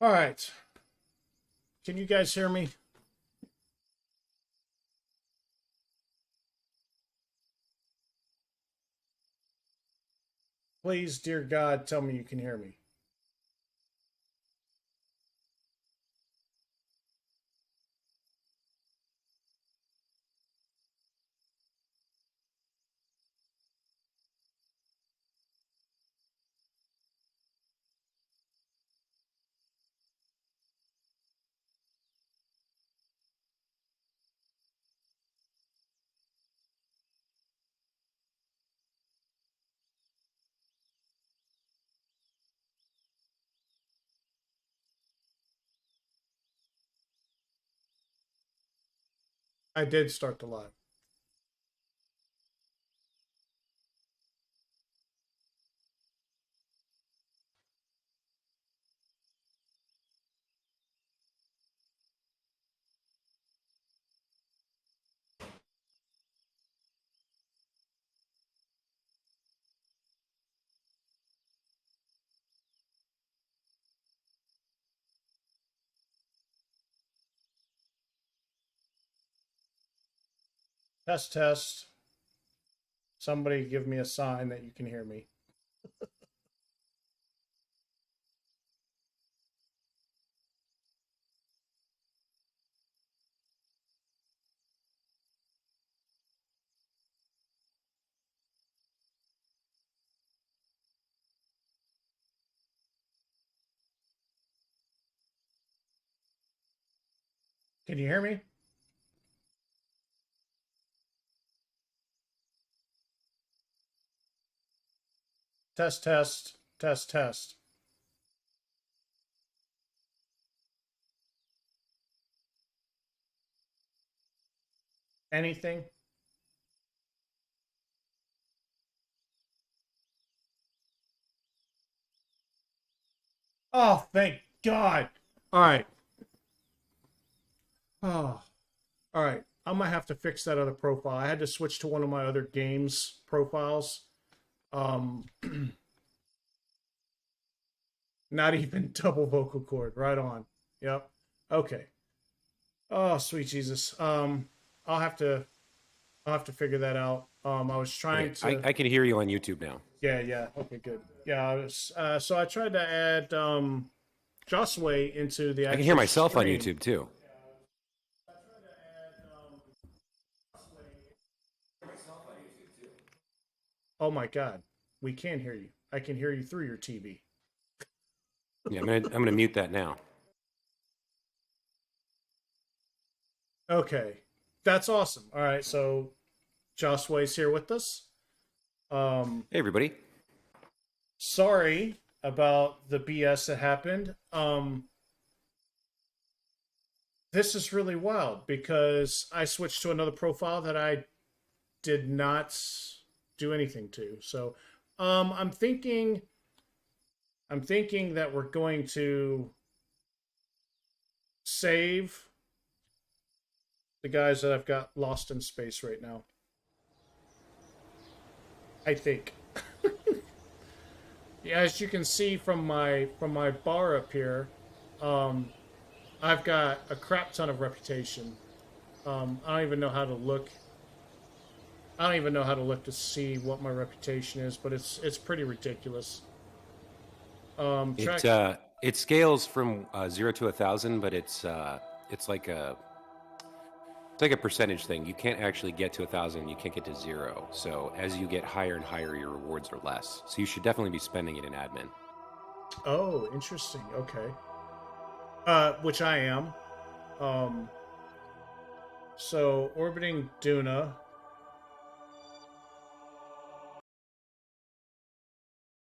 All right. Can you guys hear me? Please, dear God, tell me you can hear me. I did start the live. Test, test. Somebody give me a sign that you can hear me. Can you hear me? Test, test, test, test. Anything? Oh, thank God. All right. Oh, all right. I'm gonna have to fix that other profile. I had to switch to one of my other games profiles. Um, Not even double vocal cord. Right on. Yep. Okay. Oh, sweet Jesus. I'll have to figure that out. I was Okay, trying I, to. I can hear you on YouTube now. Yeah, yeah. Okay, good. Yeah, I was. So I tried to add Josway into the I can hear actual myself on stream. YouTube too. Oh my God, we can hear you. I can hear you through your TV. Yeah, I'm gonna mute that now. Okay, that's awesome. All right, so Josway's here with us. Um, Hey everybody. Sorry about the BS that happened. This is really wild because I switched to another profile that I did not do anything to. So, I'm thinking that we're going to save the guys that I've got lost in space right now. I think. Yeah, as you can see from my bar up here, um, I've got a crap ton of reputation. I don't even know how to look. I don't even know how to look to see what my reputation is, but it's pretty ridiculous. It Track. uh, it scales from 0 to 1,000, but it's like a percentage thing. You can't actually get to 1,000. You can't get to 0. So as you get higher and higher, your rewards are less. So you should definitely be spending it in admin. Oh, interesting. Okay. Which I am. Um, so orbiting Duna.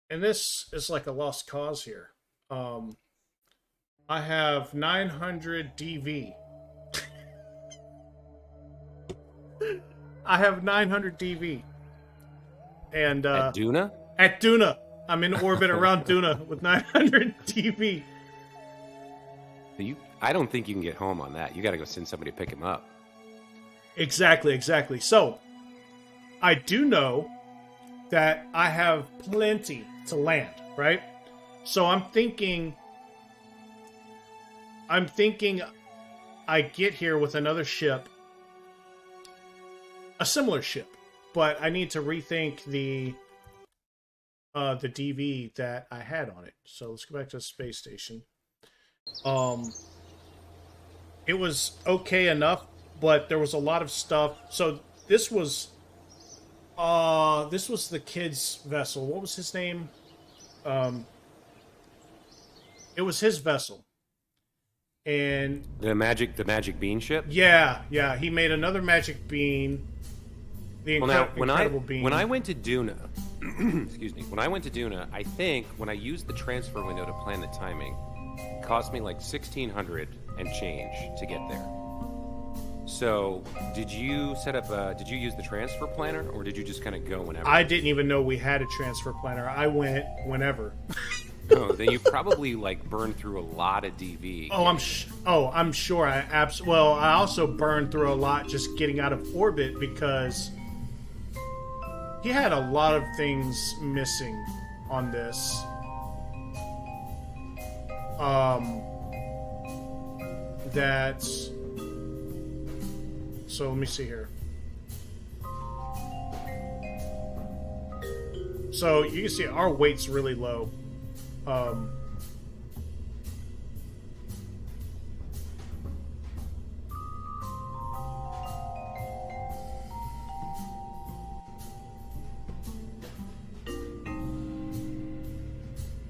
And this is like a lost cause here. Um, I have 900 DV. I have 900 DV. And At Duna? at Duna, I'm in orbit around Duna with 900 DV. I don't think you can get home on that. You got to go send somebody to pick him up. Exactly, exactly. So, I do know that I have plenty to land, right? So I'm thinking I'm thinking I get here with another ship, a similar ship, but I need to rethink the DV that I had on it. So let's go back to the space station. It was okay enough, but there was a lot of stuff. So this was the kid's vessel. What was his name? It was his vessel. And the magic bean ship. Yeah, he made another magic bean. Incredible bean. When I went to Duna, excuse me. When I went to Duna, I think when I used the transfer window to plan the timing, it cost me like 1,600 and change to get there. So, did you set up? Did you use the transfer planner, or did you just kind of go whenever? I didn't even know we had a transfer planner. I went whenever. Oh, then you probably like burned through a lot of DV. I'm sure. I also burned through a lot just getting out of orbit because he had a lot of things missing on this. That's. So let me see here. So you can see our weight's really low.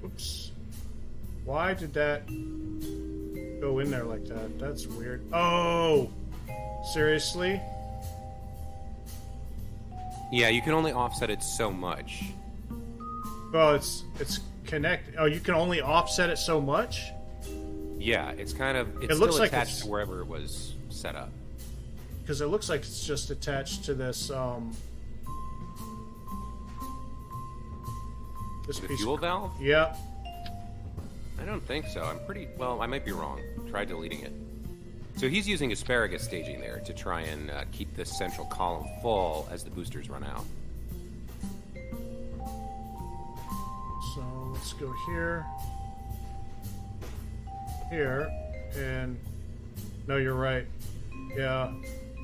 Oops. Why did that go in there like that? That's weird. Oh! Seriously? Yeah, you can only offset it so much. Well, it's connected. Oh, you can only offset it so much? Yeah, it's kind of... It looks still like attached to wherever it was set up. Because it looks like it's just attached to this, this The piece fuel valve? Yeah. I don't think so. I'm pretty... Well, I might be wrong. Try deleting it. So he's using asparagus staging there to try and keep this central column full as the boosters run out. So let's go here, and no, you're right. Yeah,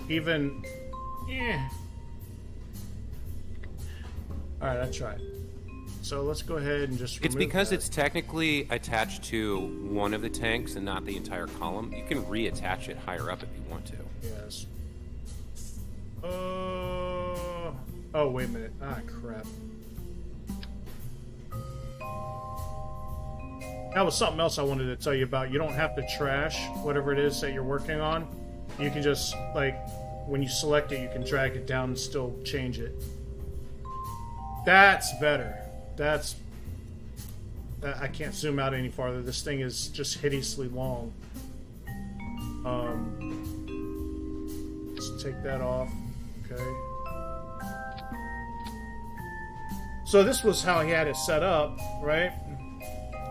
even. All right, I tried. So let's go ahead and just. It's because that. it's technically attached to one of the tanks and not the entire column. You can reattach it higher up if you want to. Yes. Oh, wait a minute. Ah, crap. That was something else I wanted to tell you about. You don't have to trash whatever it is that you're working on. You can just, like, when you select it, you can drag it down and still change it. That's better. I can't zoom out any farther. This thing is just hideously long. Let's take that off. Okay. So this was how he had it set up, right?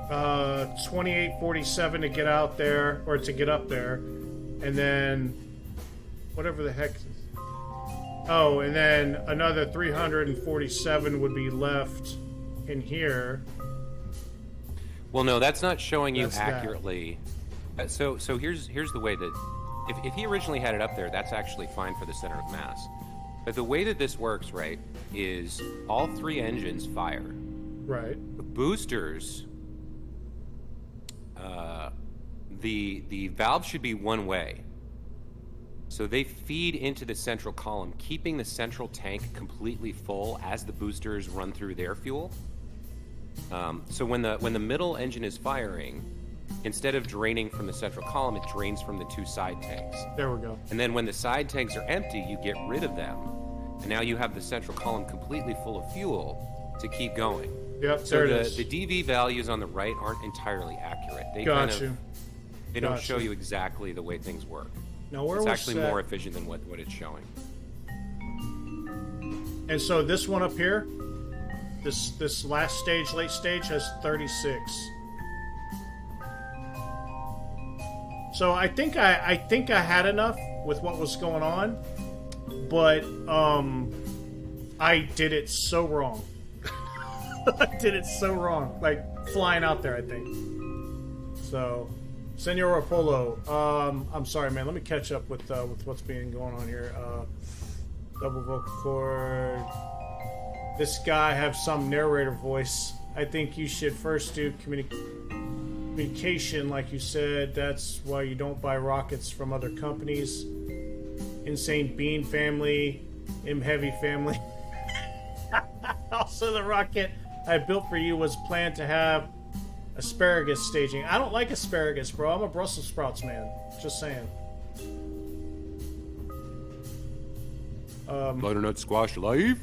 2847 to get out there, or to get up there, and then whatever the heck. Oh, and then another 347 would be left in here. Well, no, that's not showing you That's accurately. So here's the way that if he originally had it up there, that's actually fine for the center of mass. But the way that this works, right, is all three engines fire. Right. The boosters. The valve should be one way. So they feed into the central column, keeping the central tank completely full as the boosters run through their fuel. So when the middle engine is firing, instead of draining from the central column, it drains from the two side tanks. There we go. And then when the side tanks are empty, you get rid of them. And now you have the central column completely full of fuel to keep going. Yep, so there it is. The DV values on the right aren't entirely accurate. They They don't show you exactly the way things work. Now, where it's was actually that? more efficient than what it's showing. And so this one up here, this last stage, late stage, has 36. So I think I had enough with what was going on, but I did it so wrong. I did it so wrong, like flying out there, I think. So Senor Apollo, I'm sorry, man. Let me catch up with what's being going on here. Double vocal cord. This guy have some narrator voice. I think you should first do communication, like you said. That's why you don't buy rockets from other companies. Insane Bean family, M Heavy family. Also, the rocket I built for you was planned to have asparagus staging. I don't like asparagus, bro. I'm a Brussels sprouts man. Just saying. Butternut squash life.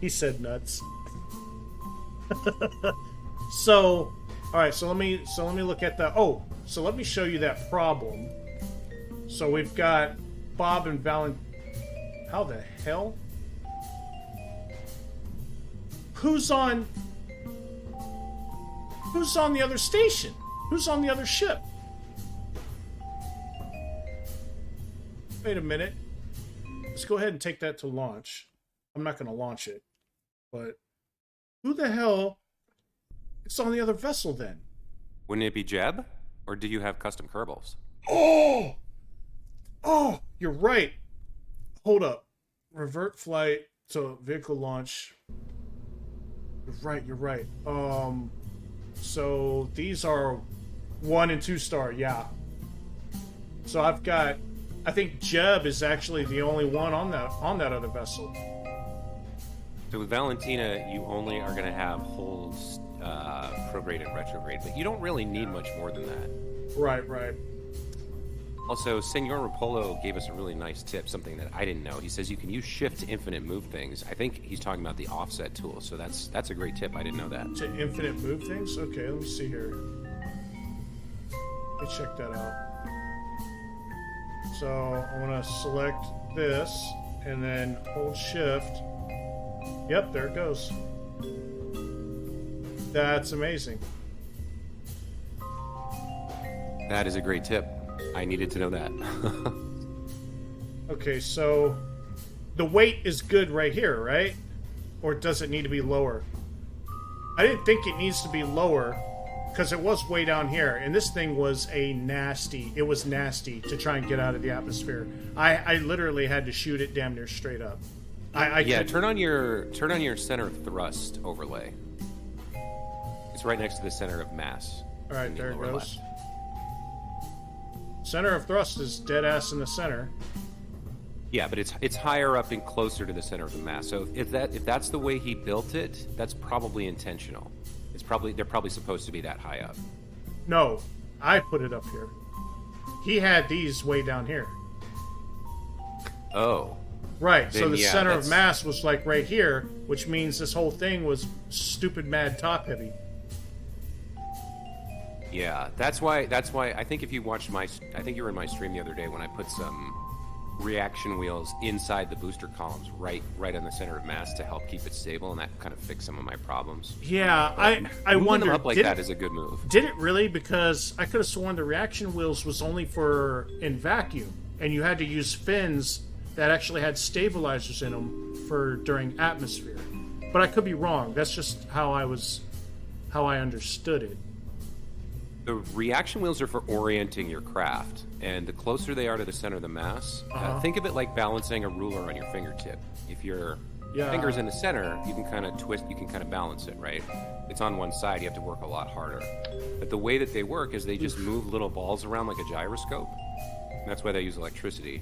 He said nuts. So, all right. So let me look at the. Oh, so let me show you that problem. So we've got Bob and Valent. How the hell? Who's on the other station? Who's on the other ship? Wait a minute. Let's go ahead and take that to launch. I'm not going to launch it. But who the hell is on the other vessel then? Wouldn't it be Jeb? Or do you have custom Kerbals? Oh! Oh, you're right. Hold up. Revert flight to vehicle launch. You're right. So these are 1 and 2 star, yeah. So I think Jeb is actually the only one on that other vessel. So with Valentina, you only are going to have holds prograde and retrograde, but you don't really need much more than that. Right. Also, Senor Rapolo gave us a really nice tip, something that I didn't know. He says you can use shift to infinite move things. I think he's talking about the offset tool, so that's a great tip. I didn't know that. To infinite move things? Okay, let me see here. Let me check that out. So I want to select this and then hold shift. Yep, there it goes. That's amazing. That is a great tip. I needed to know that. Okay, so the weight is good right here, right? Or does it need to be lower? I didn't think it needs to be lower because it was way down here, and this thing was nasty to try and get out of the atmosphere. I literally had to shoot it damn near straight up. Turn on your center of thrust overlay. It's right next to the center of mass. All right, there it goes. Left. Center of thrust is dead ass in the center. Yeah, but it's higher up and closer to the center of the mass. So if that's the way he built it, that's probably intentional. They're probably supposed to be that high up. No, I put it up here. He had these way down here. Oh. Right, Then, so the center that's... of mass was like right here, which means this whole thing was stupid mad top heavy. Yeah, that's why I think if you watched I think you were in my stream the other day when I put some reaction wheels inside the booster columns right on the center of mass to help keep it stable, and that kind of fixed some of my problems. Yeah, I wonder wonder up like that is a good move. Did it really? Because I could have sworn the reaction wheels was only for in vacuum, and you had to use fins that actually had stabilizers in them for during atmosphere. But I could be wrong. That's just how I understood it. The reaction wheels are for orienting your craft, and the closer they are to the center of the mass, think of it like balancing a ruler on your fingertip. If your finger's in the center, you can kind of twist, you can kind of balance it, right? It's on one side, you have to work a lot harder. But the way that they work is they just move little balls around like a gyroscope. And that's why they use electricity.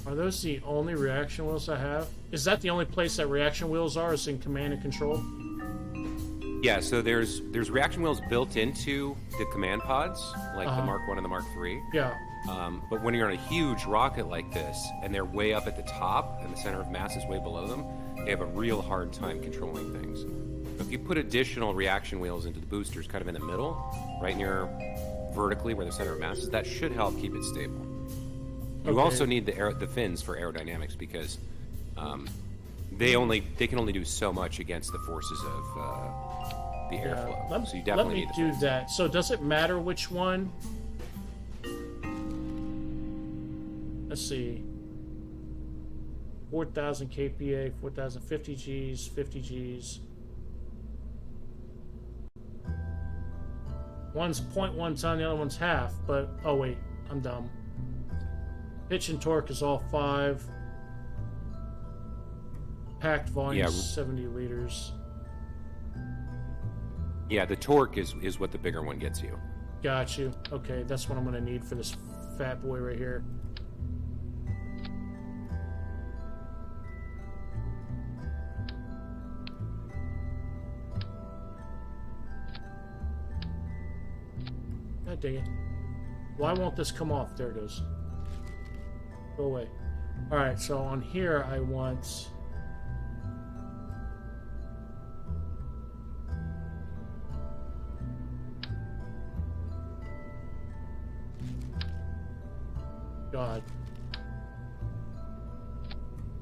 Are those the only reaction wheels I have? Is that the only place that reaction wheels are, is in command and control? Yeah, so there's reaction wheels built into the command pods, like the Mark 1 and the Mark 3. Yeah. But when you're on a huge rocket like this, and they're way up at the top, and the center of mass is way below them, they have a real hard time controlling things. So if you put additional reaction wheels into the boosters kind of in the middle, right near vertically where the center of mass is, that should help keep it stable. You also need the fins for aerodynamics because they can only do so much against the forces of the airflow. So you definitely need the fins. That. So does it matter which one? Let's see. 4,000 kPa, 4,050 Gs, 50 Gs. One's 0.1 ton, the other one's half, but... Oh, wait. I'm dumb. Pitch and torque is all 5. Packed volume is 70 liters. Yeah, the torque is what the bigger one gets you. Got you. Okay, that's what I'm going to need for this fat boy right here. God dang it. Why won't this come off? There it goes. Go away. Alright, so on here I want... God.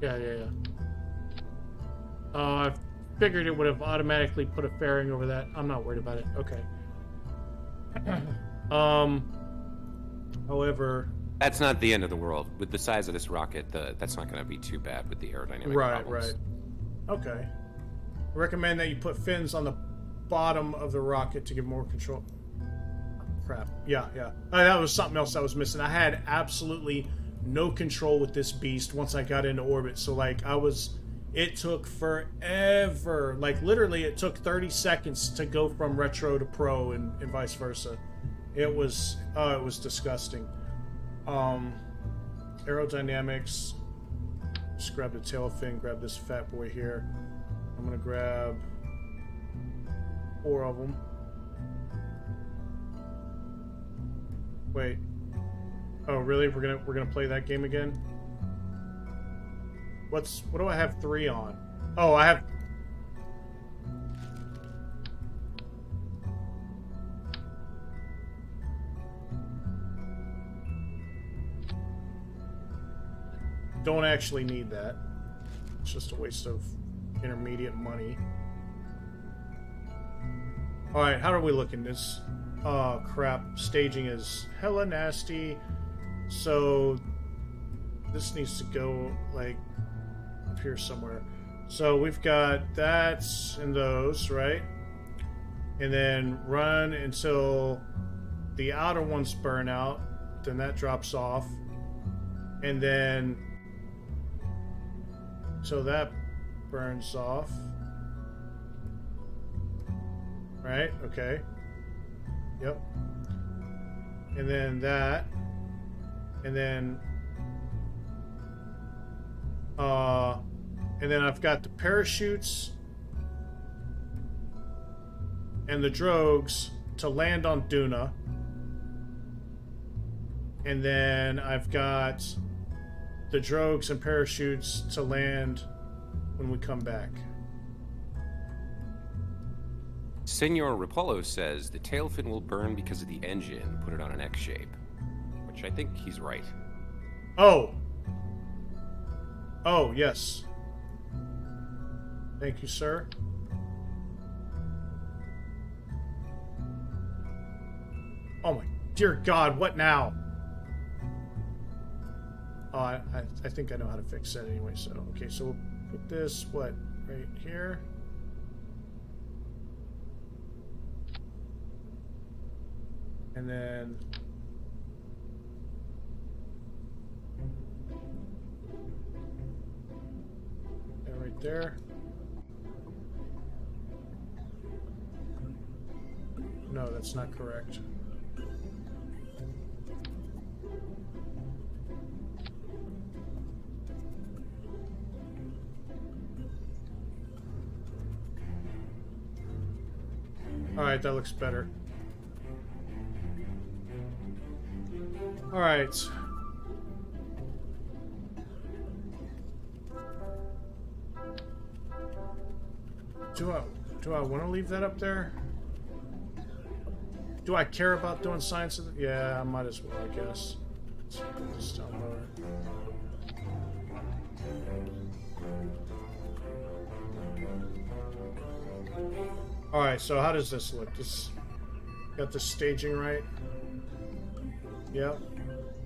Yeah. I figured it would have automatically put a fairing over that. I'm not worried about it. Okay. However... That's not the end of the world. With the size of this rocket, that's not going to be too bad with the aerodynamic problems. Right. Okay. I recommend that you put fins on the bottom of the rocket to give more control. Crap. Yeah. That was something else I was missing. I had absolutely no control with this beast once I got into orbit. So, like, it took forever. Like, literally, it took 30 seconds to go from retro to pro and vice versa. It was disgusting. Aerodynamics. Just grab the tail fin, grab this fat boy here. I'm gonna grab 4 of them. Wait. Oh, really? We're gonna play that game again? What do I have 3 on? Oh, I have... Don't actually need that. It's just a waste of intermediate money. Alright, how are we looking? This... Oh, crap. Staging is hella nasty. So... This needs to go, like, up here somewhere. So we've got that and those, right? And then run until the outer ones burn out. Then that drops off. And then... So that burns off. Right? Okay. Yep. And then that. And then... And then I've got the parachutes and the drogues to land on Duna. And then I've got the drogues and parachutes to land when we come back. Senor Rapallo says the tail fin will burn because of the engine. Put it on an X shape. Which I think he's right. Oh, yes. Thank you, sir. Oh my dear God, what now? Oh, I think I know how to fix that anyway, so... Okay, so we'll put this, what, right here? And then... And right there. No, that's not correct. Alright, that looks better. Alright. Do I want to leave that up there? Do I care about doing science? Yeah, I might as well, I guess. Let's put this down lower. Alright, so how does this look? This got the staging right? Yep.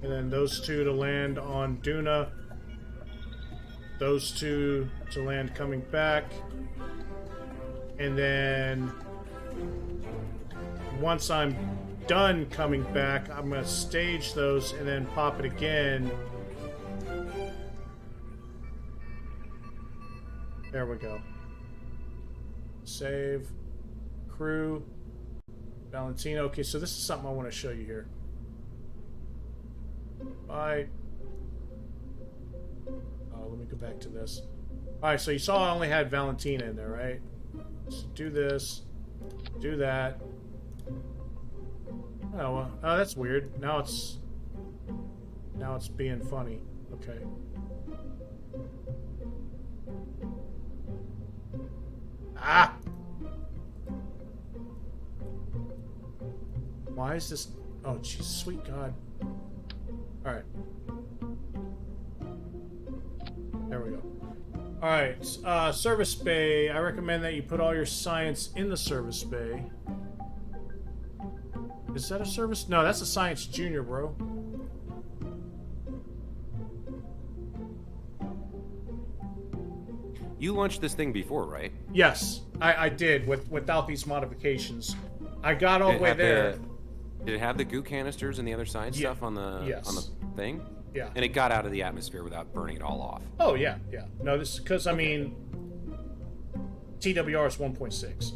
And then those 2 to land on Duna. Those 2 to land coming back. And then once I'm done coming back, I'm going to stage those and then pop it again. There we go. Save. Crew. Valentino. Okay, so this is something I want to show you here. Bye. Oh, let me go back to this. Alright, so you saw I only had Valentina in there, right? So do this. Do that. Oh, well, oh, that's weird. Now it's being funny. Okay. Ah! Why is this? Oh, jeez, sweet God. Alright. There we go. Alright, service bay. I recommend that you put all your science in the service bay. Is that a service? No, that's a science junior, bro. You launched this thing before, right? Yes, I did, without these modifications. I got all the way there. Did it have the goo canisters and the other science stuff on the on the thing? Yeah. And it got out of the atmosphere without burning it all off. Oh, yeah, yeah. No, this is because, I mean, TWR is 1.6.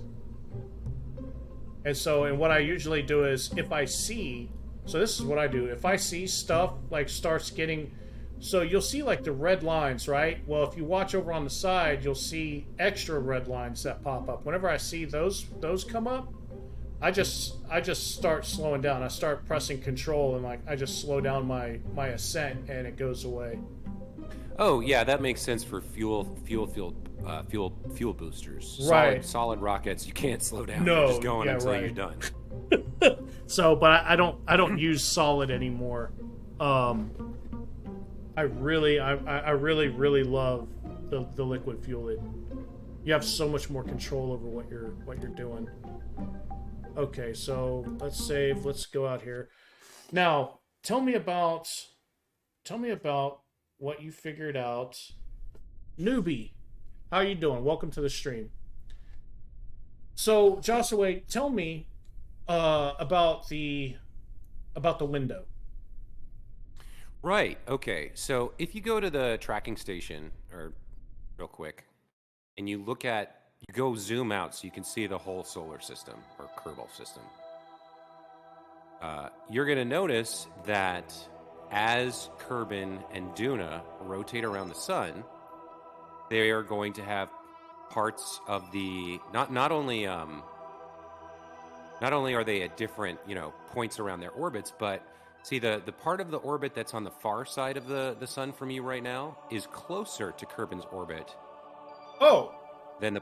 And so, and what I usually do is, if I see, so this is what I do. If I see stuff, like, starts getting, so you'll see, like, the red lines, right? Well, if you watch over on the side, you'll see extra red lines that pop up. Whenever I see those come up, I just start slowing down. I start pressing control and like I just slow down my ascent and it goes away. Oh yeah, that makes sense for fuel boosters. Right. Solid rockets, you can't slow down. No, You're just going yeah, until right. you're done. So, but I don't use solid anymore. I really love the liquid fuel. You have so much more control over what you're doing. Okay, so let's save. Let's go out here. Now, tell me about what you figured out. Newbie, how you doing? Welcome to the stream. So, Joshua, tell me about the window. Right. Okay. So if you go to the tracking station, or real quick, and you look at, you go zoom out so you can see the whole solar system or Kerbal system. You're going to notice that as Kerbin and Duna rotate around the sun, they are going to have parts of the not only are they at different points around their orbits, but see the part of the orbit that's on the far side of the sun from you right now is closer to Kerbin's orbit. Oh. Than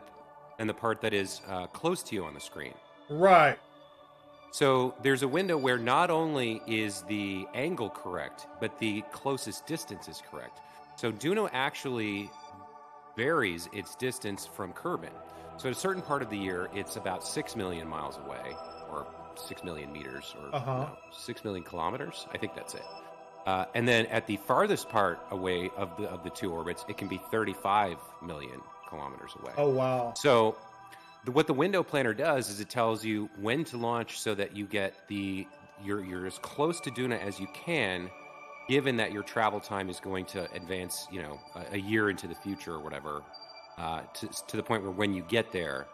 the part that is close to you on the screen. Right. So there's a window where not only is the angle correct, but the closest distance is correct. So Duno actually varies its distance from Kerbin. So at a certain part of the year, it's about 6 million miles away, or 6 million meters, or 6 million kilometers. I think that's it. And then at the farthest part away of the two orbits, it can be 35 million kilometers away. Oh, wow. So what the window planner does is it tells you when to launch so that you get you're as close to Duna as you can, given that your travel time is going to advance, a year into the future or whatever, to the point where when you get there,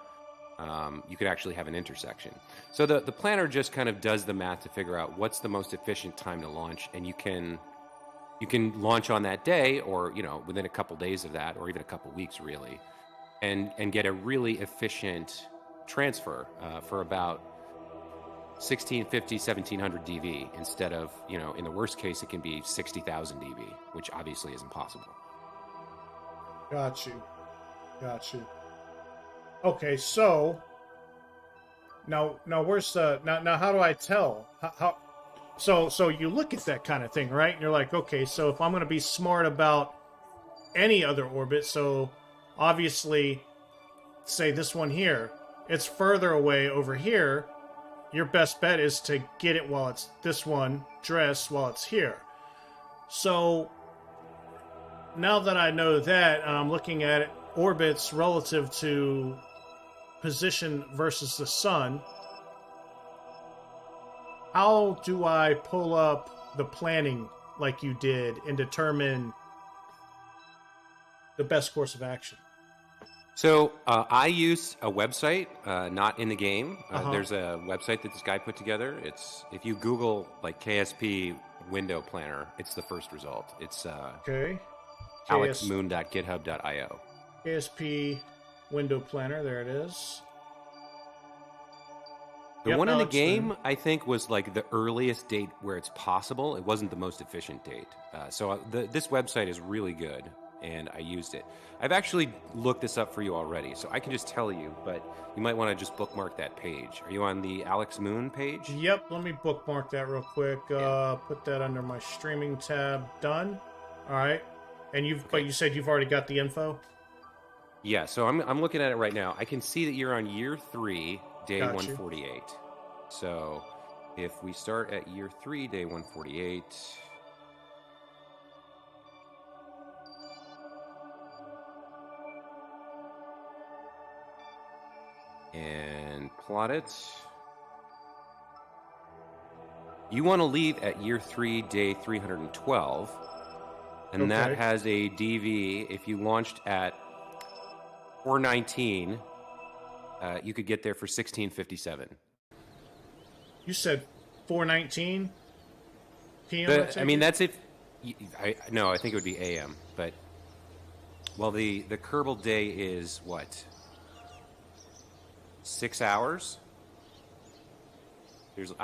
you could actually have an intersection. So the planner just kind of does the math to figure out what's the most efficient time to launch, and you can launch on that day, or within a couple days of that, or even a couple weeks really, and get a really efficient transfer for about 1650, 1700 dV instead of in the worst case it can be 60,000 dV, which obviously isn't possible. Got you. Okay, so now where's the now how do I tell how so you look at that kind of thing, right? And you're like, okay, so if I'm going to be smart about any other orbit, so obviously say this one here, it's further away over here, your best bet is to get it while it's this one dress while it's here. So now that I know that, and I'm looking at it, orbits relative to position versus the sun, how do I pull up the planning like you did and determine the best course of action? So I use a website, not in the game. Uh-huh. There's a website that this guy put together. It's if you Google like KSP window planner, it's the first result. It's Okay. KS, alexmoon.github.io. KSP window planner. There it is. The Yep, one in the Alex Moon. game, I think, was like the earliest date where it's possible. It wasn't the most efficient date. This website is really good, and I used it. I've actually looked this up for you already, so I can just tell you, but you might want to just bookmark that page. Are you on the Alex Moon page? Yep, let me bookmark that real quick. Yeah. Put that under my streaming tab. Done. All right. And but Okay. you said you've already got the info. Yeah, so I'm looking at it right now. I can see that you're on year 3, day Got you. 148. So if we start at year 3, day 148, and plot it, you want to leave at year 3, day 312, and that Okay. has a DV. If you launched at 419, you could get there for 1657. You said 4:19 p.m. I I take mean, it. that's if. No, I think it would be AM. But well, the Kerbal day is what, 6 hours?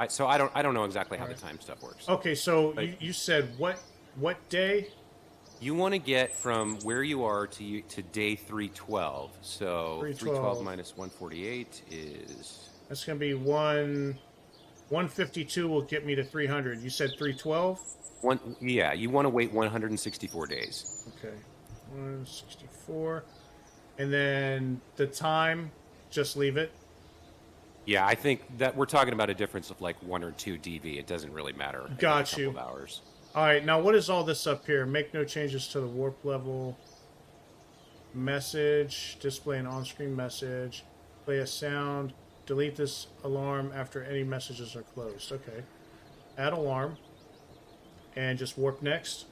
So I don't know exactly how All the right. time stuff works. Okay, so But you said what day? you want to get from where you are to day 312. So 312 3:12. minus 148 is That's gonna be 152 will get me to 300. You said 312. one. Yeah, you want to wait 164 days. Okay. 164. And then the time, just leave it. Yeah, I think that we're talking about a difference of like 1 or 2 dB. It doesn't really matter. I think a Got couple you. of hours. All right, now what is all this up here? Make no changes to the warp level. Message, display an on-screen message. Play a sound. Delete this alarm after any messages are closed. Okay. Add alarm. And just warp next.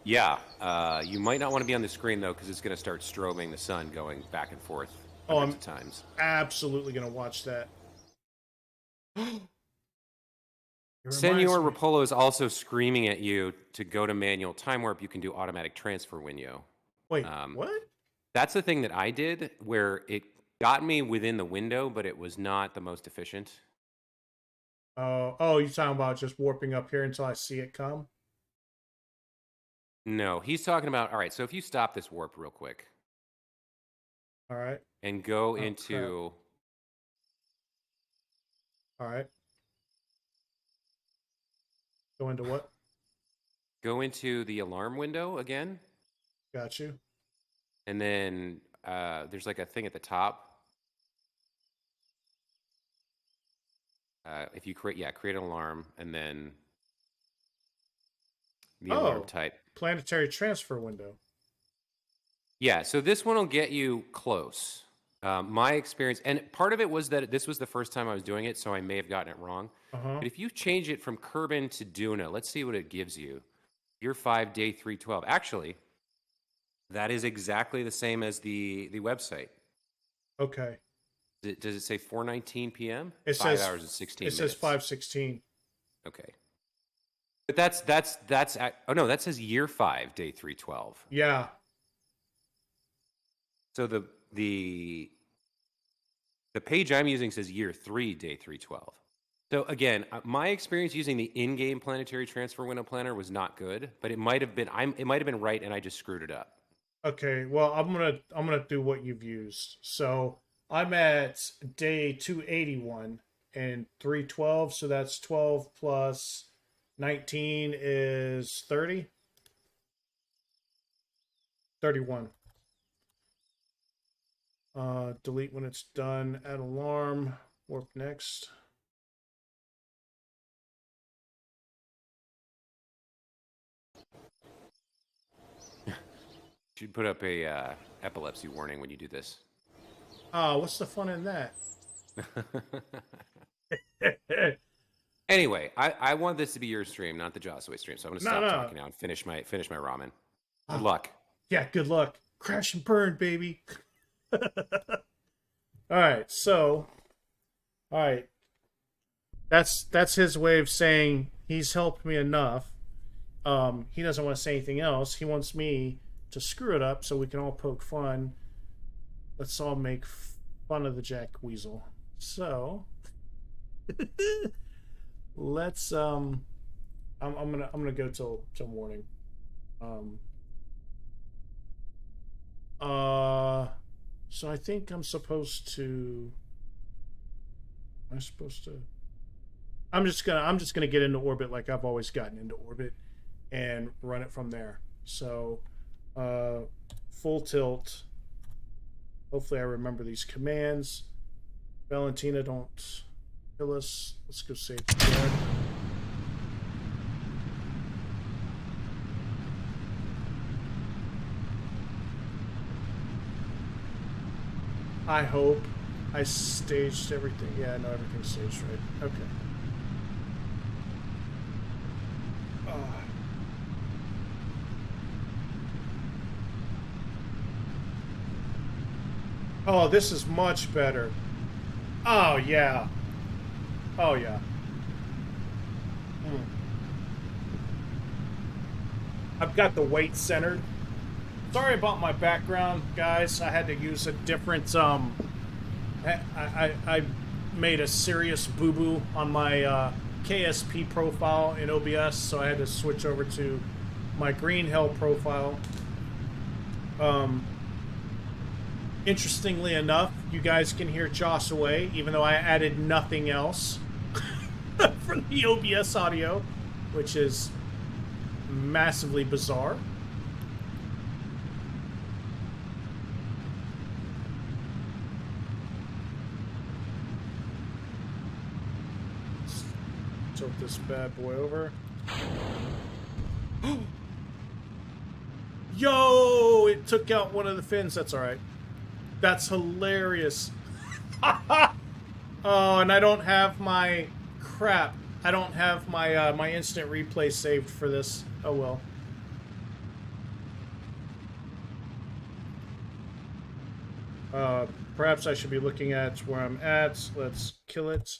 Yeah, you might not want to be on the screen though, because it's going to start strobing the sun going back and forth Oh, hundreds I'm of times. absolutely going to watch that. It reminds Senor me. Rapolo is also screaming at you to go to manual time warp. You can do automatic transfer window. Wait, Um, what? that's the thing that I did, where it got me within the window, but it was not the most efficient. Oh, you're talking about just warping up here until I see it come? No, he's talking about. All right, so if you stop this warp real quick All right. and go Oh, crap. into All right. Go into what? the alarm window again, Got you. and then there's like a thing at the top. If you create an alarm, and then the alarm Oh, type. planetary transfer window. Yeah, so this one will get you close. My experience, and part of it was that this was the first time I was doing it, so I may have gotten it wrong. Uh-huh. But if you change it from Kerbin to Duna, let's see what it gives you. Year 5, day 312. Actually, that is exactly the same as the website. Okay. Does it say 4:19 p.m.? It 5 says hours and 16 it says minutes. 5:16. Okay. But oh no, that says year 5, day 312. Yeah. So the page I'm using says year 3, day 312. So again, my experience using the in-game planetary transfer window planner was not good, but it might have been right, and I just screwed it up. Okay. Well, I'm gonna do what you've used. So I'm at day 281 and 312, so that's 12 plus 19 is 30. 31. Delete when it's done. Add alarm. Warp next. Should put up a epilepsy warning when you do this. What's the fun in that? Anyway, I want this to be your stream, not the Josway stream. So I'm gonna No, stop no. talking now and finish my ramen. Good Oh, luck. yeah, good luck. Crash and burn, baby. All right, so, all right, that's his way of saying he's helped me enough. He doesn't want to say anything else. He wants me to screw it up so we can all poke fun. Let's all make fun of the Jack Weasel. So, let's I'm gonna go till morning. Um, uh, so I think I'm supposed to. Am I supposed to? I'm just gonna get into orbit like I've always gotten into orbit, and run it from there. So, uh, full tilt. Hopefully, I remember these commands. Valentina, don't kill us. Let's go save the dead. I hope I staged everything. Yeah, I know everything's staged right. Okay. Oh, this is much better. Oh, yeah. Oh, yeah. Hmm. I've got the weight centered. Sorry about my background, guys. I had to use a different, I made a serious boo-boo on my, KSP profile in OBS, so I had to switch over to my Green Hell profile. Interestingly enough, you guys can hear Joss away, even though I added nothing else from the OBS audio, which is massively bizarre. Let's tilt this bad boy over. Yo! It took out one of the fins. That's alright. That's hilarious. Oh, and I don't have my... Crap. I don't have my my instant replay saved for this. Oh well. Perhaps I should be looking at where I'm at. Let's kill it.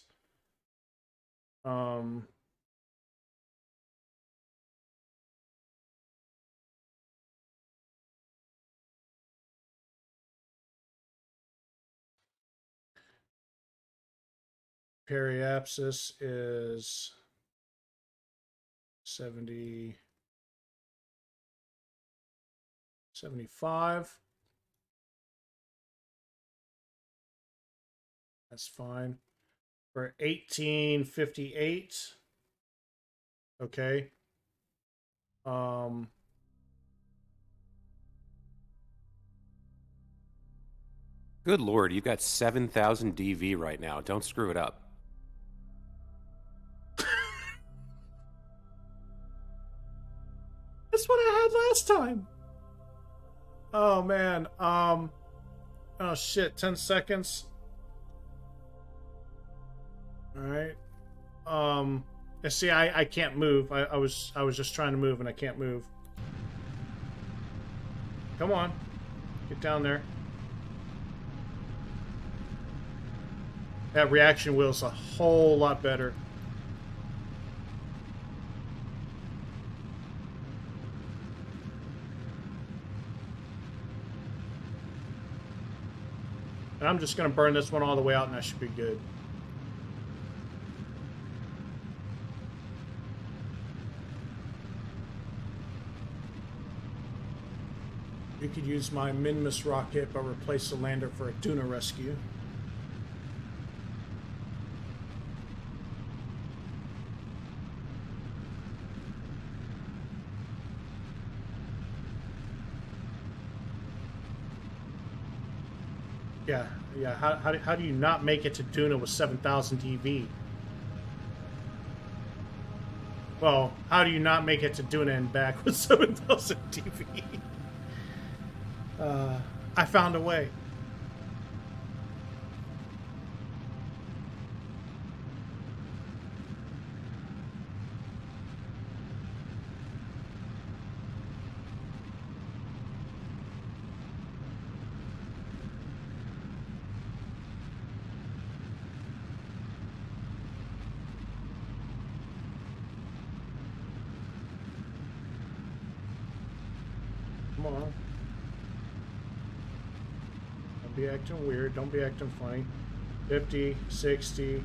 Periapsis is 70, 75. That's fine. For 1858. Okay. Good lord, you've got 7,000 DV right now. Don't screw it up. That's what I had last time. Oh man. Oh shit. 10 seconds. All right. See, I can't move. I was just trying to move and I can't move. Come on, get down there. That reaction wheel's a whole lot better. And I'm just gonna burn this one all the way out, and I should be good. You could use my Minmus rocket, but replace the lander for a tuna rescue. Yeah, yeah. How do you not make it to Duna with 7,000 DV? Well, how do you not make it to Duna and back with 7,000 DV? I found a way. Come on. Don't be acting weird. Don't be acting funny. 50, 60.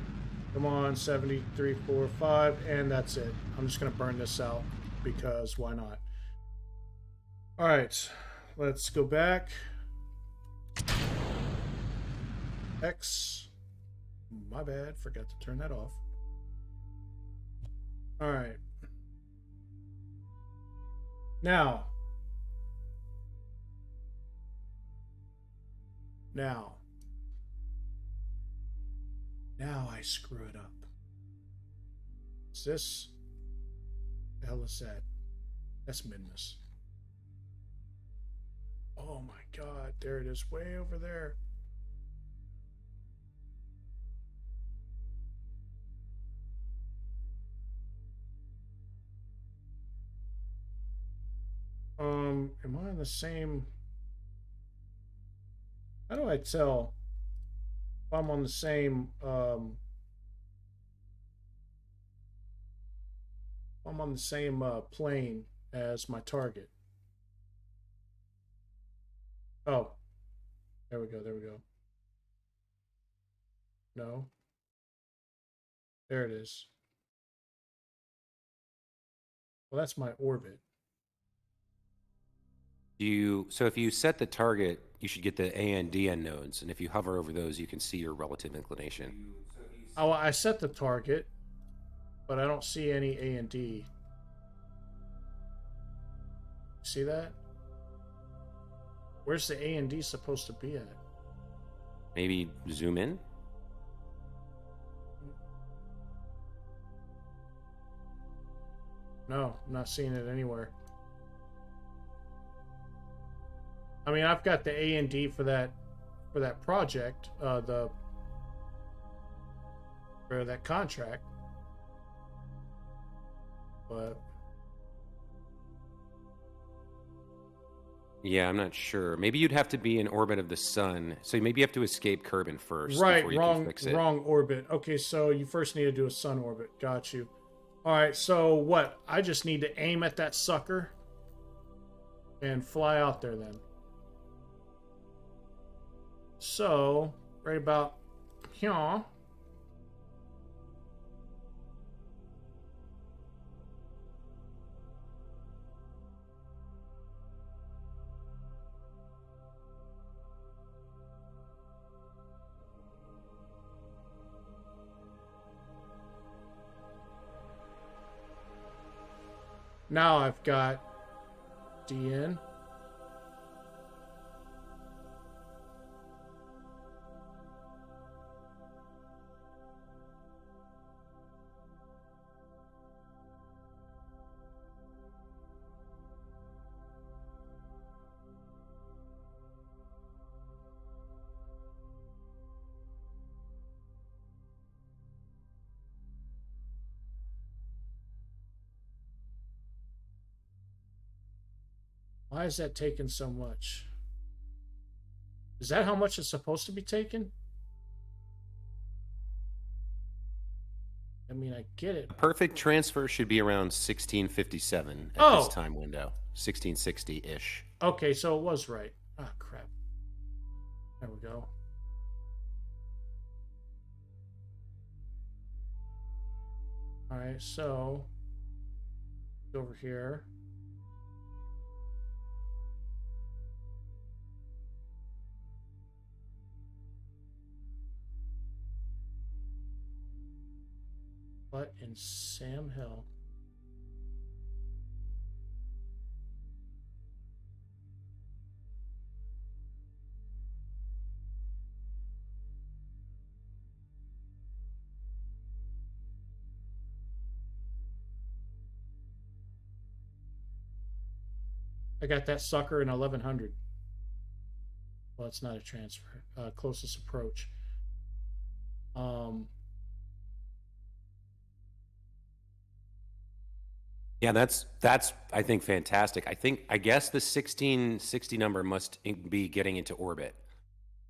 Come on, 73, 4, 5, and that's it. I'm just going to burn this out because why not? All right, let's go back. X. My bad. Forgot to turn that off. All right. Now. Now I screw it up. Is this? The hell is that? That's Midness. Oh my god, there it is, way over there. Am I on the same? How do I tell if I'm on the same I'm on the same plane as my target? Oh, there we go, there we go. No. There it is. Well, that's my orbit. So if you set the target, you should get the A and D end nodes, and if you hover over those, you can see your relative inclination. Oh, I set the target, but I don't see any A and D. See that? Where's the A and D supposed to be at? Maybe zoom in? No, I'm not seeing it anywhere. I mean, I've got the A and D for that project, for that contract, but yeah, I'm not sure. Maybe you'd have to be in orbit of the sun, so maybe you have to escape Kerbin first right, before you can fix it. wrong orbit. Okay, so you first need to do a sun orbit. Got you. All right, so what? I just need to aim at that sucker and fly out there then. So, right about here. Now I've got DN. Why is that taking so much? Is that how much it's supposed to be taken? I mean, I get it. A perfect transfer should be around 1657 at this time window. 1660-ish. Okay, so it was right. Ah, crap. There we go. All right, so over here. What in Sam Hill? I got that sucker in 1100. Well, it's not a transfer. Closest approach. Yeah, that's I think fantastic. I guess the 1660 number must be getting into orbit.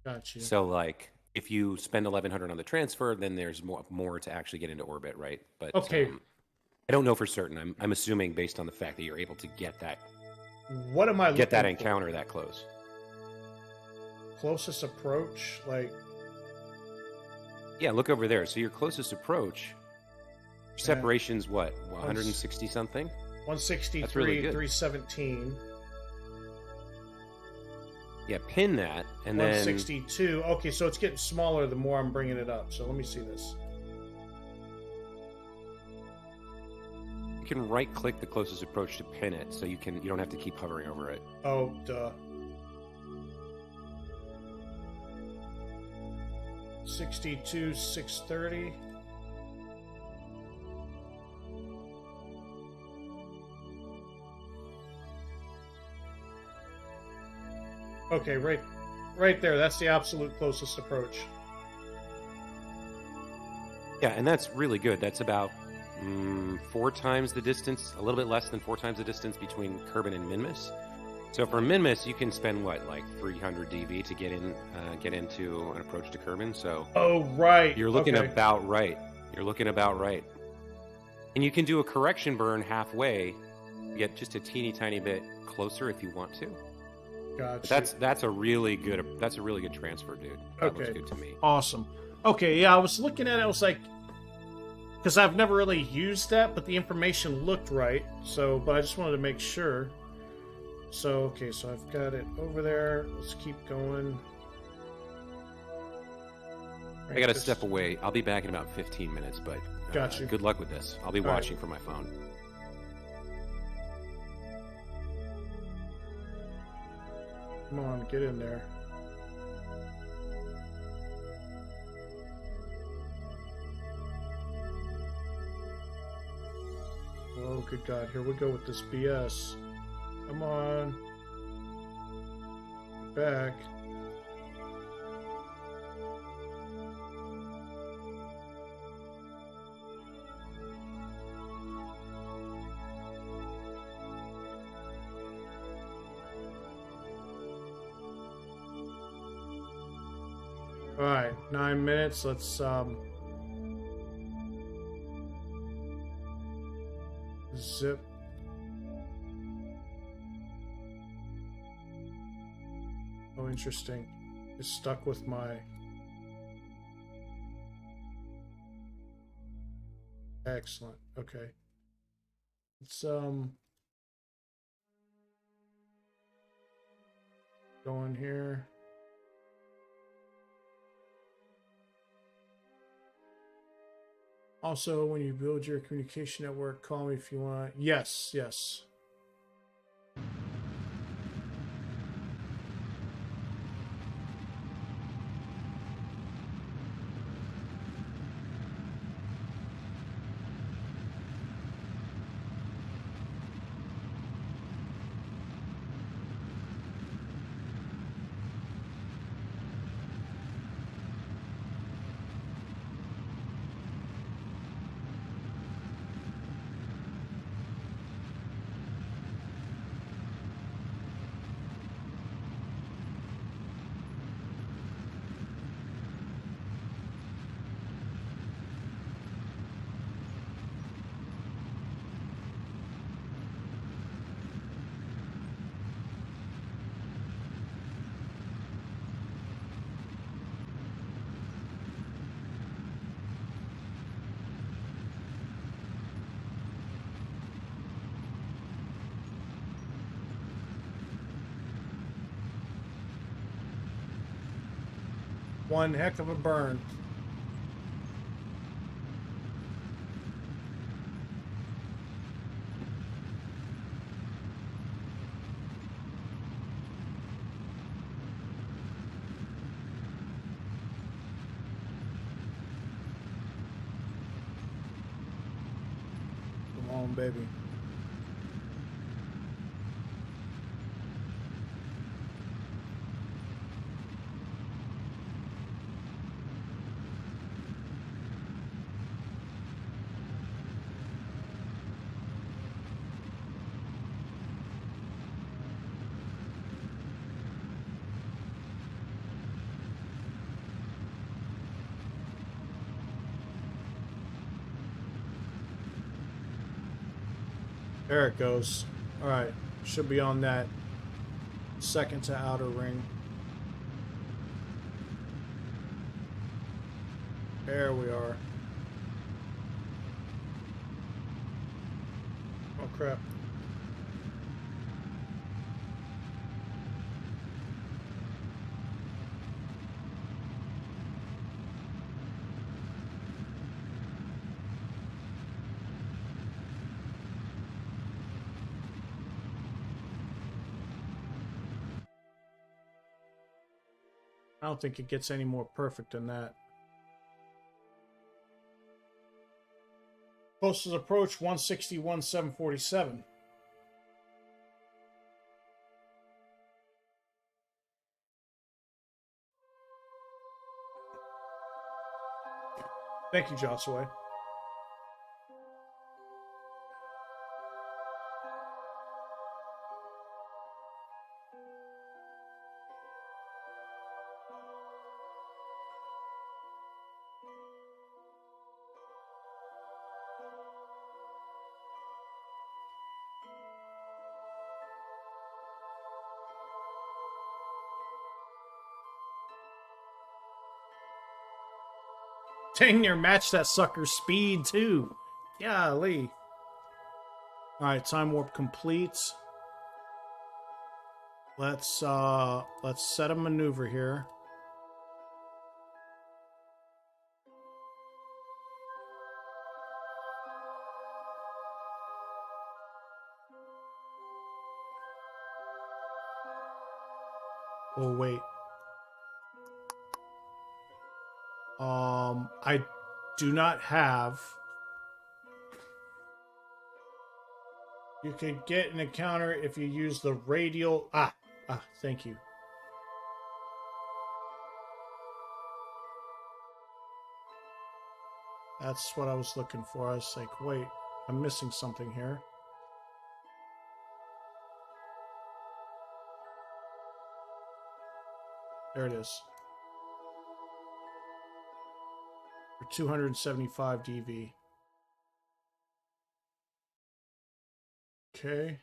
Got you. So like if you spend 1100 on the transfer, then there's more to actually get into orbit, right? But okay. I don't know for certain. I'm assuming based on the fact that you're able to get that What am I looking Get that for? encounter that close. Closest approach, like. Yeah, look over there. So your closest approach, separation's what? 160 something? 163, That's really good. 317. Yeah, pin that, and 162. Then... Okay, so it's getting smaller the more I'm bringing it up. So let me see this. You can right-click the closest approach to pin it, so you don't have to keep hovering over it. Oh, duh. 62, 630. Okay, right there. That's the absolute closest approach. Yeah, and that's really good. That's about 4 times the distance, a little bit less than 4 times the distance between Kerbin and Minmus. So for Minmus, you can spend what, like 300 DV to get into an approach to Kerbin. So right, you're looking about right. You're looking about right, and you can do a correction burn halfway, get just a teeny tiny bit closer if you want to. Gotcha. That's a really good transfer, dude. That looks good to me. Awesome. Okay, yeah, I was looking at it. I was like, because I've never really used that, but the information looked right. So, but I just wanted to make sure. So, okay, so I've got it over there. Let's keep going. I got to step away. I'll be back in about 15 minutes, but gotcha. Good luck with this. I'll be watching from my phone. Come on, get in there. Oh, good God. Here we go with this BS. Come on. Get back. All right, 9 minutes. Let's zip. Oh, interesting. It's stuck with my excellent. Okay. It's going here. Also, when you build your communication network, call me if you want. Yes, yes. One heck of a burn. Come on, baby. There it goes. All right. Should be on that second to outer ring. There we are. Oh crap. I don't think it gets any more perfect than that. Closest approach 161, 747. Thank you, Joshua. Dang near match that sucker's speed too. Golly. Alright, time warp complete. Let's set a maneuver here. Oh wait. I do not have. You could get an encounter if you use the radial. Thank you. That's what I was looking for. I was like, wait, I'm missing something here. There it is. For 275 DV. Okay.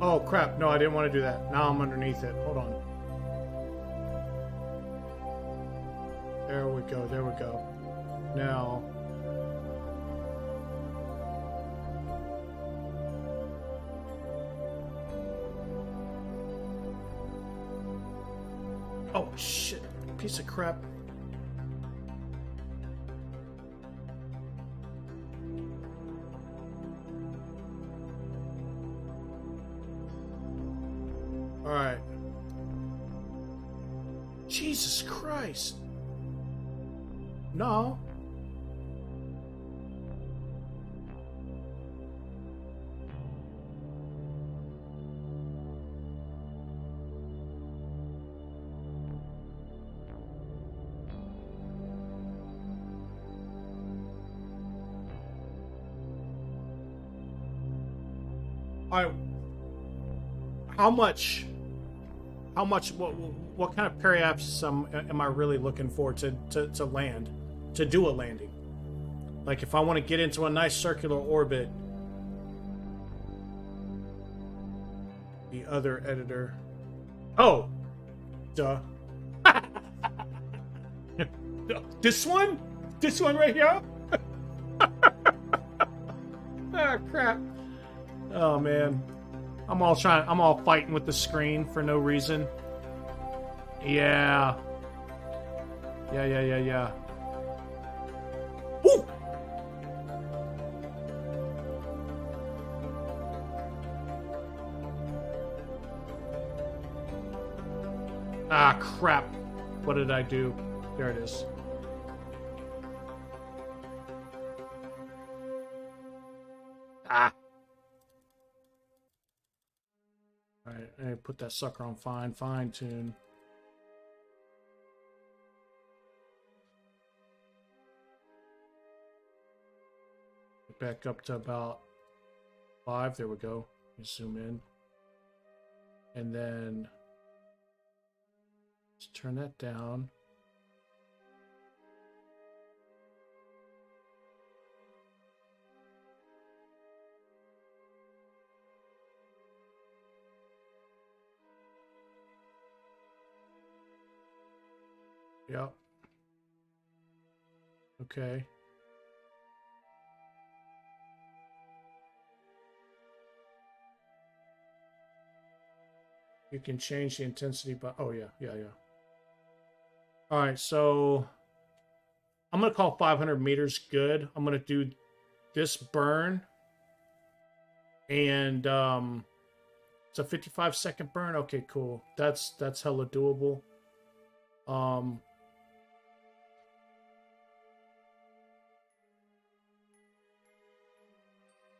Oh crap, no, I didn't want to do that. Now I'm underneath it. Hold on. There we go, there we go. Now. Oh shit, piece of crap. Alright. Jesus Christ. No. Alright. What kind of periapsis am I really looking for to land, to do a landing? Like if I want to get into a nice circular orbit. The other editor. Oh, duh. This one right here. Ah, crap. Oh man. I'm all fighting with the screen for no reason. Yeah. Yeah. Woo! Ah, crap. What did I do? There it is. Ah. All right, I put that sucker on fine tune. Back up to about 5. There we go. Zoom in. And then let's turn that down. Yep. Okay. You can change the intensity, but oh yeah. All right, so I'm gonna call 500 meters good. I'm gonna do this burn, and it's a 55-second burn. Okay, cool. That's hella doable.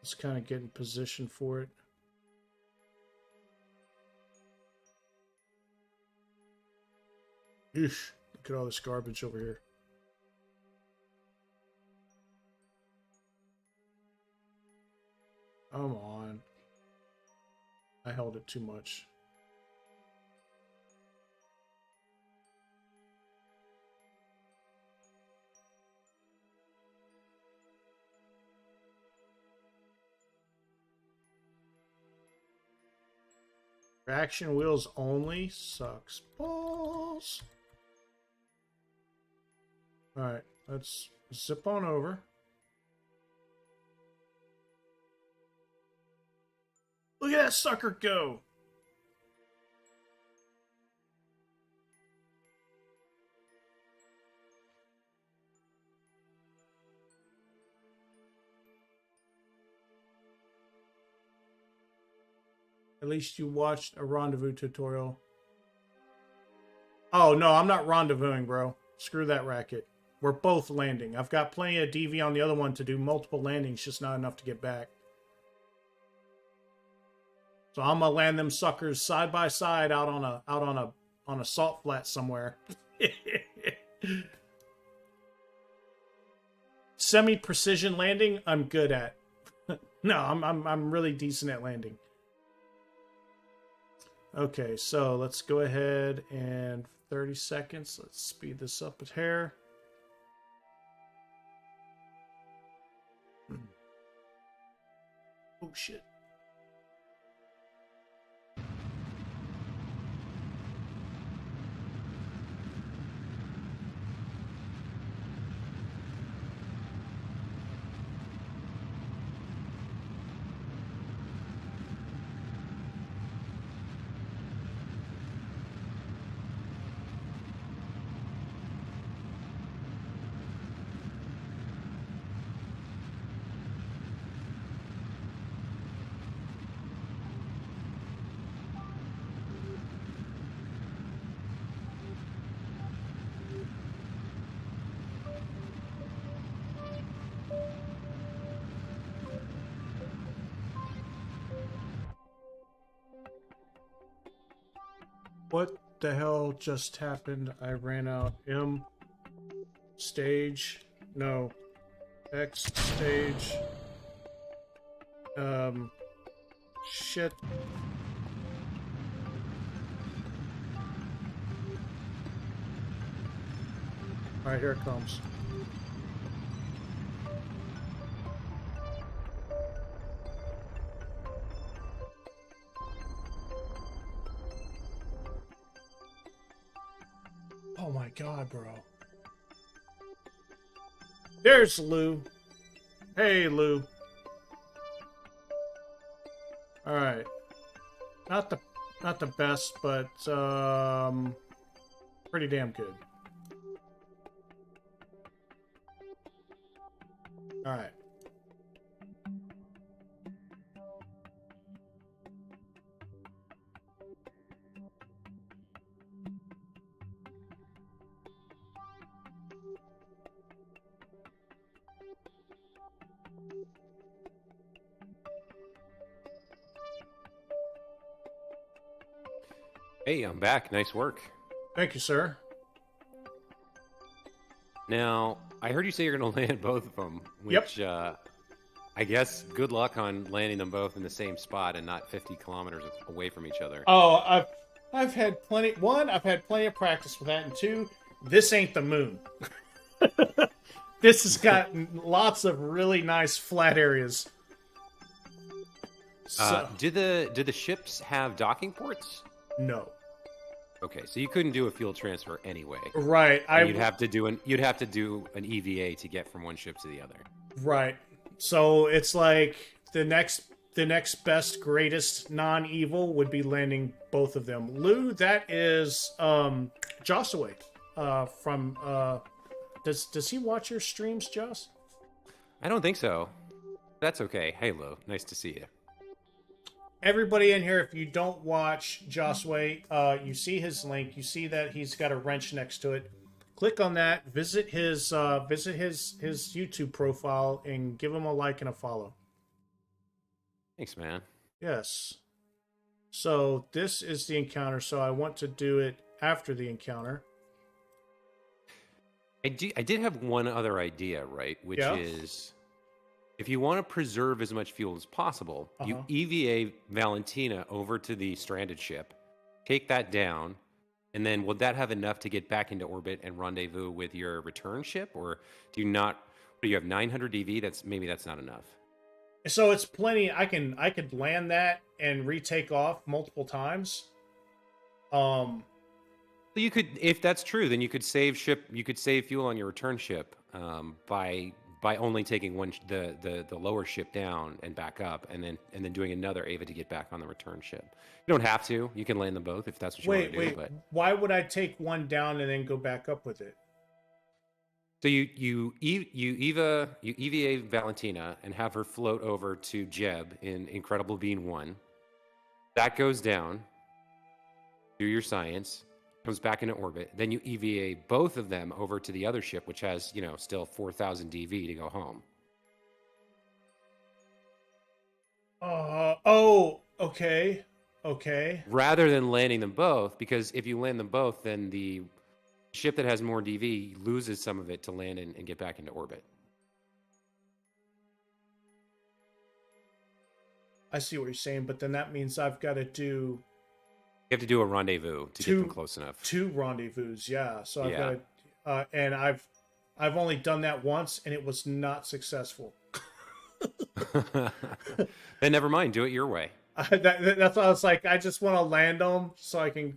Let's kind of get in position for it. Eesh, look at all this garbage over here. Come on. I held it too much. Traction wheels only sucks balls. All right, let's zip on over. Look at that sucker go. At least you watched a rendezvous tutorial. Oh, no, I'm not rendezvousing, bro. Screw that racket. We're both landing. I've got plenty of DV on the other one to do multiple landings, just not enough to get back. So I'm gonna land them suckers side by side out on a salt flat somewhere. Semi-precision landing, I'm good at. No, I'm really decent at landing. Okay, so let's go ahead and 30 seconds. Let's speed this up a hair. Oh shit. What the hell just happened? I ran out. M stage. No. X stage. Shit. Alright, here it comes. Oh my god, bro. There's Lou. Hey, Lou. Alright. Not the best, but pretty damn good. Alright. Hey, I'm back. Nice work. Thank you, sir. Now, I heard you say you're going to land both of them, Yep. which I guess good luck on landing them both in the same spot and not 50 kilometers away from each other. Oh, I've had plenty. One, I've had plenty of practice with that, and two, this ain't the moon. This has got lots of really nice flat areas. So, Did the ships have docking ports? no. Okay, so you couldn't do a fuel transfer anyway. Right. You'd have to do an EVA to get from one ship to the other. Right. So it's like the next best greatest non-evil would be landing both of them. Lou, that is Jossaway from does he watch your streams, Joss? I don't think so. That's okay. Hey, Lou, nice to see you. Everybody in here, if you don't watch Jossaway, you see his link. You see that he's got a wrench next to it. Click on that. Visit his YouTube profile and give him a like and a follow. Thanks, man. Yes. So this is the encounter. So I want to do it after the encounter. I did have one other idea, right? Which is, if you want to preserve as much fuel as possible, you EVA Valentina over to the stranded ship, take that down, and then would that have enough to get back into orbit and rendezvous with your return ship, or do you not? Do you have 900 DV? That's not enough. So it's plenty. I could land that and retake off multiple times. So you could, if that's true, then you could save fuel on your return ship by only taking the lower ship down and back up, and then doing another AVA to get back on the return ship. You don't have to. You can land them both if that's what you want to do. But why would I take one down and then go back up with it? So you EVA Valentina and have her float over to Jeb in Incredible Being 1. That goes down. Do your science. Comes back into orbit. Then you EVA both of them over to the other ship, which has, still 4,000 DV to go home. Okay. Rather than landing them both, because if you land them both, then the ship that has more DV loses some of it to land and get back into orbit. I see what you're saying, but then that means I've got to do... You have to do a rendezvous to get them close enough. 2 rendezvous, yeah. So I've got to... and I've only done that once, and it was not successful. Then never mind. Do it your way. That's why I was like, I just want to land them so I can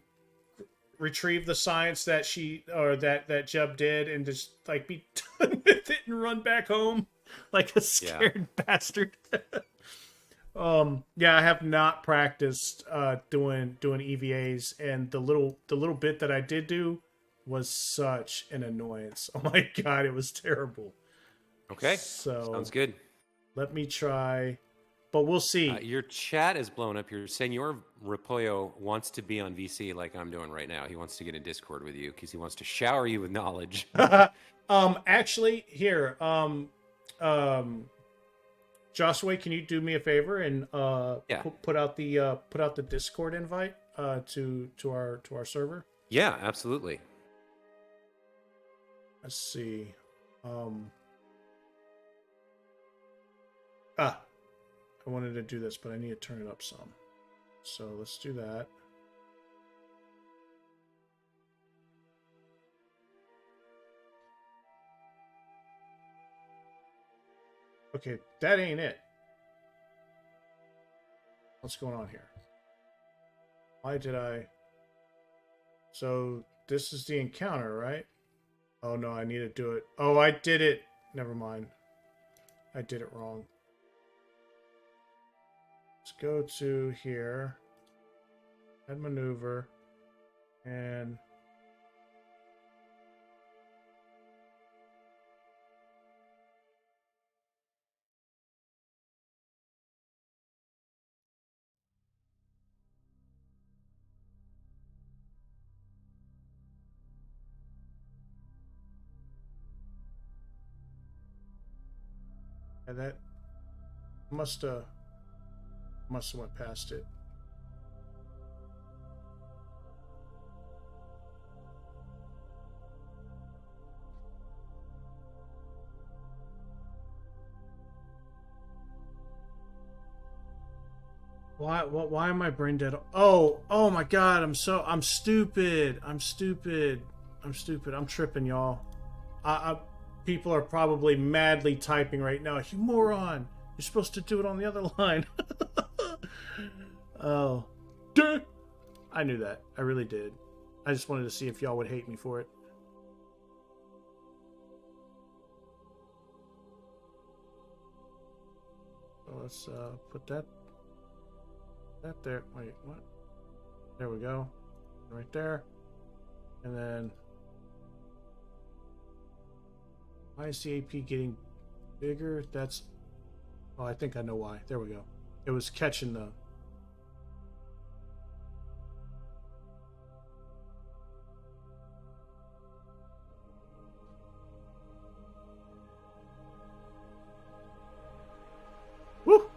retrieve the science that that Jeb did, and just like be done with it and run back home like a scared bastard. I have not practiced doing EVAs, and the little bit that I did do was such an annoyance. Oh my god, it was terrible. Okay, so sounds good. Let me try, but we'll see. Your chat is blown up here. Senor Repollo wants to be on VC like I'm doing right now. He wants to get in Discord with you because he wants to shower you with knowledge. Actually, here, Joshua, can you do me a favor and put out the Discord invite to our server? Yeah, absolutely. Let's see. I wanted to do this, but I need to turn it up some. So let's do that. Okay, that ain't it. What's going on here? Why did I... So this is the encounter, right? Oh no, I need to do it. Oh, I did it. Never mind. I did it wrong. Let's go to here. Head maneuver. And... And that must have went past it. Why am I brain dead? Oh my god, I'm stupid. I'm stupid. I'm tripping, y'all. People are probably madly typing right now. You moron. You're supposed to do it on the other line. Oh. Duh. I knew that. I really did. I just wanted to see if y'all would hate me for it. So let's put that there. Wait, what? There we go. Right there. And then why is the AP getting bigger? That's... Oh, I think I know why. There we go. It was catching the... Woo!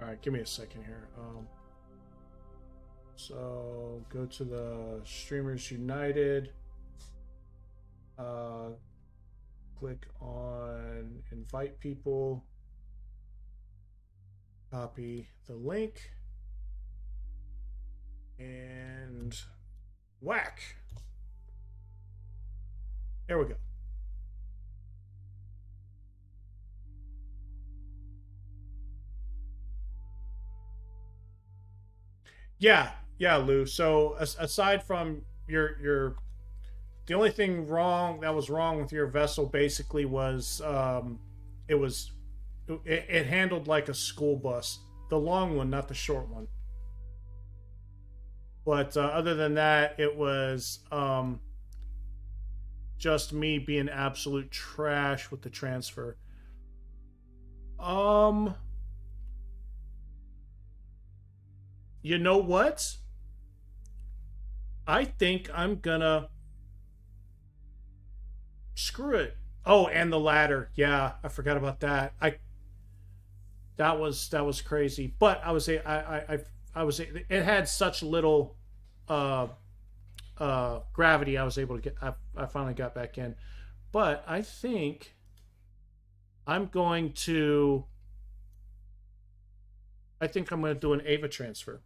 All right, give me a second here. So go to the Streamers United. Click on invite people. Copy the link. And whack. There we go. Yeah, Lou. So aside from your the only thing that was wrong with your vessel basically was it handled like a school bus, the long one, not the short one. But other than that, it was just me being absolute trash with the transfer. You know what? I think I'm gonna screw it. Oh, and the ladder. Yeah, I forgot about that. That was crazy. But I was it had such little gravity. I was able to get. I finally got back in. But I think I'm going to. I think I'm going to do an Ava transfer.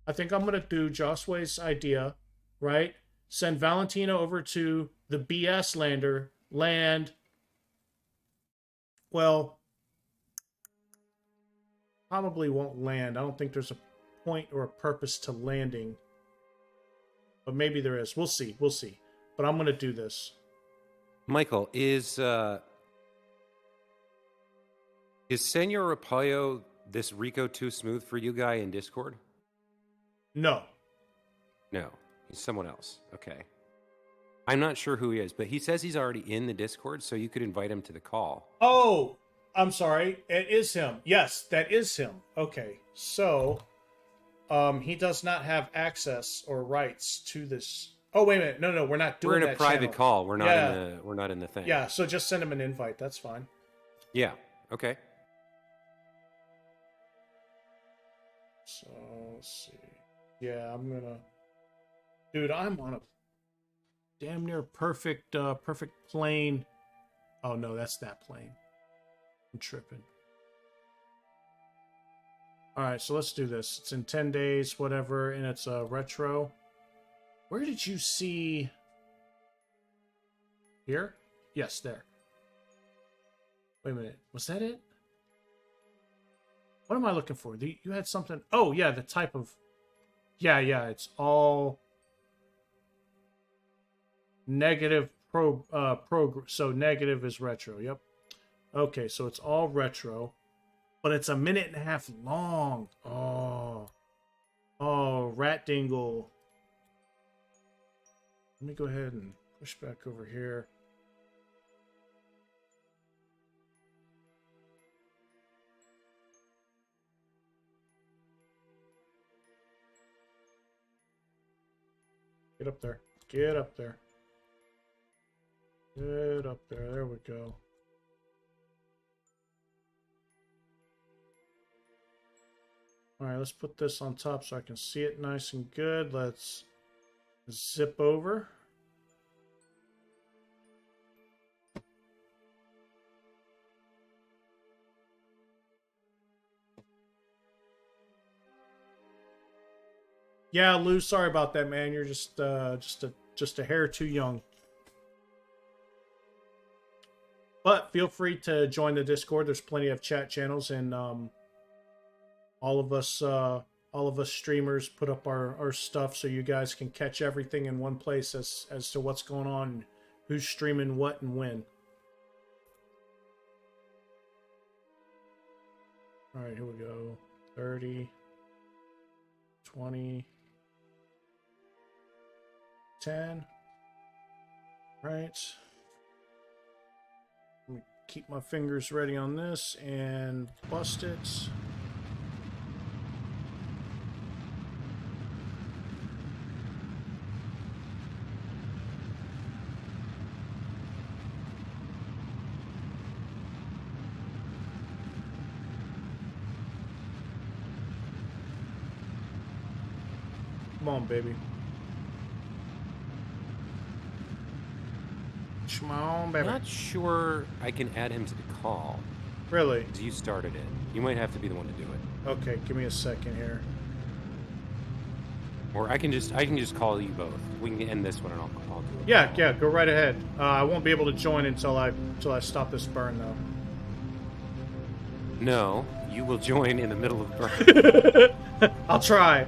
I think I'm going to do Josway's idea, right? Send Valentina over to the BS lander, land. Well, probably won't land. I don't think there's a point or a purpose to landing. But maybe there is. We'll see. We'll see. But I'm going to do this. Michael, is Senor Rapallo this Rico too smooth for you guy in Discord? No. No, he's someone else. Okay. I'm not sure who he is, but he says he's already in the Discord, so you could invite him to the call. Oh, I'm sorry. It is him. Yes, that is him. Okay. So, he does not have access or rights to this. Oh, wait a minute. No, we're not doing that. We're in a private channel. call. We're not in the thing. Yeah, so just send him an invite. That's fine. Yeah. Okay. So, let's see. Yeah, I'm gonna... Dude, I'm on a damn near perfect plane. Oh, no, that's that plane. I'm tripping. All right, so let's do this. It's in 10 days, whatever, and it's a retro. Where did you see... Here? Yes, there. Wait a minute. Was that it? What am I looking for? You had something... Oh, yeah, the type of... Yeah, it's all... Negative so negative is retro. Yep. Okay, so it's all retro. But it's a minute and a half long. Oh, rat dingle. Let me go ahead and push back over here. Get up there. Get up there. Get up there. There we go. All right, let's put this on top so I can see it nice and good. Let's zip over. Yeah, Lou, sorry about that, man. You're just a hair too young. But feel free to join the Discord. There's plenty of chat channels, and all of us streamers put up our stuff so you guys can catch everything in one place as to what's going on, and who's streaming what and when. All right, here we go. 30, 20, 10. Right. Let me keep my fingers ready on this and bust it. Come on, baby. Come on, baby. I'm not sure I can add him to the call. Really? Because you started it. You might have to be the one to do it. Okay, give me a second here. Or I can just call you both. We can end this one and I'll do it. Yeah, go right ahead. I won't be able to join until I stop this burn, though. No, you will join in the middle of the burn. I'll try.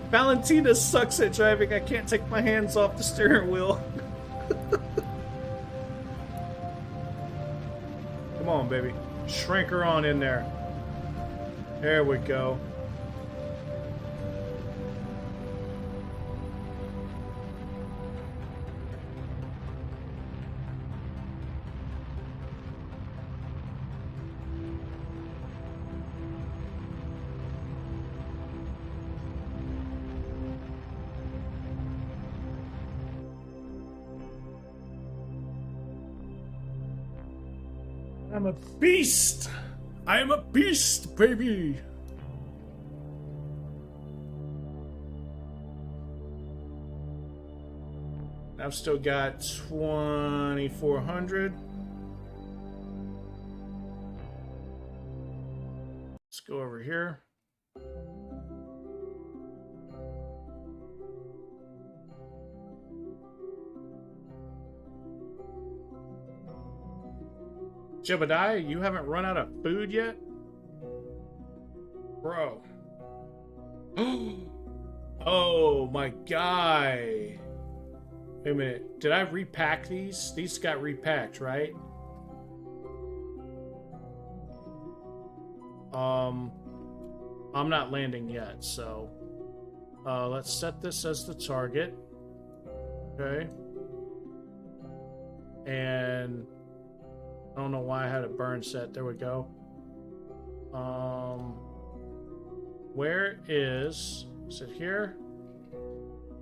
Valentina sucks at driving. I can't take my hands off the steering wheel. Come on, baby. Shrink her on in there. There we go. I'm a beast! I am a beast, baby! I've still got 2,400. Let's go over here. Jebediah, you haven't run out of food yet? Bro. Oh, my guy. Wait a minute. Did I repack these? These got repacked, right? I'm not landing yet, so... let's set this as the target. Okay. And... I don't know why I had a burn set. There we go. Where is it here?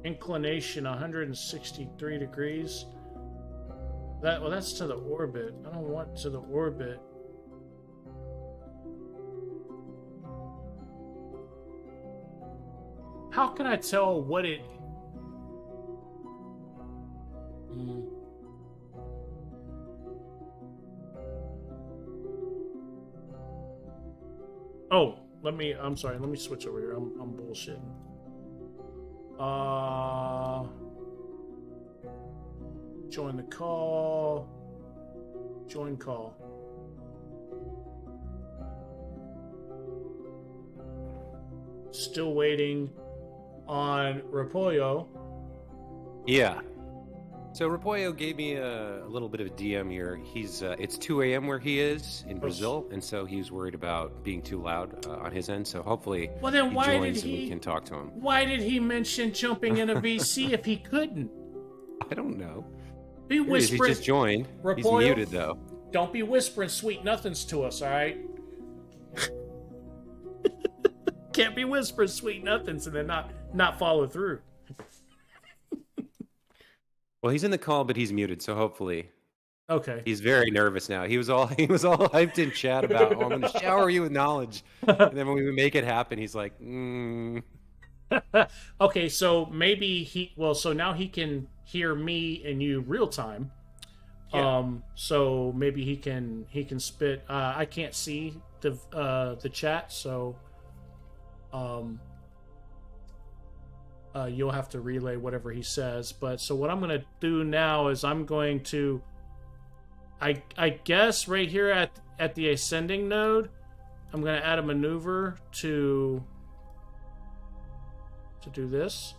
Inclination 163 degrees. Well, that's to the orbit. I don't want to the orbit. How can I tell what it... Oh, I'm sorry, let me switch over here. I'm bullshitting. Join the call. Join call. Still waiting on Repollo. Yeah. So Repollo gave me a little bit of a DM here. It's 2 a.m. where he is in Brazil, and so he's worried about being too loud on his end. So hopefully he joins and we can talk to him. Why did he mention jumping in a VC if he couldn't? I don't know. Be whispering. He just joined. Repollo, he's muted though. Don't be whispering sweet nothings to us, all right? can't be whispering sweet nothings and then not follow through. Well, he's in the call, but he's muted, so hopefully. Okay. He's very nervous now. He was all hyped in chat about, I'm going to shower you with knowledge. And then when we make it happen, he's like, Okay, so maybe so now he can hear me and you real time. Yeah. So maybe he can spit. I can't see the chat, so you'll have to relay whatever he says. But so what I'm going to do now is I'm going to, I guess right here at the ascending node, I'm going to add a maneuver to do this.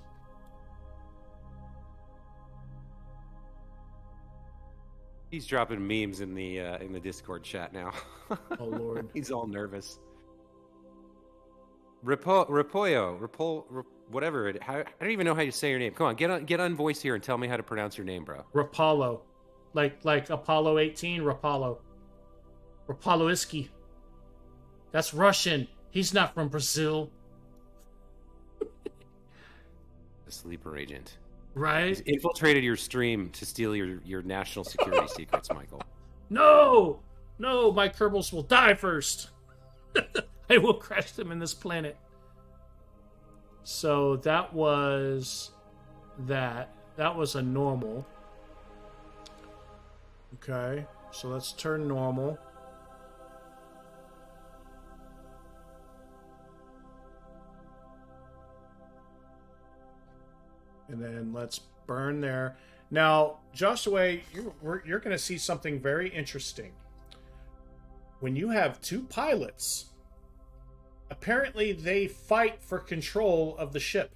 He's dropping memes in the Discord chat now. Oh Lord. He's all nervous. Repollo, whatever it. I don't even know how you say your name. Come on, get on voice here and tell me how to pronounce your name, bro. Rapallo, like Apollo 18. Rapallo. Rapalloiski. That's Russian. He's not from Brazil. A sleeper agent. Right? He's infiltrated your stream to steal your national security secrets, Michael. No, my Kerbals will die first. I will crash them in this planet. So that was that. That was a normal. Okay, so let's turn normal. And then let's burn there. Now, Joshua, you're going to see something very interesting. When you have two pilots, apparently they fight for control of the ship.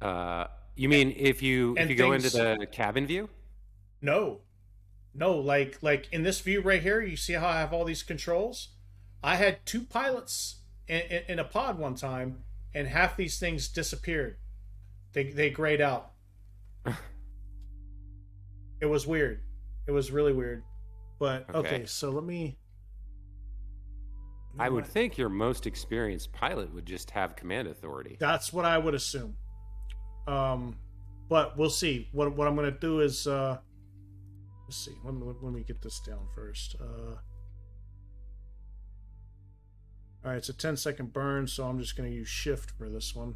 You mean if you go into the cabin view? No, like in this view right here, you see how I have all these controls? I had two pilots in a pod one time, and half these things disappeared. They grayed out. It was weird. It was really weird. But okay, so let me. I would think your most experienced pilot would just have command authority. That's what I would assume. But we'll see. What I'm going to do is let's see. Let me get this down first. All right, it's a 10-second burn, so I'm just going to use shift for this one.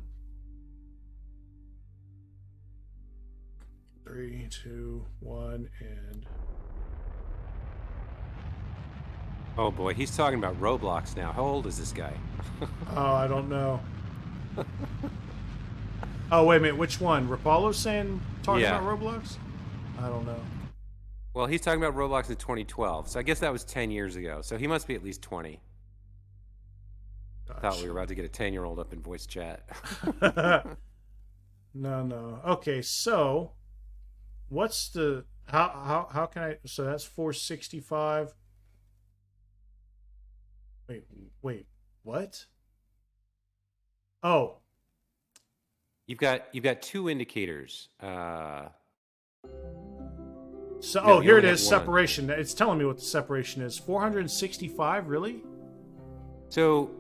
3, 2, 1, and... Oh boy, he's talking about Roblox now. How old is this guy? Oh, I don't know. Oh, wait a minute. Which one? Rapallo's talking about Roblox? I don't know. Well, he's talking about Roblox in 2012, so I guess that was 10 years ago. So he must be at least 20. Gotcha. Thought we were about to get a 10-year-old up in voice chat. No. Okay, so what's the how can I? So that's 465. Wait, what? Oh, you've got two indicators. So here it is. Separation. It's telling me what the separation is. 465. Really? So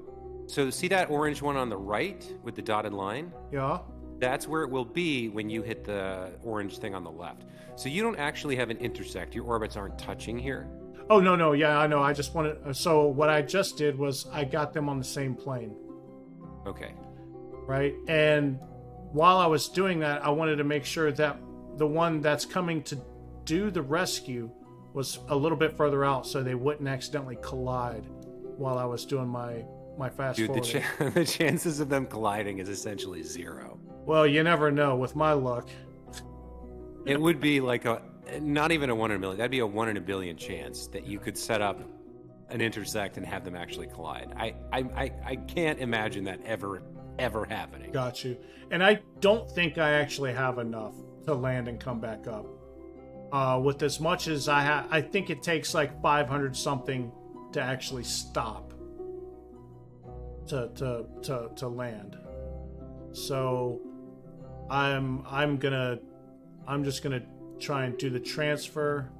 see that orange one on the right with the dotted line? Yeah. That's where it will be when you hit the orange thing on the left. So you don't actually have an intersect. Your orbits aren't touching here. Oh, no. Yeah, I know. I just wanted... So what I just did was I got them on the same plane. Okay. Right? And while I was doing that, I wanted to make sure that the one that's coming to do the rescue was a little bit further out so they wouldn't accidentally collide while I was doing my fast forward. Dude, the chances of them colliding is essentially 0. Well, you never know. With my luck, it would be like not even a 1 in a million. That'd be a 1 in a billion chance that you could set up an intersect and have them actually collide. I can't imagine that ever happening. Got you. And I don't think I actually have enough to land and come back up. With as much as I have, I think it takes like 500 something to actually stop to land. So I'm just gonna try and do the transfer.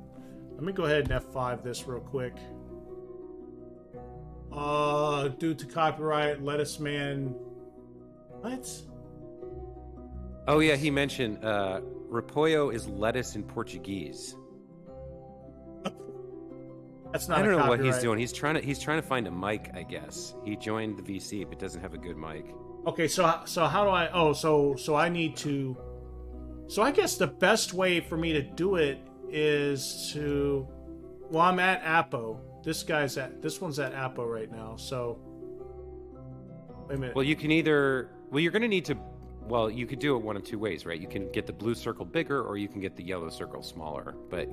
Let me go ahead and F5 this real quick. Due to copyright, lettuce man. What? Oh yeah, he mentioned repollo is lettuce in Portuguese. That's not. I don't know copyright. what he's doing. He's trying to find a mic, I guess. He joined the VC but doesn't have a good mic. Okay, so how do I? Oh, so I need to. So I guess the best way for me to do it is to. Well, I'm at Apo. This one's at Apo right now. So. Wait a minute. Well, you can either. Well, you're going to need to. Well, you could do it one of two ways, right? You can get the blue circle bigger, or you can get the yellow circle smaller. But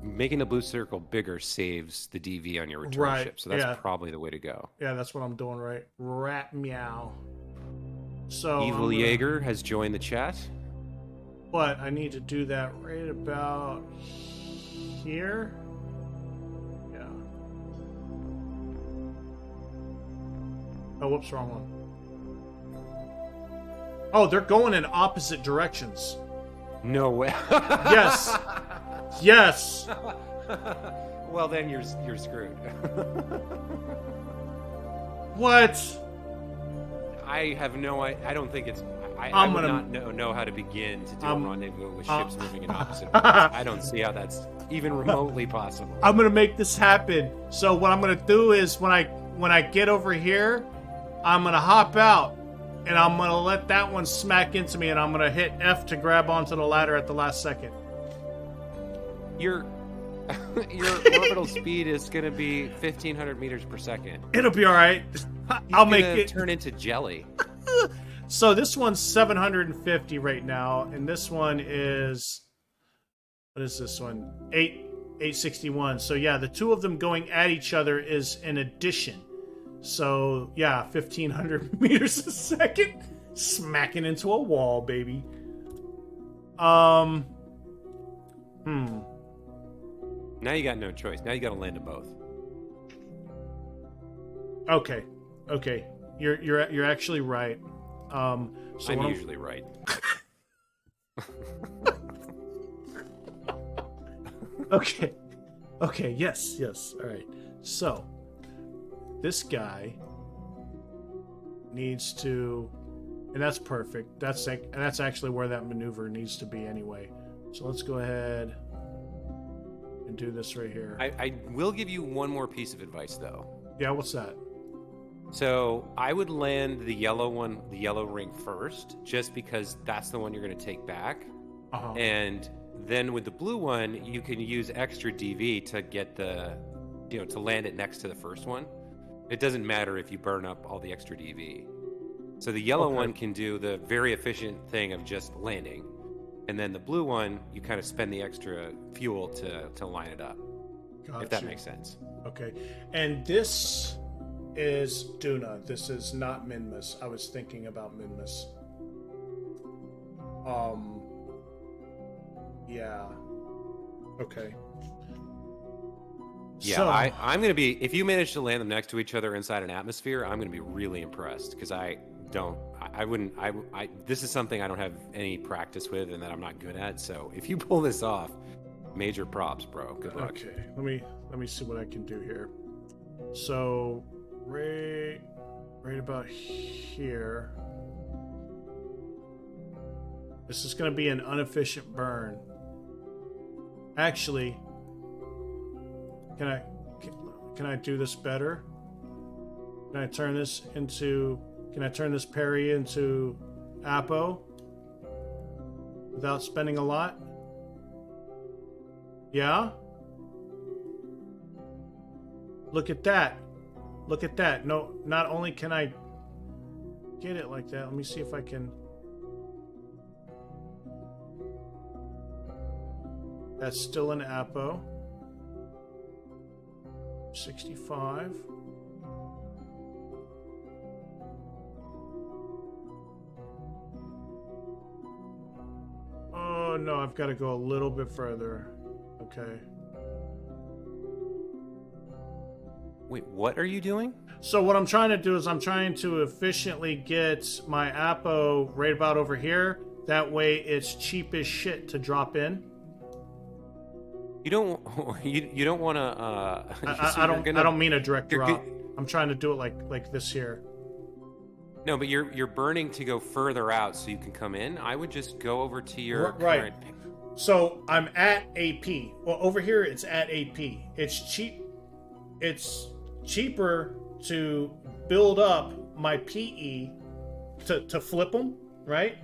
making the blue circle bigger saves the DV on your return ship, so that's probably the way to go. Yeah, that's what I'm doing, right? Rat meow. So Evil Jaeger has joined the chat. But I need to do that right about here. Yeah. Oh, whoops, wrong one. Oh, they're going in opposite directions. No way. Yes. Yes. Well, then you're screwed. What? I have no. I don't think it's. I would not know how to begin to do a rendezvous with ships moving in opposite ways. I don't see how that's even remotely possible. I'm gonna make this happen. So what I'm gonna do is when I get over here, I'm gonna hop out. And I'm going to let that one smack into me, and I'm going to hit F to grab onto the ladder at the last second. Your orbital speed is going to be 1,500 meters per second. It'll be all right. I'll make it turn into jelly. So this one's 750 right now, and this one is... What is this one? 861. So yeah, the two of them going at each other is an addition. So, yeah, 1,500 meters a second. Smacking into a wall, baby. Now you got no choice. Now you got to land them both. Okay. You're actually right. So I'm usually right. Okay, yes. All right. So... This guy needs to, and that's perfect. That's actually where that maneuver needs to be anyway. So let's go ahead and do this right here. I will give you one more piece of advice, though. Yeah, what's that? So I would land the yellow one, the yellow ring first, just because that's the one you're going to take back. Uh-huh. And then with the blue one, you can use extra DV to get to land it next to the first one. It doesn't matter if you burn up all the extra DV. So the yellow one can do the very efficient thing of just landing. And then the blue one, you kind of spend the extra fuel to line it up. Gotcha. If that makes sense. Okay. And this is Duna. This is not Minmus. I was thinking about Minmus. Yeah. Okay. Yeah, so, I'm going to be... If you manage to land them next to each other inside an atmosphere, I'm going to be really impressed, because this is something I don't have any practice with and that I'm not good at, so if you pull this off, major props, bro. Good luck. Okay, let me see what I can do here. So, right about here. This is going to be an inefficient burn. Actually... Can I do this better? Can I turn this parry into Apo without spending a lot? Yeah? Look at that. No, not only can I get it like that, let me see if I can. That's still an Apo. 65. Oh no, I've got to go a little bit further. Okay. Wait, what are you doing? So what I'm trying to do is I'm trying to efficiently get my Apo right about over here. That way it's cheap as shit to drop in. You don't want to. I don't mean a direct drop. I'm trying to do it like this here. No, but you're burning to go further out so you can come in. I would just go over to your Right. current. So I'm at AP. Well, over here it's at AP. It's cheap. It's cheaper to build up my PE to flip them, right?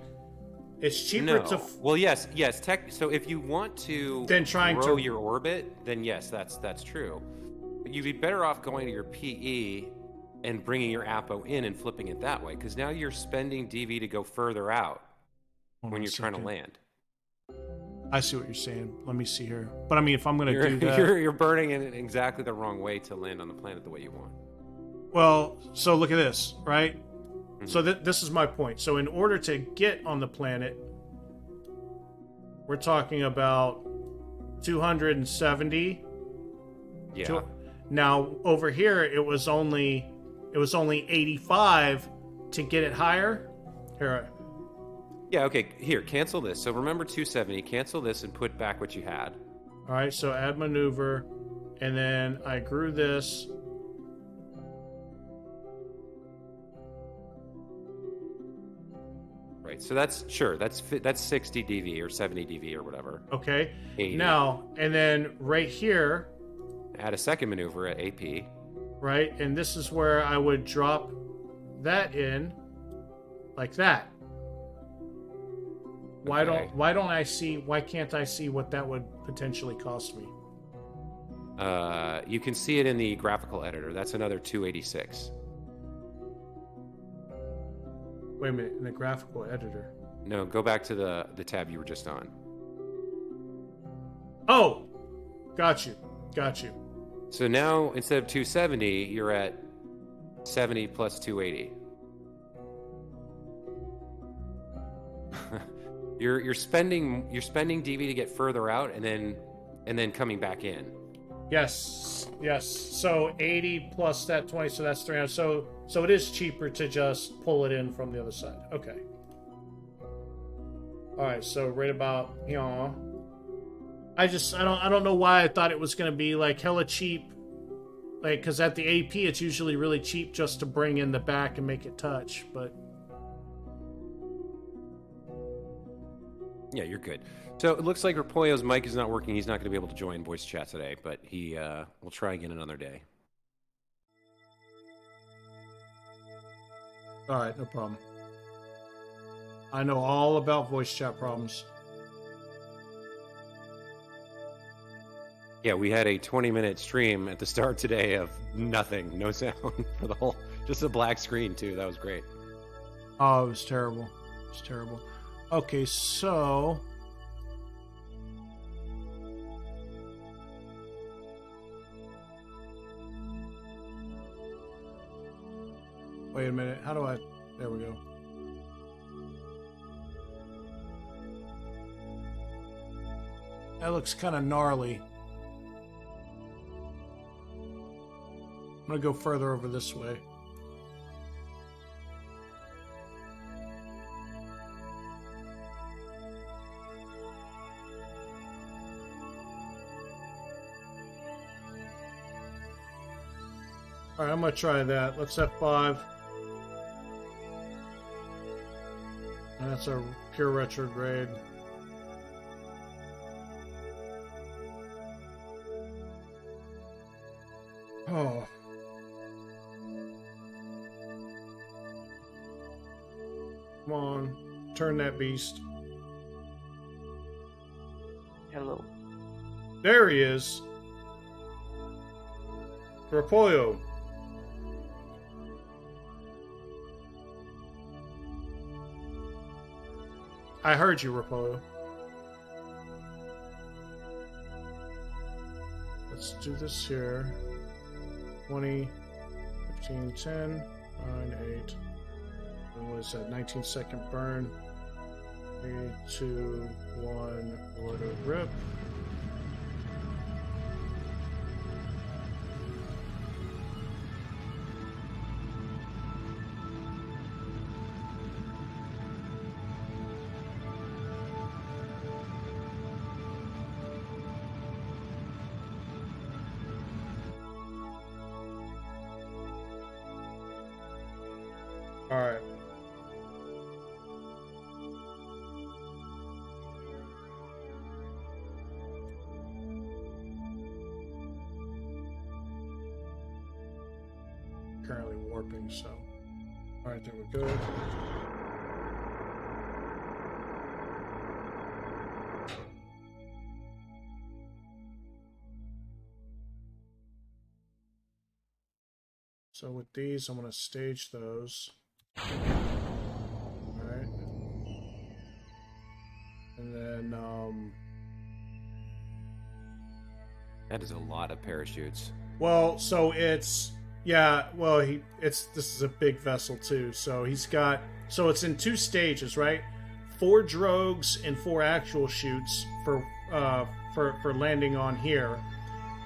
It's cheaper No. Well, yes. So if you want to than trying grow to your orbit, then yes, that's true. But you'd be better off going to your PE and bringing your Apo in and flipping it that way, because now you're spending DV to go further out when you're trying to land. I see what you're saying. Let me see here. But I mean, if I'm going to do that, you're burning in exactly the wrong way to land on the planet the way you want. Well, so look at this, right? Mm-hmm. So this is my point. So in order to get on the planet, we're talking about 270. Yeah. Now over here, it was only 85 to get it higher. Here. Yeah, okay, here, cancel this. So remember 270, cancel this and put back what you had. All right, so add maneuver, and then I grew this. Right, so that's 60 dV or 70 dV or whatever. Okay, 80. Now, and then right here. Add a second maneuver at AP. Right, and this is where I would drop that in like that. Why can't I see what that would potentially cost me? You can see it in the graphical editor. That's another 286. Wait a minute, in the graphical editor. No, go back to the tab you were just on. Oh, got you. So now instead of 270, you're at 70 plus 280. You're spending DV to get further out and then coming back in. Yes. So 80 plus that 20, so that's 300. So it is cheaper to just pull it in from the other side. Okay. All right. So right about I don't know why I thought it was gonna be like hella cheap, like because at the AP it's usually really cheap just to bring in the back and make it touch, but. Yeah, you're good. So it looks like Rapollo's mic is not working. He's not going to be able to join voice chat today, but he will try again another day. All right, no problem. I know all about voice chat problems. Yeah, we had a 20-minute stream at the start today of nothing, no sound for the whole, just a black screen too. That was great. Oh, it was terrible. Okay, so wait a minute. How do I? There we go. That looks kind of gnarly. I'm gonna go further over this way. All right, I'm going to try that. Let's F5. And that's a pure retrograde. Oh. Come on. Turn that beast. Hello. There he is. Rapollo. I heard you, Rapollo. Let's do this here. 20, 15, 10, 9, 8. And what is that? 19-second burn. 3, 2, 1, order rip. All right. Currently warping, so. All right, there we go. So with these, I'm going to stage those. All right. And then, That is a lot of parachutes. well, so it's, yeah, well, this is a big vessel too. So he's got, so it's in 2 stages, right? 4 drogues and 4 actual chutes for landing on here.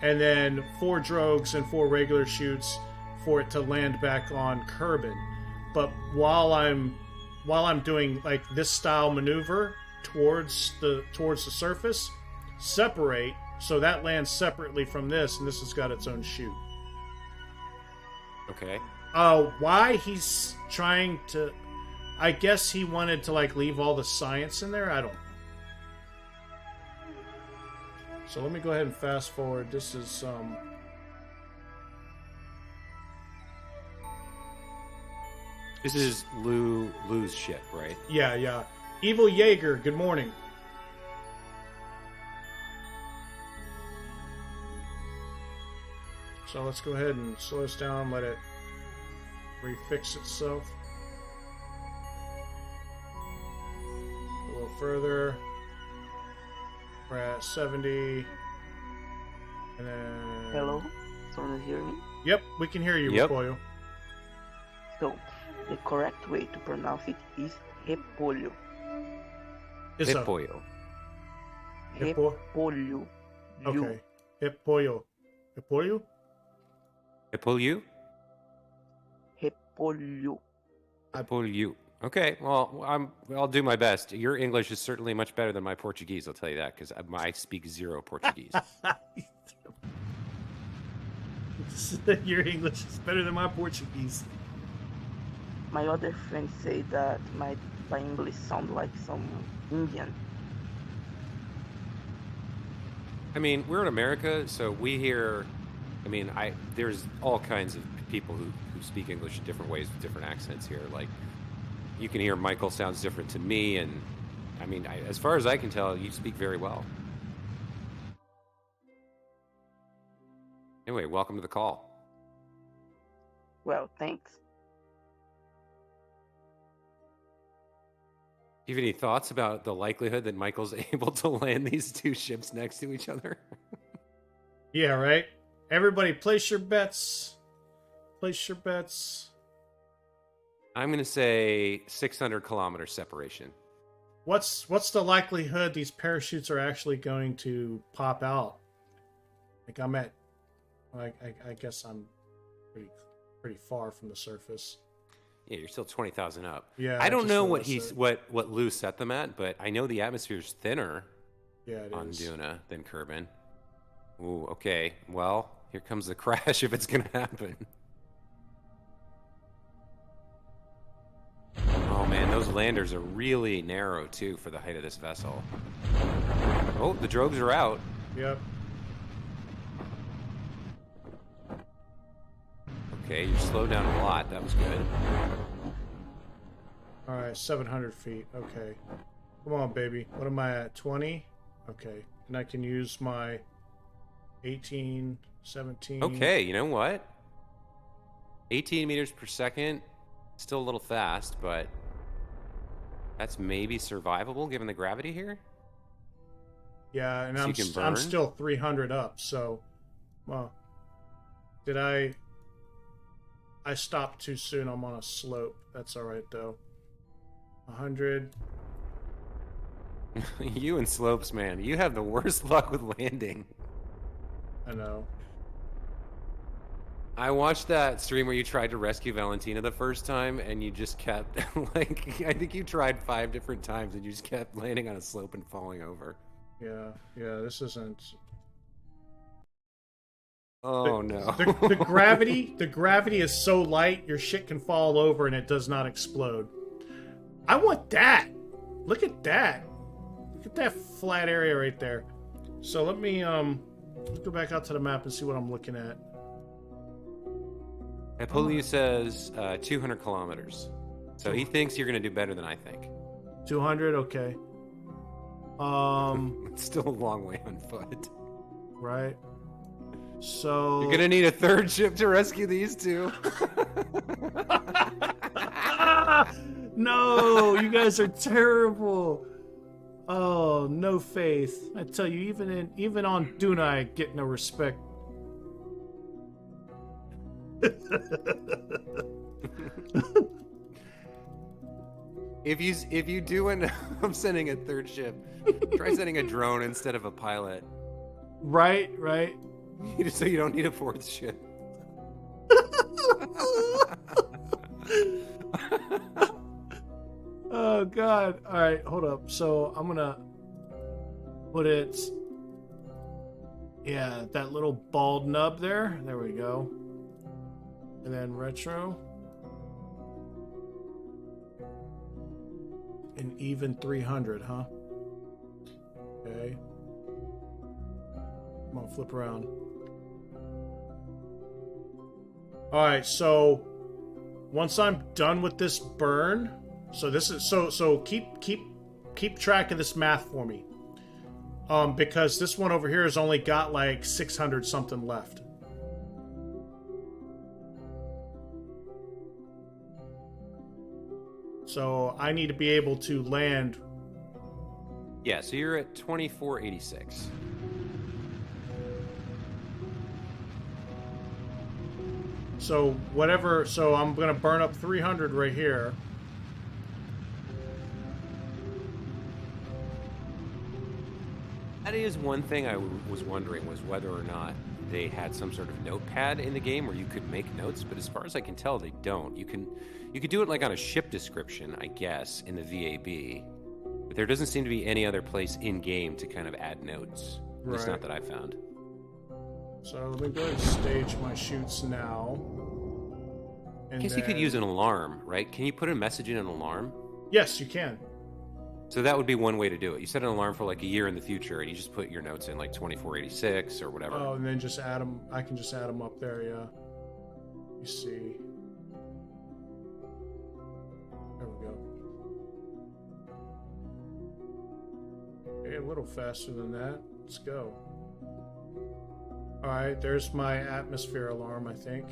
And then 4 drogues and 4 regular chutes for it to land back on Kerbin. But while I'm doing like this style maneuver towards the surface, separate, so that lands separately from this, and this has got its own chute. Okay. Why he's trying to, I guess he wanted to like leave all the science in there. I don't know. So let me go ahead and fast forward. This is This is Lou's ship, right? yeah. Evil Jaeger, good morning. So let's go ahead and slow this down, let it refix itself. A little further. We're at 70. And then... Hello? Someone hear me? Yep, we can hear you, Yep. Repollo. So, the correct way to pronounce it is repolho. It's a Hippoyo. Hippo? Repolho. Okay. Repollo. Repollo? Hippoyu? Repolho. Hippoyu. Okay, well, I'll do my best. Your English is certainly much better than my Portuguese, I'll tell you that, because I speak 0 Portuguese. Your English is better than my Portuguese. My other friends say that my English sound like some Indian. I mean, we're in America, so we hear. I mean, there's all kinds of people who speak English in different ways with different accents here. Like, you can hear Michael sounds different to me, and I mean, as far as I can tell, you speak very well. Anyway, welcome to the call. Well, thanks. Do you have any thoughts about the likelihood that Michael's able to land these 2 ships next to each other? Yeah, right? Everybody, place your bets. Place your bets. I'm going to say 600 kilometer separation. What's the likelihood these parachutes are actually going to pop out? Like I'm at, I guess I'm pretty far from the surface. Yeah, you're still 20,000 up. Yeah, I don't just know what what Lou set them at, but I know the atmosphere's thinner on is. Duna than Kerbin. Ooh, okay. Well, here comes the crash if it's going to happen. Oh man, those landers are really narrow too for the height of this vessel. Oh, the drogues are out. Yep. Okay, you slowed down a lot. That was good. All right, 700 feet. Okay. Come on, baby. What am I at? 20? Okay. And I can use my 18, 17. Okay, you know what? 18 meters per second. Still a little fast, but that's maybe survivable given the gravity here. Yeah, and So I'm still 300 up, so... Well, did I stopped too soon. I'm on a slope. That's all right, though. 100. You and slopes, man. You have the worst luck with landing. I know. I watched that stream where you tried to rescue Valentina the first time, and you just kept, like, I think you tried 5 different times, and you just kept landing on a slope and falling over. Yeah, this isn't... Oh no. The gravity is so light, your shit can fall over and it does not explode. I want that. Look at that. Look at that flat area right there. So let me let's go back out to the map and see what I'm looking at. Napoleon says 200 kilometers. So he thinks you're going to do better than I think. 200, okay. It's still a long way on foot. Right. So you're going to need a third ship to rescue these two. No, you guys are terrible. Oh, no faith. I tell you, even on Duna, I get no respect. If you do end up sending a third ship, try sending a drone instead of a pilot. Right. So you don't need a fourth ship. Oh God! All right, hold up. So I'm gonna put it. Yeah, that little bald nub there. There we go. And then retro. An even 300, huh? Okay. Come on, flip around. All right, so once I'm done with this burn, so this is so keep track of this math for me. Because this one over here has only got like 600 something left. So I need to be able to land. Yeah, so you're at 2486. So whatever, so I'm going to burn up 300 right here. That is one thing I was wondering, was whether or not they had some sort of notepad in the game where you could make notes, but as far as I can tell, they don't. You could do it like on a ship description, I guess, in the VAB, but there doesn't seem to be any other place in game to kind of add notes. At least not that I found. So let me go ahead and stage my shoots now. I guess you could use an alarm, right? Can you put a message in an alarm? Yes, you can. So that would be one way to do it. You set an alarm for like a year in the future, and you just put your notes in like 2486 or whatever. Oh, and then just add them. I can just add them up there, yeah. You see. There we go. Okay, a little faster than that. Let's go. All right, there's my atmosphere alarm, I think.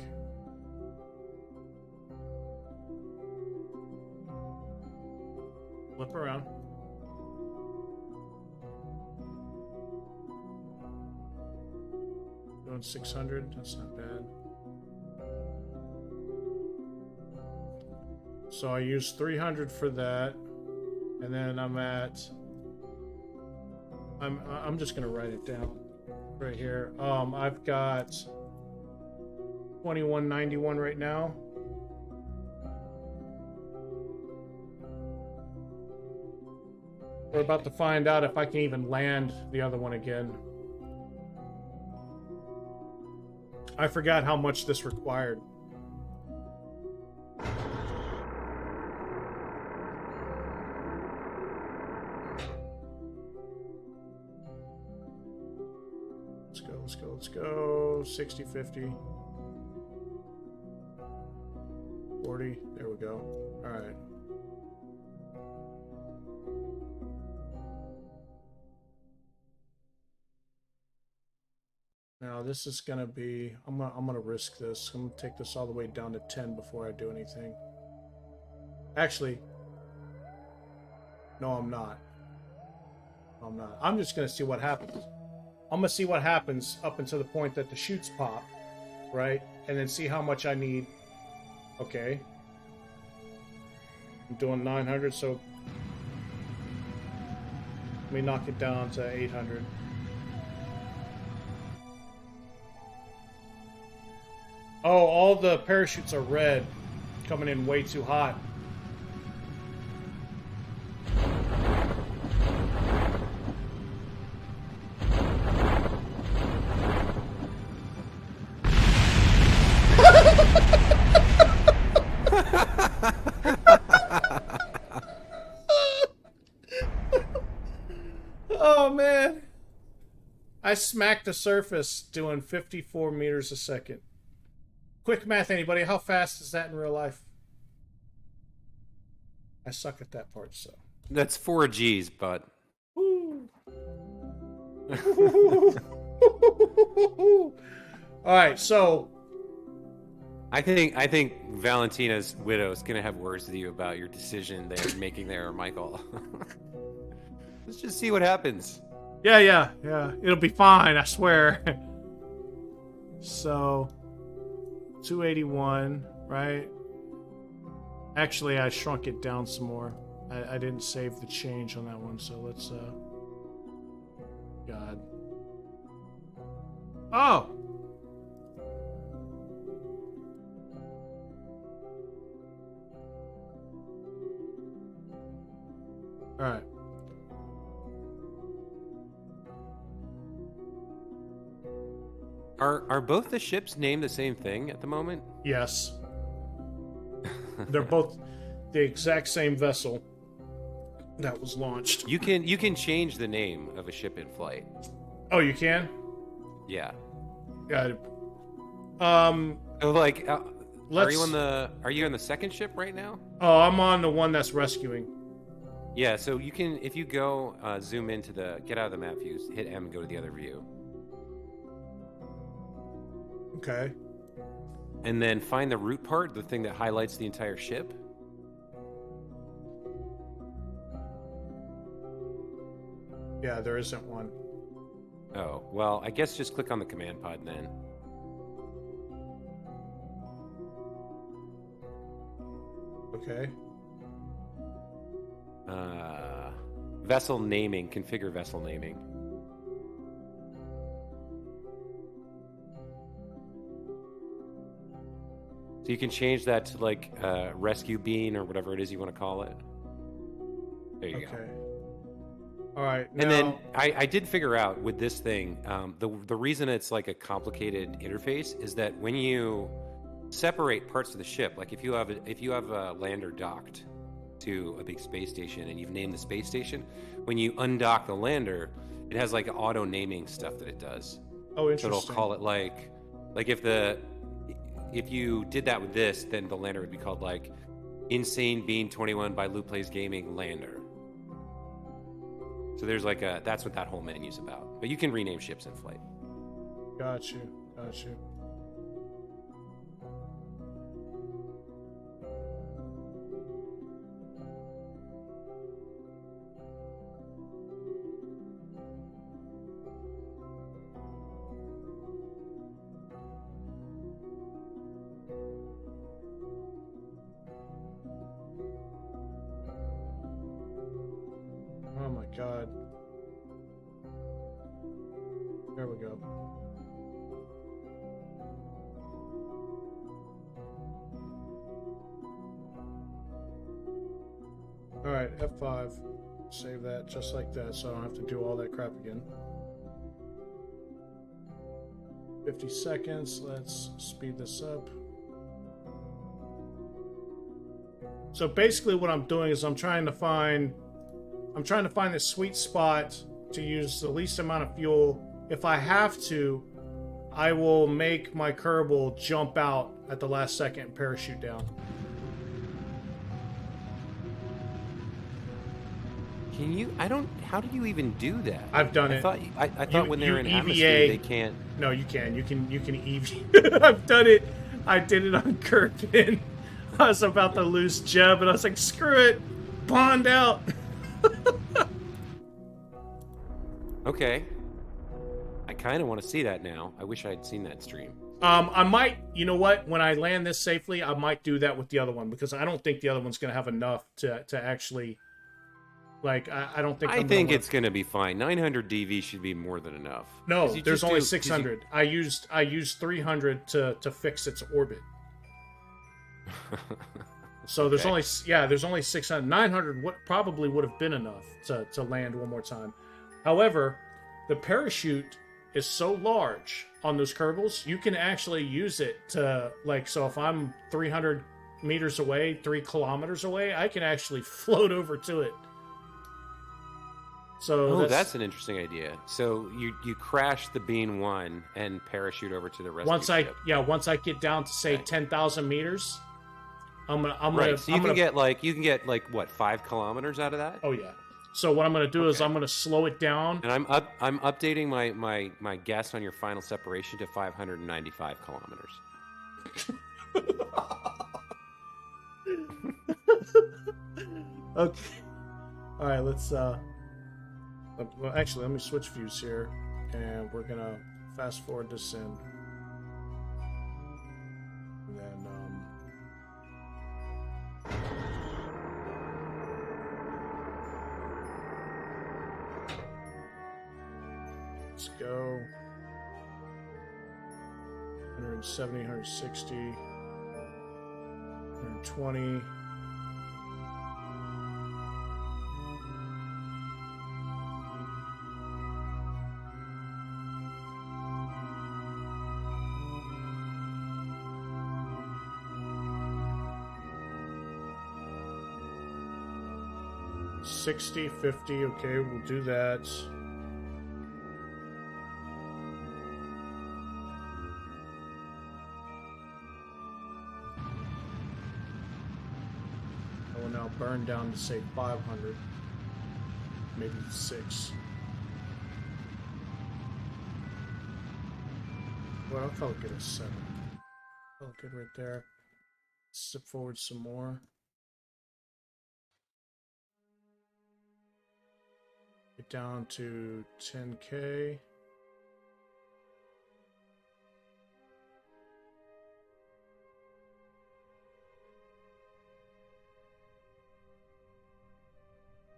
Flip around. Going 600, that's not bad. So I used 300 for that, and then I'm just gonna write it down right here. I've got 2191 right now. We're about to find out if I can even land the other one again. I forgot how much this required. Let's go. 60, 50. 40. There we go. All right. Now this is gonna be. I'm gonna risk this. I'm gonna take this all the way down to 10 before I do anything. Actually, no, I'm not. I'm just gonna see what happens. I'm gonna see what happens up until the point that the chutes pop, right? And then see how much I need. Okay. I'm doing 900, so let me knock it down to 800. Oh, all the parachutes are red. Coming in way too hot. I smacked the surface doing 54 meters a second. Quick math, anybody? How fast is that in real life? I suck at that part, so. That's 4 Gs, but. Woo. All right, so. I think Valentina's widow is gonna have words with you about your decision they're making there, Michael. Let's just see what happens. Yeah. It'll be fine, I swear. So, 281, right? Actually, I shrunk it down some more. I didn't save the change on that one, so let's, God. Oh! Alright. Are both the ships named the same thing at the moment? Yes. They're both the exact same vessel that was launched. You can change the name of a ship in flight. Oh, you can? Yeah. Yeah. So like, are Let's. you on the second ship right now? Oh, I'm on the one that's rescuing. Yeah. So you can, if you go zoom into get out of the map views, hit M and go to the other view. Okay. And then find the root part, the thing that highlights the entire ship. Yeah, there isn't one. Oh, well, I guess just click on the command pod then. Okay. Vessel naming, configure vessel naming. So you can change that to like rescue bean or whatever it is you want to call it. There you go. All right. Now... And then I did figure out with this thing, the reason it's like a complicated interface is that when you separate parts of the ship, like if you have a lander docked to a big space station and you've named the space station, when you undock the lander, it has like auto naming stuff that it does. Oh, interesting. So it'll call it like if you did that with this, then the lander would be called like Insane Bean 21 by Lou Plays Gaming Lander. So there's like that's what that whole menu's about. But you can rename ships in flight. Got you. Oh my God. There we go. Alright, F5. Save that just like that so I don't have to do all that crap again. 50 seconds. Let's speed this up. So basically what I'm doing is I'm trying to find the sweet spot to use the least amount of fuel. If I have to, I will make my Kerbal jump out at the last second and parachute down. Can you? How do you even do that? I've done it. I thought when they're in EVA, atmosphere, they can't. No, you can. You can EV. I've done it. I did it on Kirkman. I was about to lose Jeb, and I was like, screw it. Bond out. Okay. I kind of want to see that now. I wish I'd seen that stream. I might, you know what? When I land this safely, I might do that with the other one because I don't think the other one's going to have enough to actually, like, I don't think. I think it's going to be fine. 900 DV should be more than enough. No, there's only 600. I used 300 to fix its orbit. So there's only there's only 600. 900 probably would have been enough to land one more time. However, the parachute is so large on those Kerbals, you can actually use it to, like, so if I'm 300 meters away, 3 kilometers away, I can actually float over to it. So Oh, that's an interesting idea. So you crash the Bean 1 and parachute over to the rescue ship. once I get down to say 10,000 meters, I'm gonna So you can get like what, 5 kilometers out of that? Oh yeah. So what I'm gonna do is I'm gonna slow it down. And I'm updating my guess on your final separation to 595 kilometers. Okay. All right. Let's. Well, actually, let me switch views here, and we're gonna fast forward this in. And then. Let's go. 170, 160, 120. $60, $50, okay, we'll do that. I will now burn down to say 500, maybe 6. Well, I'll call it good a 7. Oh, good right there. Zip forward some more. Get down to 10K.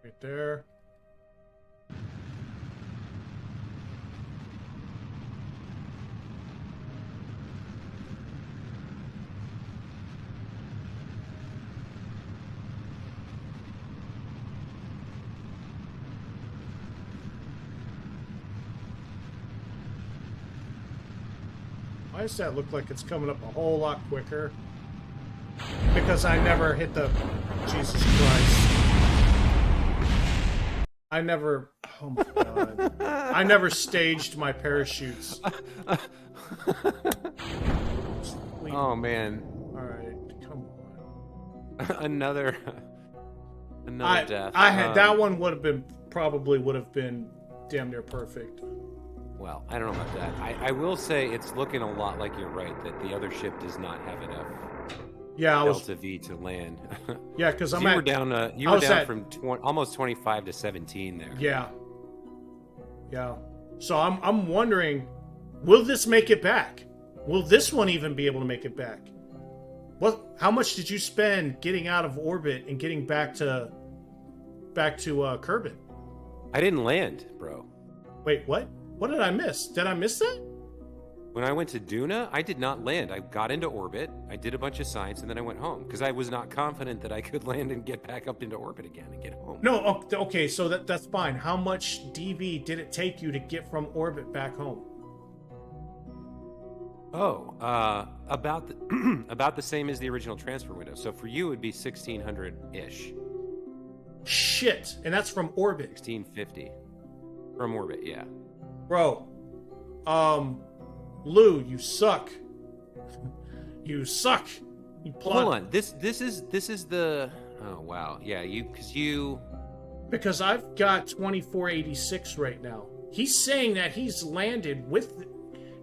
Right there. Why does that look like it's coming up a whole lot quicker? Because I never hit the... Jesus Christ. I never... Oh my god. I never staged my parachutes. Oh, man. Alright, come on. another death. I had... that one would have been... Probably would have been damn near perfect. Well, I don't know about that. I will say it's looking a lot like you're right, that the other ship does not have enough Delta V to land. Yeah, because you were down from almost 25 to 17 there. Yeah. Yeah. So I'm wondering, will this make it back? Will this one even be able to make it back? How much did you spend getting out of orbit and getting back to Kerbal? I didn't land, bro. Wait, what? What did I miss? Did I miss that? When I went to Duna, I did not land. I got into orbit, I did a bunch of science, and then I went home because I was not confident that I could land and get back up into orbit again and get home. No, okay, so that's fine. How much DV did it take you to get from orbit back home? Oh, about the same as the original transfer window. So for you, it would be 1600-ish. Shit, and that's from orbit. 1650 from orbit, yeah. Bro, Lou, you suck. You suck. You Hold on. This is the. Oh wow, yeah. Because I've got 2486 right now. He's saying that he's landed with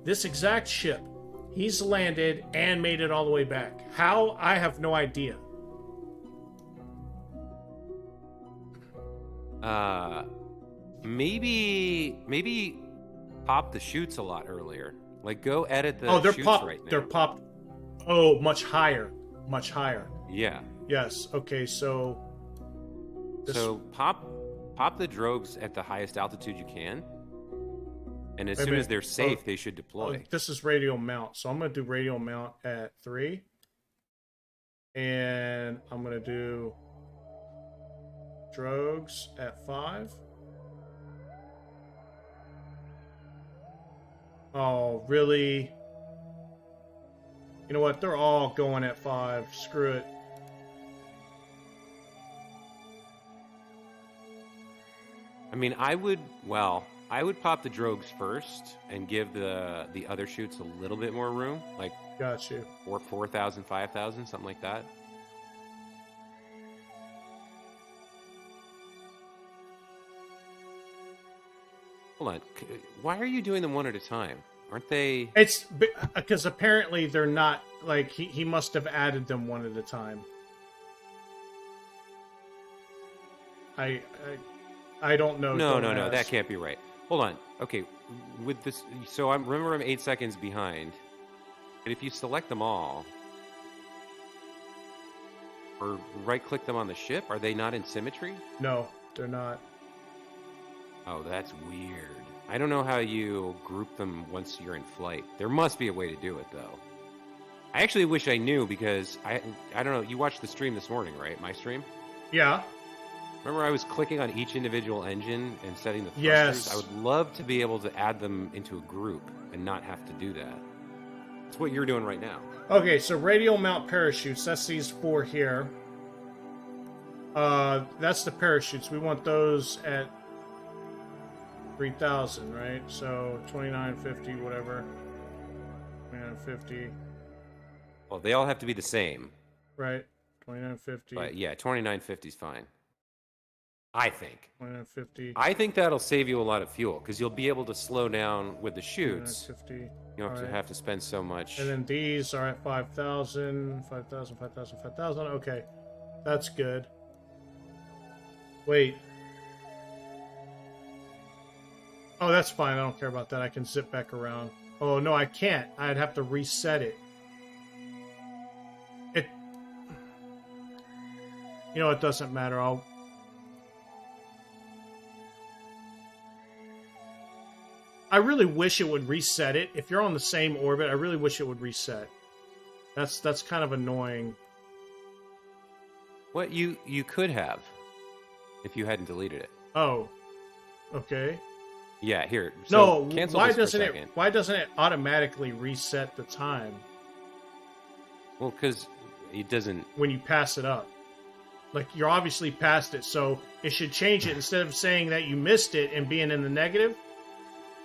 this exact ship. He's landed and made it all the way back. How? I have no idea. Maybe pop the chutes a lot earlier. Like, go edit the they're chutes popped. right now. They're popped. Oh, much higher. Much higher. Yeah. Yes. Okay. So. So pop the drogues at the highest altitude you can, and as soon as they're safe, they should deploy. This is radial mount, so I'm gonna do radial mount at 3, and I'm gonna do drogues at 5. Oh, really? You know what? They're all going at 5. Screw it. I mean, I would pop the drogues first and give the other chutes a little bit more room, like Got you. 4,000, 5,000, something like that. Hold on. Why are you doing them one at a time? Aren't they? It's because apparently they're not like he must have added them one at a time. I don't know. No. That can't be right. Hold on. Okay, with this, so I'm 8 seconds behind. And if you select them all, or right-click them on the ship, are they not in symmetry? No, they're not. Oh, that's weird. I don't know how you group them once you're in flight. There must be a way to do it, though. I actually wish I knew because I don't know. You watched the stream this morning, right? My stream? Yeah. Remember I was clicking on each individual engine and setting the thrusters? Yes. I would love to be able to add them into a group and not have to do that. That's what you're doing right now. Okay, so radial mount parachutes. That's these 4 here. That's the parachutes. We want those at 3,000, right? So 2950, whatever. 2950. Well, they all have to be the same. Right. 2950. But yeah, 2950 is fine. I think. 2950. I think that'll save you a lot of fuel because you'll be able to slow down with the chutes. 2950. You don't have to spend so much. And then these are at 5,000, 5,000, 5,000, 5,000. Okay. That's good. Wait. Oh, that's fine. I don't care about that. I can zip back around. Oh, no, I can't. I'd have to reset it. You know, it doesn't matter. I really wish it would reset it. If you're on the same orbit, I really wish it would reset. That's kind of annoying. What you could have if you hadn't deleted it. Oh. Okay. Yeah, here. So no, cancel why this for doesn't a second. it automatically reset the time? Well, because it doesn't. When you pass it up. Like, you're obviously past it, so it should change it instead of saying that you missed it and being in the negative.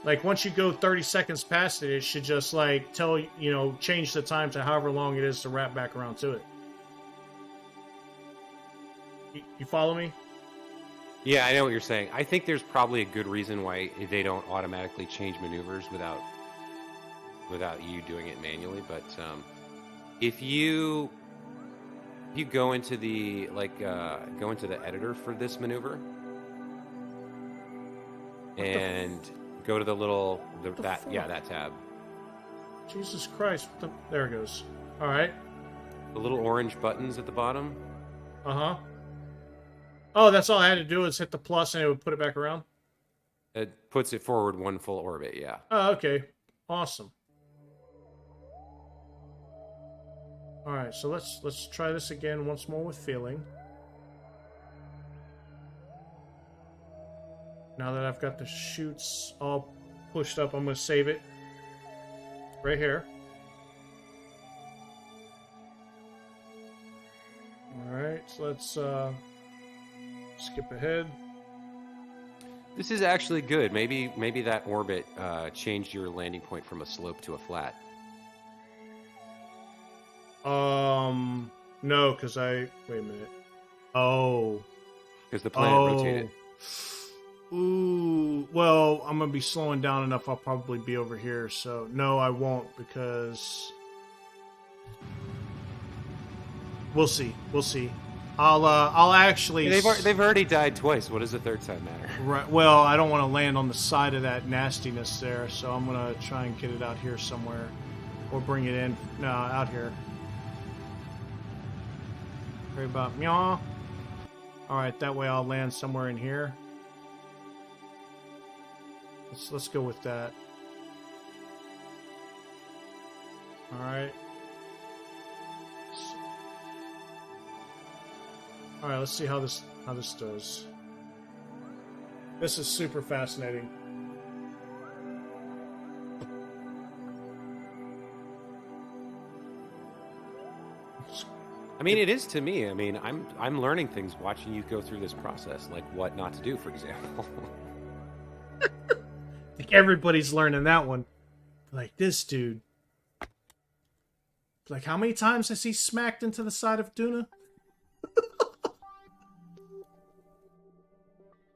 Like, once you go 30 seconds past it, it should just, like, change the time to however long it is to wrap back around to it. You follow me? Yeah, I know what you're saying. I think there's probably a good reason why they don't automatically change maneuvers without you doing it manually. But if you go into the editor for this maneuver and go to that tab. Jesus Christ! There it goes. All right. The little orange buttons at the bottom. Uh-huh. Oh, that's all I had to do is hit the plus and it would put it back around? It puts it forward one full orbit, yeah. Oh, okay. Awesome. All right, so let's try this again once more with feeling. Now that I've got the chutes all pushed up, I'm going to save it right here. All right, so let's skip ahead. This is actually good. Maybe that orbit changed your landing point from a slope to a flat. No, because wait a minute. Oh. Because the planet rotated. Ooh, well, I'm going to be slowing down enough. I'll probably be over here. So, no, I won't because we'll see. We'll see. I'll actually. They've already died twice. What does the third time matter? Right. Well, I don't want to land on the side of that nastiness there, so I'm going to try and get it out here somewhere, or bring it in. No, out here. Right about meow. All right, that way I'll land somewhere in here. Let's go with that. All right. All right, let's see how this does. This is super fascinating. I mean, it is to me. I mean, I'm learning things watching you go through this process, like what not to do, for example. I think everybody's learning that one. Like, this dude. Like, how many times has he smacked into the side of Duna?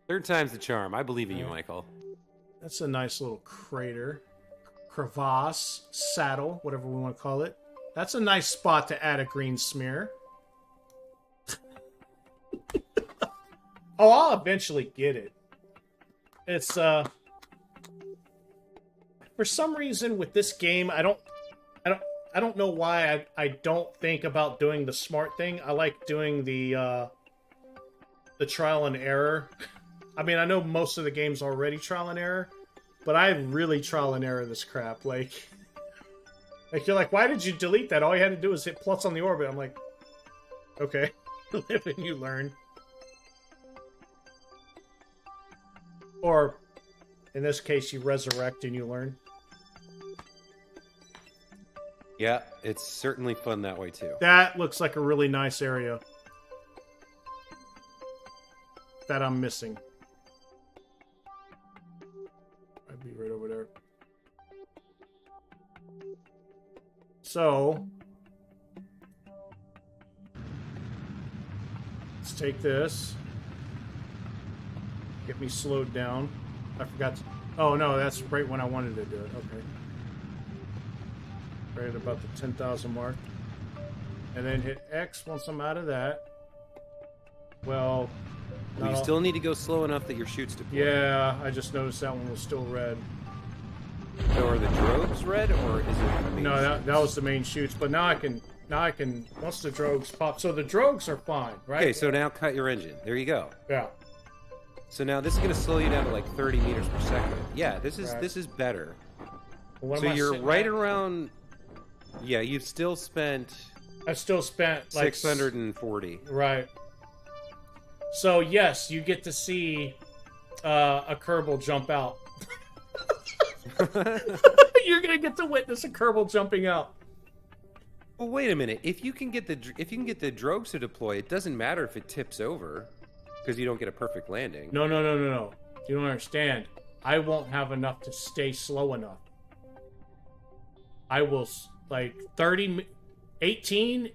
Third time's the charm. I believe in you, Michael. That's a nice little crater. Crevasse, saddle, whatever we want to call it. That's a nice spot to add a green smear. Oh, I'll eventually get it. It's, for some reason with this game, I don't know why I don't think about doing the smart thing. I like doing the trial and error. I mean, I know most of the game's already trial and error, but I really trial and error this crap. Like you're like, why did you delete that? All you had to do was hit plus on the orbit. I'm like, okay, live and you learn. Or, in this case, you resurrect and you learn. Yeah, it's certainly fun that way, too. That looks like a really nice area that I'm missing. I'd be right over there. So, let's take this. Get me slowed down. I forgot to... Oh, no, that's right when I wanted to do it. Okay. Right at about the 10,000 mark. And then hit X once I'm out of that. Well... You still need to go slow enough that your chutes deploy. Yeah, I just noticed that one was still red. So are the drogues red, or is it the main No, chutes? that was the main chutes, but now I can... Once the drogues pop... So the drogues are fine, right? Okay, so now cut your engine. There you go. Yeah. So now this is going to slow you down to like 30 meters per second. Yeah, this is Right. This is better. What So am I you're sitting right at? around... Yeah, you've still spent I still spent like 640. Right. So yes, you get to see a Kerbal jump out. You're gonna get to witness a Kerbal jumping out. Well, wait a minute. If you can get the drogues to deploy, it doesn't matter if it tips over, because you don't get a perfect landing. No. You don't understand. I won't have enough to stay slow enough. I will, like, 18...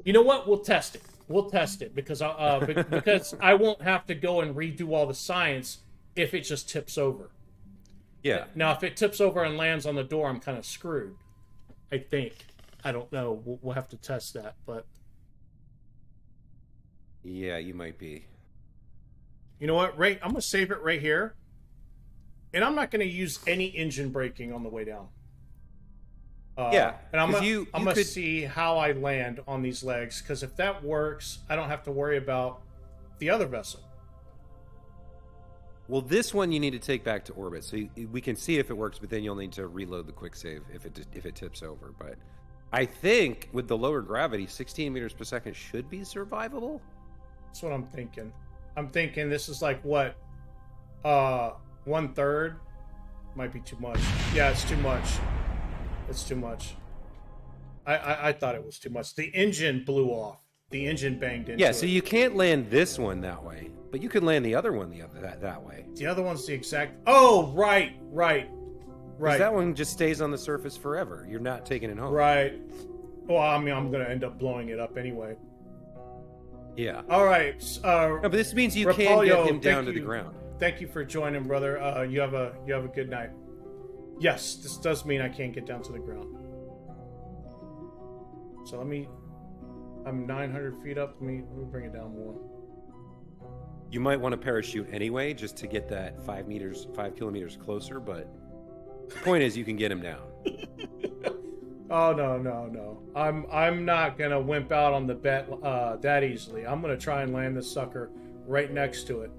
You know what? We'll test it. We'll test it, because because I won't have to go and redo all the science if it just tips over. Yeah. Now, if it tips over and lands on the door, I'm kind of screwed. I think. I don't know. We'll have to test that, but... Yeah, you might be. You know what? I'm going to save it right here. And I'm not going to use any engine braking on the way down. Yeah. And I'm you going to could see how I land on these legs, because if that works, I don't have to worry about the other vessel. Well, this one you need to take back to orbit, so we can see if it works, but then you'll need to reload the quick save if it tips over. But I think with the lower gravity, 16 meters per second should be survivable. That's what I'm thinking. I'm thinking this is like, what, 1/3? Might be too much. Yeah, it's too much. It's too much. I thought it was too much. The engine blew off. The engine banged into it. Yeah, so you can't land this one that way, but you can land the other one that way. The other one's the exact... Oh, right. Because that one just stays on the surface forever. You're not taking it home. Right. Well, I mean, I'm going to end up blowing it up anyway. Yeah. All right. No, but this means you can Rapalio, get him down to thank the you. ground. Thank you for joining, brother. You have a good night. Yes, this does mean I can't get down to the ground. So I'm 900 feet up. Let me bring it down more. You might want to parachute anyway, just to get that 5 kilometers closer. But the point is, you can get him down. Oh no! I'm not gonna wimp out on the bet that easily. I'm gonna try and land this sucker right next to it.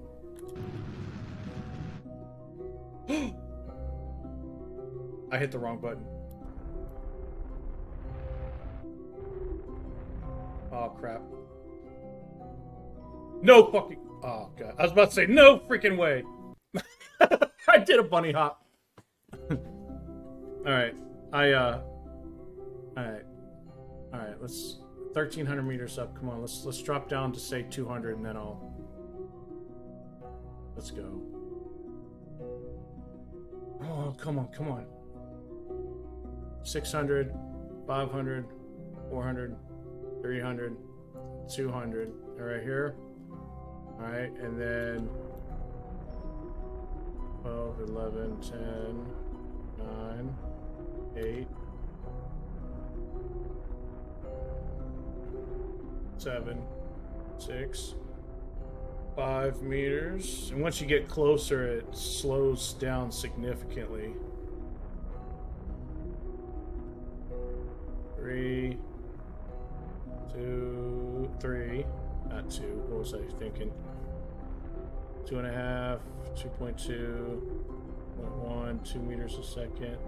I hit the wrong button. Oh crap! No fucking! Oh god! I was about to say no freaking way. I did a bunny hop. All right, all right. All right, let's 1,300 meters up. Come on, let's drop down to say 200, and then let's go. Oh, come on. 600, 500, 400, 300, 200. All right here. All right, and then 12, 11, 10, 9, 8, 7, 6, 5 meters. And once you get closer, it slows down significantly. 3, 2, 3. Not 2. What was I thinking? 2.5, 2.2, 0.1, 2 meters a second.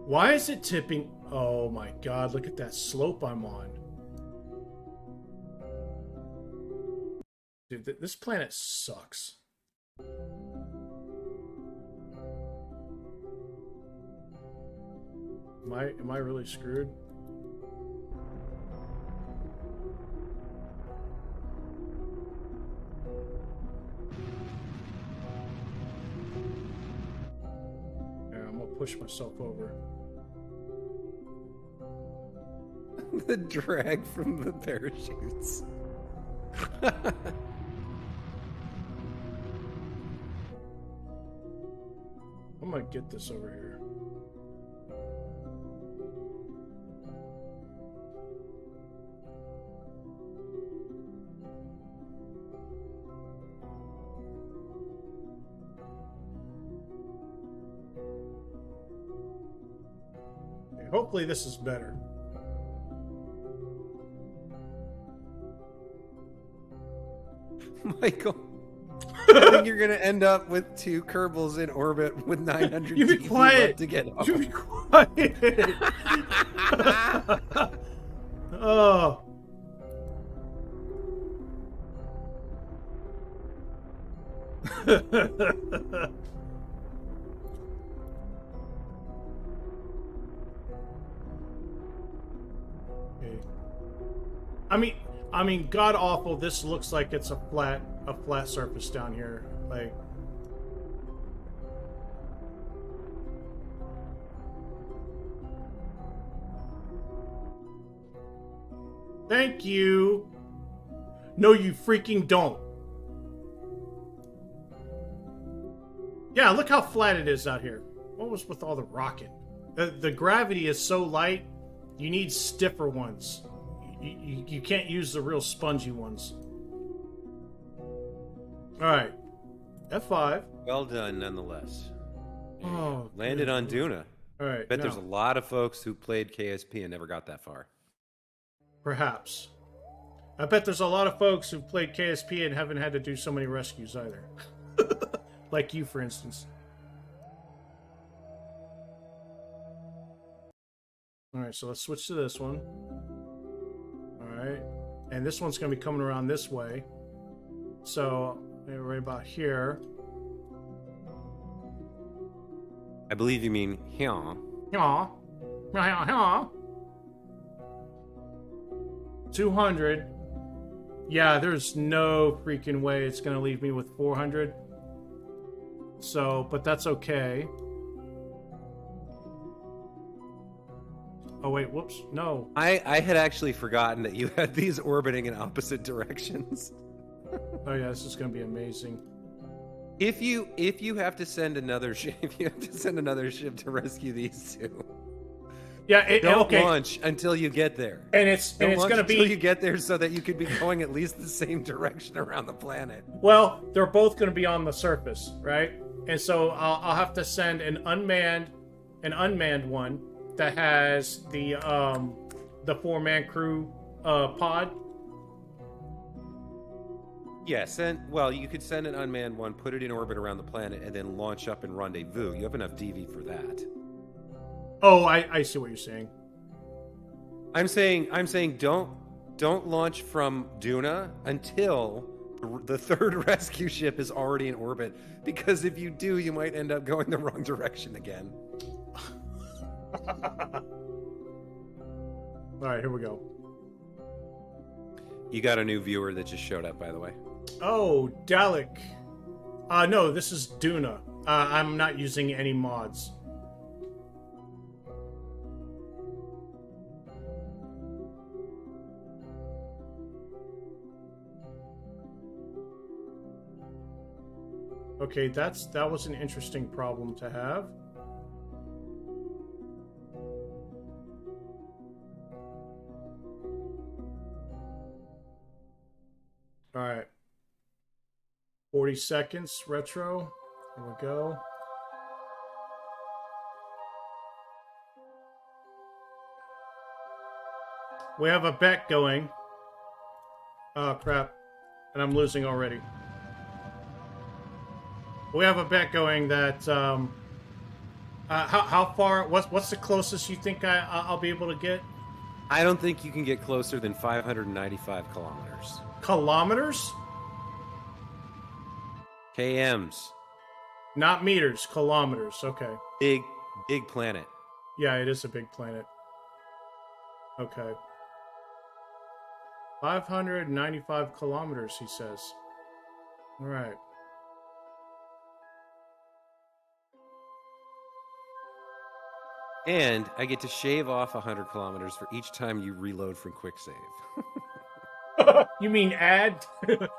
Why is it tipping? Oh my god, look at that slope I'm on. Dude, this planet sucks. Am I really screwed? I'm gonna push myself over. The drag from the parachutes. I'm gonna get this over here. Okay, hopefully this is better. Michael, I think you're going to end up with 2 Kerbals in orbit with 900 You be DP quiet. left to get off. You be quiet. Oh. Okay. I mean, god awful. This looks like it's a flat surface down here. Like, thank you. No, you freaking don't. Yeah, look how flat it is out here. What was with all the rocket? The gravity is so light. You need stiffer ones. You can't use the real spongy ones. Alright. F5. Well done, nonetheless. Oh, Landed on Duna. Alright. Bet there's a lot of folks who played KSP and never got that far. Perhaps. I bet there's a lot of folks who've played KSP and haven't had to do so many rescues either. Like you, for instance. Alright, so let's switch to this one. Alright. And this one's going to be coming around this way. So, maybe right about here. I believe you mean here. Yeah. 200. Yeah, there's no freaking way it's going to leave me with 400. So, but that's okay. Oh, wait, whoops. No. I had actually forgotten that you had these orbiting in opposite directions. Oh, yeah, this is going to be amazing. If you have to send another ship, to rescue these 2. Yeah, Don't okay. launch until you get there. And it's going to be until you get there so that you could be going at least the same direction around the planet. Well, they're both going to be on the surface, right? And so I'll have to send an unmanned one that has the 4-man crew pod. Yeah, you could send an unmanned one, put it in orbit around the planet, and then launch up and rendezvous. You have enough DV for that. Oh, I see what you're saying. I'm saying don't launch from Duna until the 3rd rescue ship is already in orbit, because if you do, you might end up going the wrong direction again. All right, here we go. You got a new viewer that just showed up, by the way. Oh, Dalek. No, this is Duna. I'm not using any mods. Okay, that was an interesting problem to have. All right. 40 seconds retro. Here we go. We have a bet going. Oh, crap. And I'm losing already. We have a bet going that, how far, what's the closest you think I'll be able to get? I don't think you can get closer than 595 kilometers. Kilometers? KMs. Not meters, kilometers. Okay. Big planet. Yeah, it is a big planet. Okay. 595 kilometers, he says. All right. And I get to shave off 100 kilometers for each time you reload from quick save. You mean add?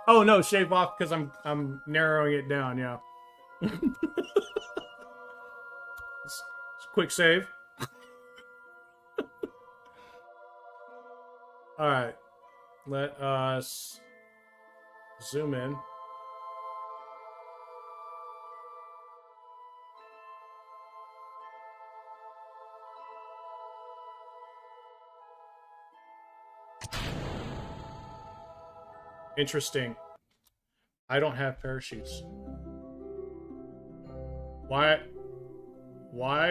Oh no, shave off because I'm narrowing it down. Yeah. It's quick save. All right. Let us zoom in. Interesting. I don't have parachutes. Why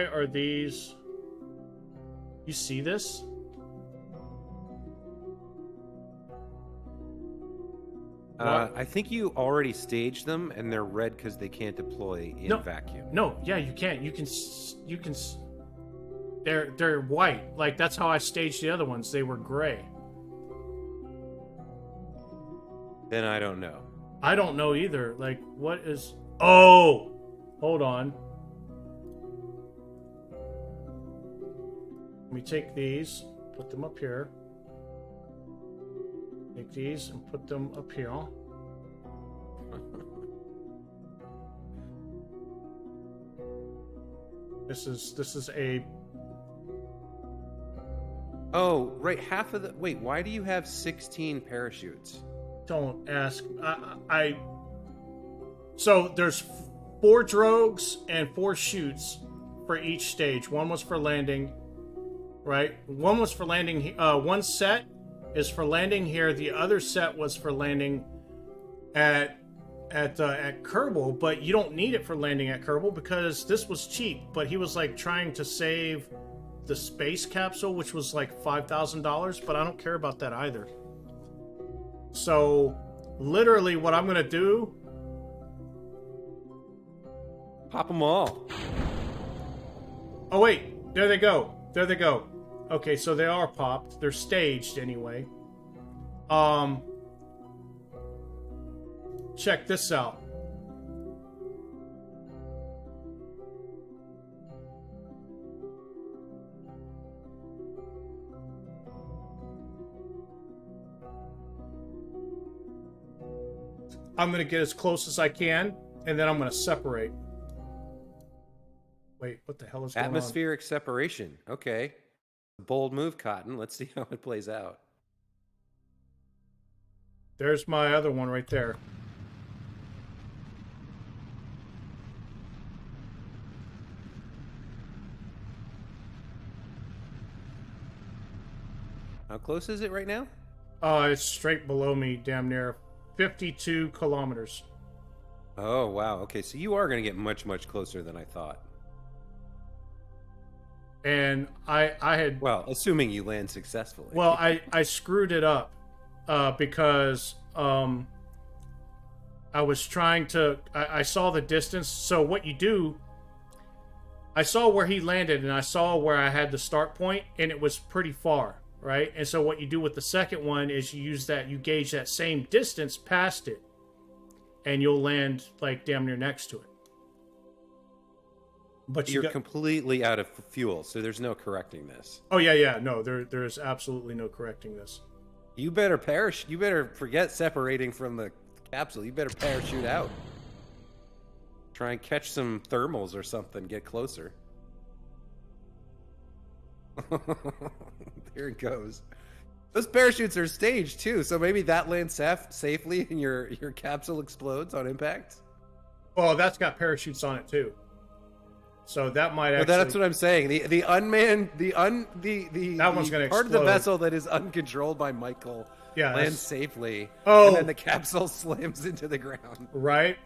are these... You see this? I think you already staged them, and they're red because they can't deploy in vacuum. No, yeah, you can't. You can. They're white. Like that's how I staged the other ones. They were gray. Then I don't know. I don't know either. Like, what is... Oh! Hold on. Let me take these, put them up here. Take these and put them up here. This is a... Oh, right, half of the... Wait, why do you have 16 parachutes? Don't ask. So there's 4 drogues and 4 chutes for each stage. One was for landing, right? One was for landing. One set is for landing here. The other set was for landing at Kerbal, but you don't need it for landing at Kerbal because this was cheap. But he was like trying to save the space capsule, which was like $5,000. But I don't care about that either. So, literally, what I'm gonna do... Pop them all. Oh, wait. There they go. There they go. Okay, so they are popped. They're staged, anyway. Check this out. I'm going to get as close as I can, and then I'm going to separate. Wait, what the hell is going on? Atmospheric separation. Okay. Bold move, Cotton. Let's see how it plays out. There's my other one right there. How close is it right now? It's straight below me, damn near 52 kilometers. Oh, wow. Okay, so you are going to get much, much closer than I thought. And I had... Well, assuming you land successfully. Well, I screwed it up because I was trying to... I saw the distance. So what you do I saw where he landed, and I saw where I had the start point, and it was pretty far, right? And so what you do with the second one is you gauge that same distance past it, and you'll land like damn near next to it. But you're completely out of fuel, so there's no correcting this. Oh yeah. No, there is absolutely no correcting this. You better parachute. You better forget separating from the capsule. You better parachute out. Try and catch some thermals or something. Get closer. There it goes. Those parachutes are staged too, so maybe that lands safely and your capsule explodes on impact. Well, that's got parachutes on it too. So that might actually. Well, that's what I'm saying. The unmanned, that one's going to part explode. of the vessel that is uncontrolled by Michael lands safely. Oh, and then the capsule slams into the ground. Right.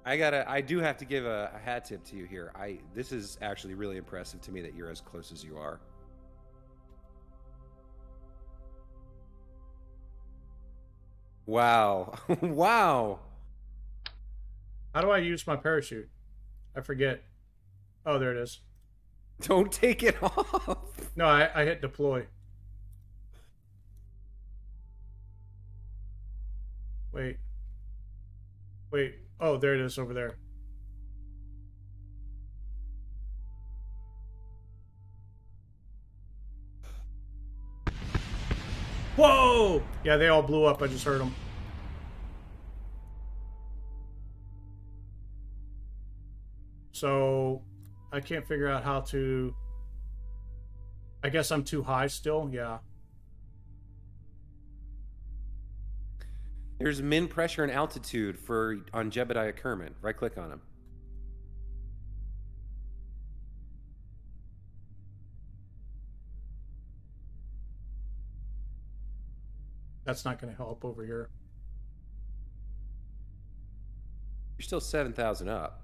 I do have to give a hat tip to you here. This is actually really impressive to me that you're as close as you are. Wow. Wow. How do I use my parachute? I forget. Oh, there it is. Don't take it off. No, I hit deploy. Wait. Oh, there it is over there. Whoa! Yeah, they all blew up. I just heard them. So, I can't figure out how to... I guess I'm too high still? Yeah. There's min pressure and altitude on Jebediah Kerman. Right-click on him. That's not going to help over here. You're still 7,000 up.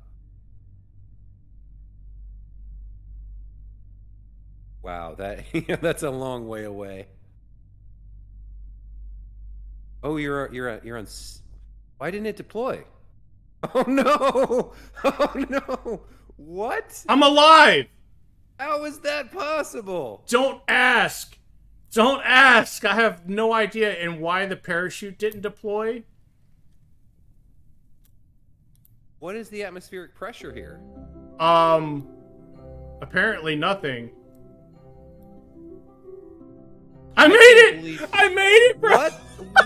Wow, that's a long way away. Oh, you're on. Why didn't it deploy? Oh no! Oh no! What? I'm alive! How is that possible? Don't ask! Don't ask! I have no idea and why the parachute didn't deploy. What is the atmospheric pressure here? Apparently nothing. I made it! I made it, bro! What?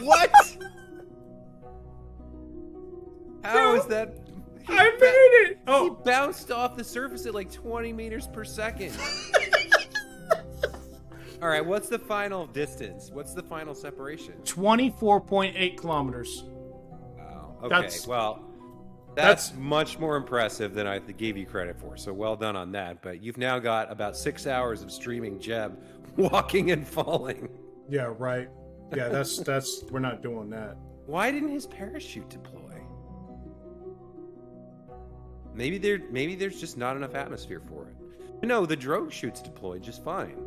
What? How is that? I made it! Oh. He bounced off the surface at like 20 meters per second. All right, what's the final distance? What's the final separation? 24.8 kilometers. Wow. Okay, that's much more impressive than I gave you credit for, so well done on that. But you've now got about 6 hours of streaming Jeb walking and falling. Yeah, right. Yeah, that's we're not doing that. Why didn't his parachute deploy? Maybe there's just not enough atmosphere for it. No, the drogue chute's deployed just fine.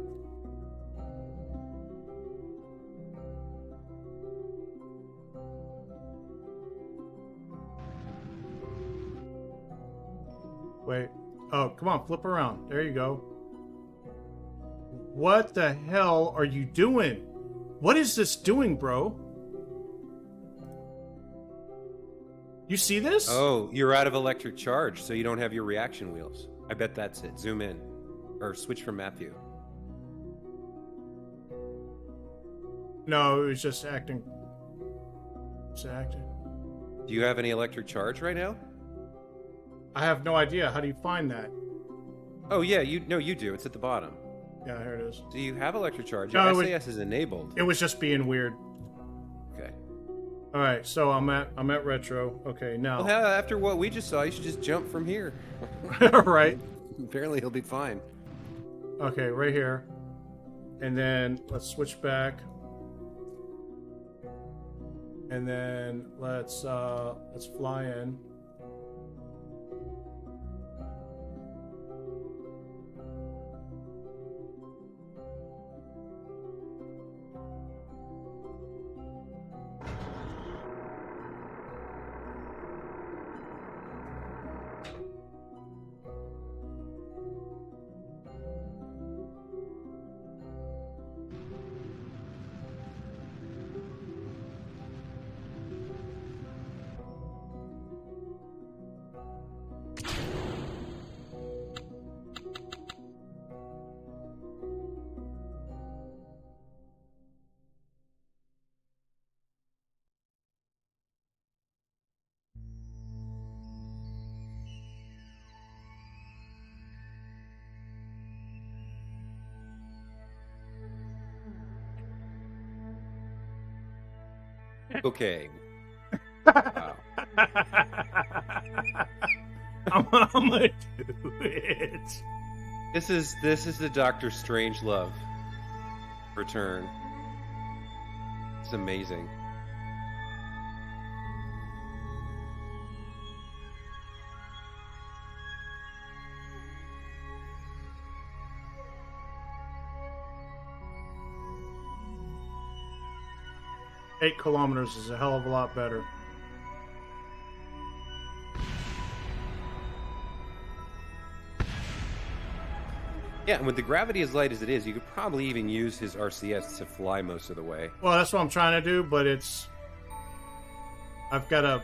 Wait. Oh, come on, flip around. There you go. What the hell are you doing? What is this doing, bro? You see this? Oh, you're out of electric charge, so you don't have your reaction wheels. I bet that's it. Zoom in. Or switch from map view. No, it was just acting. Just acting. Do you have any electric charge right now? I have no idea. How do you find that? Oh, yeah, you do. It's at the bottom. Yeah, here it is. Do you have electric charge? Your SAS is enabled. It was just being weird. Okay. All right, so I'm at retro. Okay, now. Well, after what we just saw, you should just jump from here. Right. Apparently, he'll be fine. Okay, right here, and then let's switch back, and then let's fly in. Okay. Wow. I'm gonna do it. This is the Doctor Strangelove return. It's amazing. Eight kilometers is a hell of a lot better. Yeah, and with the gravity as light as it is, you could probably even use his RCS to fly most of the way. Well, that's what I'm trying to do, but it's I've got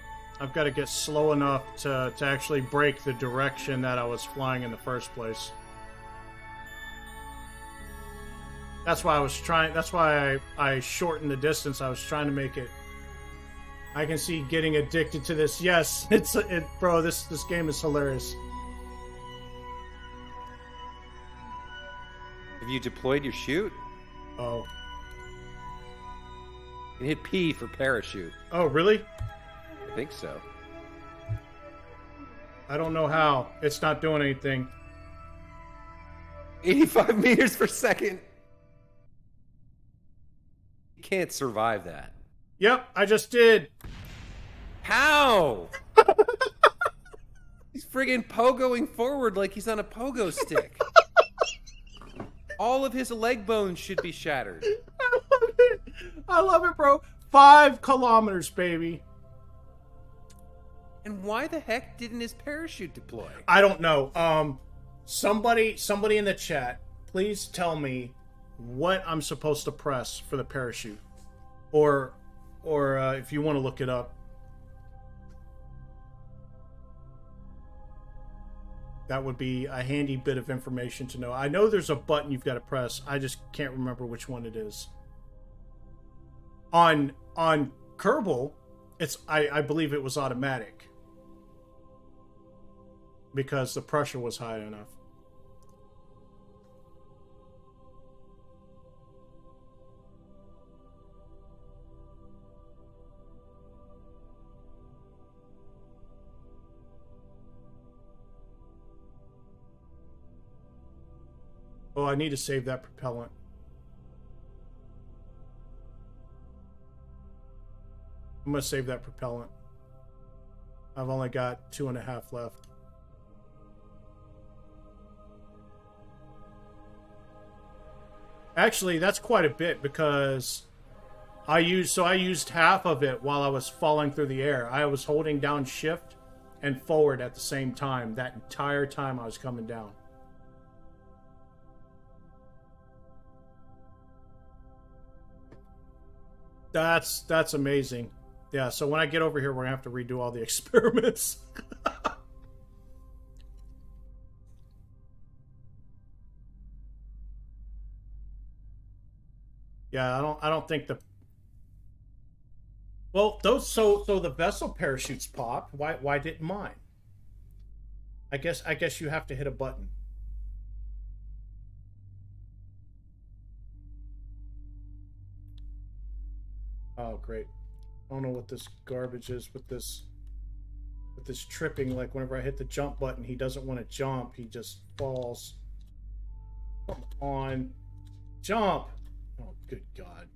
to get slow enough to actually break the direction that I was flying in the first place. That's why I was trying. That's why I shortened the distance. I was trying to make it. I can see getting addicted to this. Yes, bro. This game is hilarious. Have you deployed your chute? Oh. You hit P for parachute. Oh, really? I think so. I don't know how. It's not doing anything. 85 meters per second. You can't survive that. Yep, I just did. How? He's friggin' pogoing forward like he's on a pogo stick. All of his leg bones should be shattered. I love it, bro. 5 kilometers, baby. And why the heck didn't his parachute deploy? I don't know. Somebody in the chat, please tell me what I'm supposed to press for the parachute, or if you want to look it up. That would be a handy bit of information to know. I know there's a button you've got to press. I just can't remember which one it is. On Kerbal, I believe it was automatic because the pressure was high enough. Oh, I need to save that propellant. I'm going to save that propellant. I've only got 2.5 left. Actually, that's quite a bit because I used half of it while I was falling through the air. I was holding down shift and forward at the same time that entire time I was coming down. That's amazing. Yeah, so when I get over here, we're gonna have to redo all the experiments. Yeah, I don't think the well so the vessel parachutes pop. Why didn't mine? I guess you have to hit a button. Oh, great. I don't know what this garbage is with this tripping. Like, whenever I hit the jump button, he doesn't want to jump. He just falls. Come on. Jump! Oh, good God.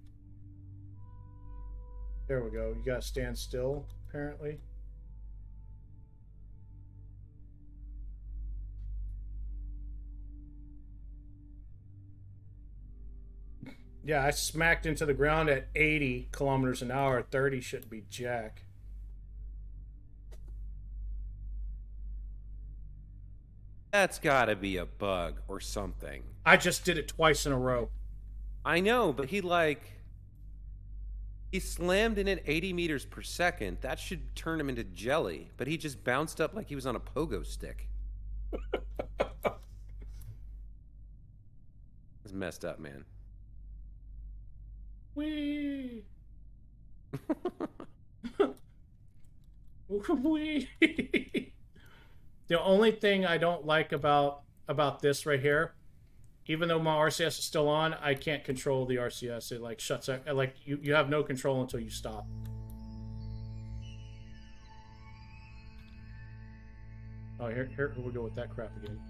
There we go. You gotta stand still, apparently. Yeah, I smacked into the ground at 80 kilometers an hour. 30 shouldn't be jack. That's gotta be a bug or something. I just did it twice in a row. I know, but he slammed in at 80 meters per second. That should turn him into jelly, but he just bounced up like he was on a pogo stick. It's messed up, man. Wee. Wee. The only thing I don't like about this right here, even though my RCS is still on, I can't control the RCS. It like shuts out. Like you have no control until you stop. Oh, here we go with that crap again.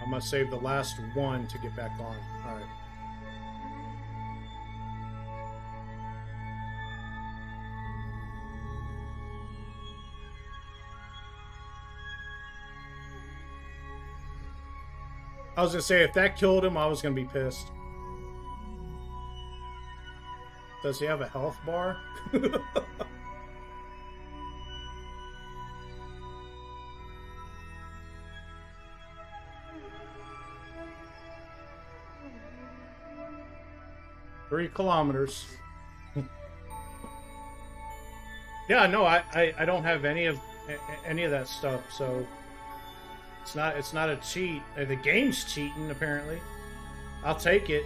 I'm gonna save the last one to get back on. All right. I was gonna say, if that killed him, I was gonna be pissed. Does he have a health bar? 3 kilometers. Yeah, no, I don't have any of that stuff, so it's not a cheat. The game's cheating, apparently. I'll take it.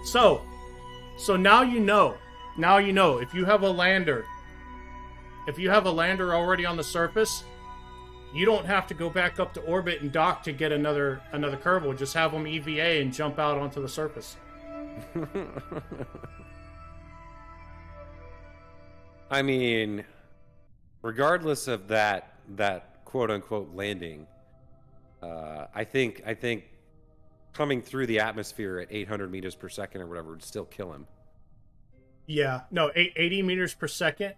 So now you know. Now you know. If you have a lander already on the surface, you don't have to go back up to orbit and dock to get another Kerbal. Just have them EVA and jump out onto the surface. I mean, regardless of that quote unquote landing, I think coming through the atmosphere at 800 meters per second or whatever would still kill him. Yeah, no, 80 meters per second.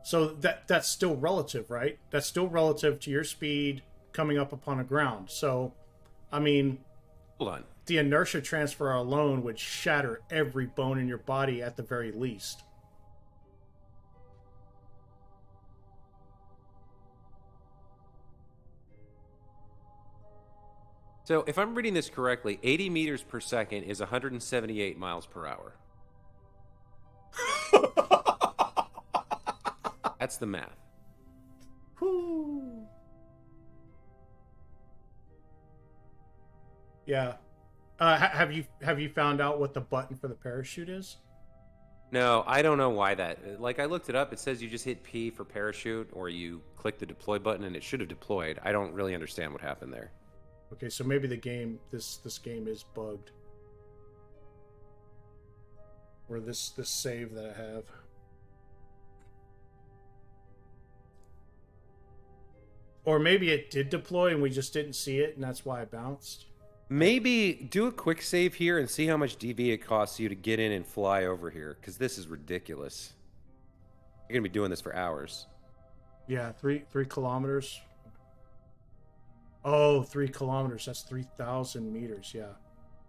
So that's still relative, right? That's still relative to your speed coming up upon a ground. So, I mean, hold on. The inertia transfer alone would shatter every bone in your body at the very least. So, if I'm reading this correctly, 80 meters per second is 178 miles per hour. That's the math. Whew. Yeah. Have you found out what the button for the parachute is? No, I don't know why that. Like, I looked it up. It says you just hit P for parachute, or you click the deploy button, and it should have deployed. I don't really understand what happened there. Okay, so maybe the game, this game is bugged. Or this save that I have. Or maybe it did deploy and we just didn't see it, and that's why it bounced. Maybe do a quick save here and see how much DV it costs you to get in and fly over here, because this is ridiculous. You're going to be doing this for hours. Yeah, 3 kilometers. Oh, 3 kilometers. That's 3,000 meters, yeah.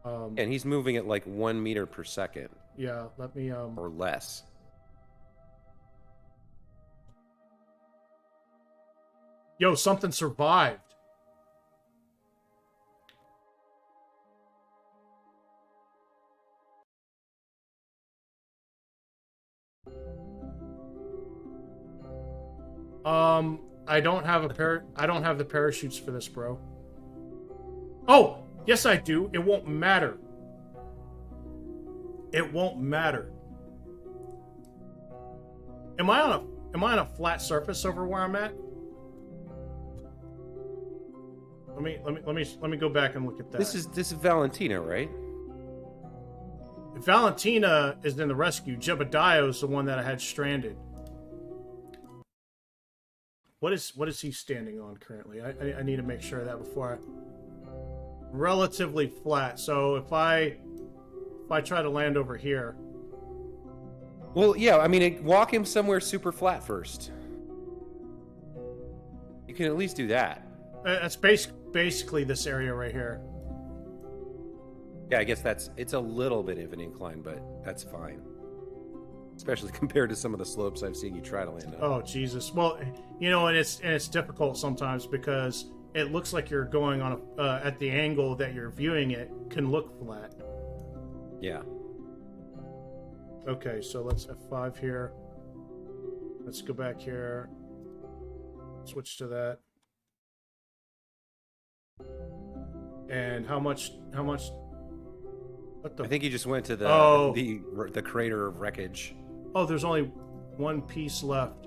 And he's moving at like 1 meter per second. Yeah, let me... Or less. Yo, something survived. I don't have the parachutes for this, bro. Oh, yes I do. It won't matter. It won't matter. Am I on a flat surface over where I'm at? Let me go back and look at that. This is Valentina, right? Valentina is in the rescue. Jebediah is the one that I had stranded. What is he standing on currently? I need to make sure of that before I... Relatively flat. So if I try to land over here... Well, yeah, I mean, walk him somewhere super flat first. You can at least do that. That's basically this area right here. Yeah, I guess it's a little bit of an incline, but that's fine. Especially compared to some of the slopes I've seen you try to land on. Oh, Jesus. Well, you know, and it's difficult sometimes because it looks like you're going on at the angle that you're viewing it can look flat. Yeah. Okay, so let's F5 here. Let's go back here. Switch to that. And how much what the... I think you just went to the crater of wreckage. Oh, there's only one piece left.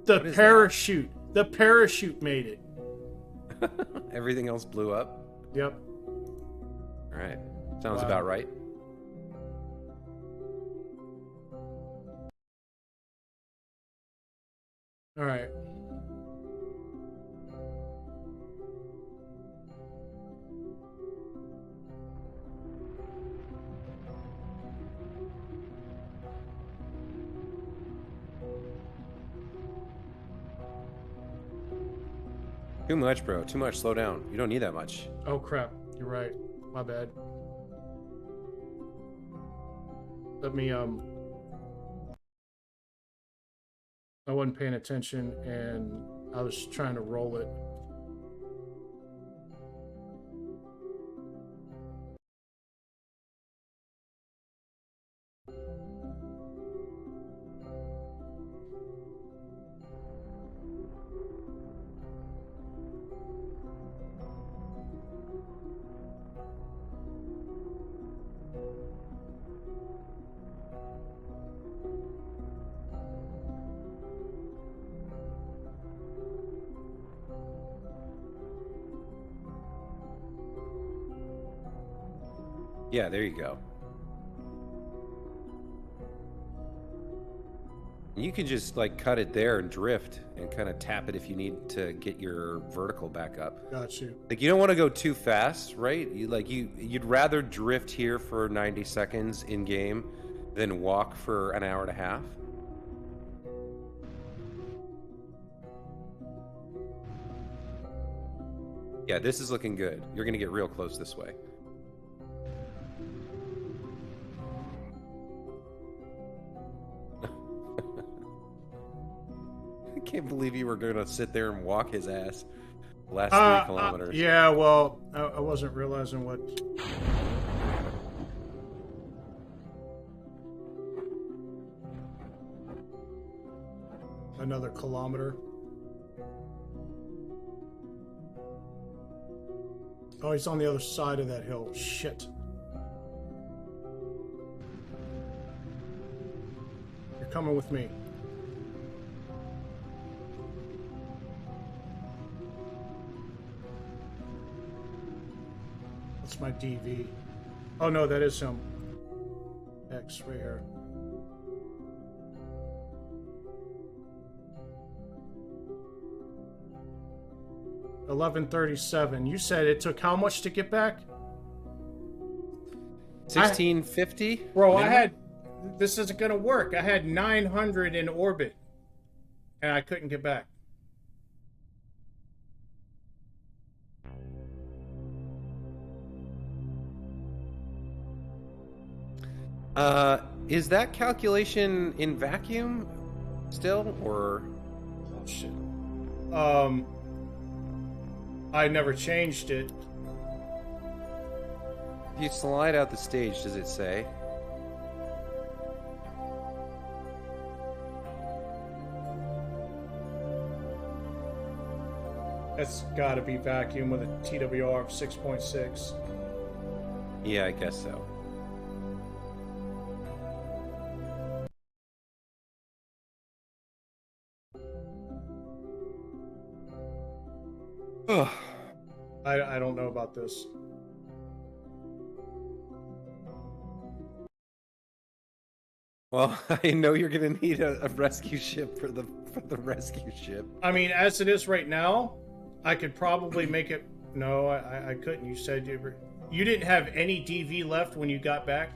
The What is parachute. The parachute made it. Everything else blew up? Yep. All right. Sounds Wow. about right. All right. Too much, bro. Too much. Slow down. You don't need that much. Oh crap. You're right. My bad. Let me I wasn't paying attention and I was trying to roll it. Yeah, there you go. You can just like cut it there and drift and kind of tap it if you need to get your vertical back up. Got you. Like you don't want to go too fast, right? You'd rather drift here for 90 seconds in game than walk for an hour and a half. Yeah, this is looking good. You're going to get real close this way. I can't believe you were going to sit there and walk his ass the last 3 kilometers. Yeah, well, I wasn't realizing what... Another kilometer. Oh, he's on the other side of that hill. Shit. You're coming with me. That's my DV. Oh no, that is him. X right here. $11.37. You said it took how much to get back? 1650? Bro, I had... This isn't gonna work. I had 900 in orbit. And I couldn't get back. Is that calculation in vacuum still, or? Oh, shit. I never changed it. If you slide out the stage, does it say? That's gotta be vacuum with a TWR of 6.6. Yeah, I guess so. I don't know about this. Well, I know you're gonna need a rescue ship for the rescue ship. I mean, as it is right now, I could probably make it. No, I couldn't. You said you didn't have any DV left when you got back.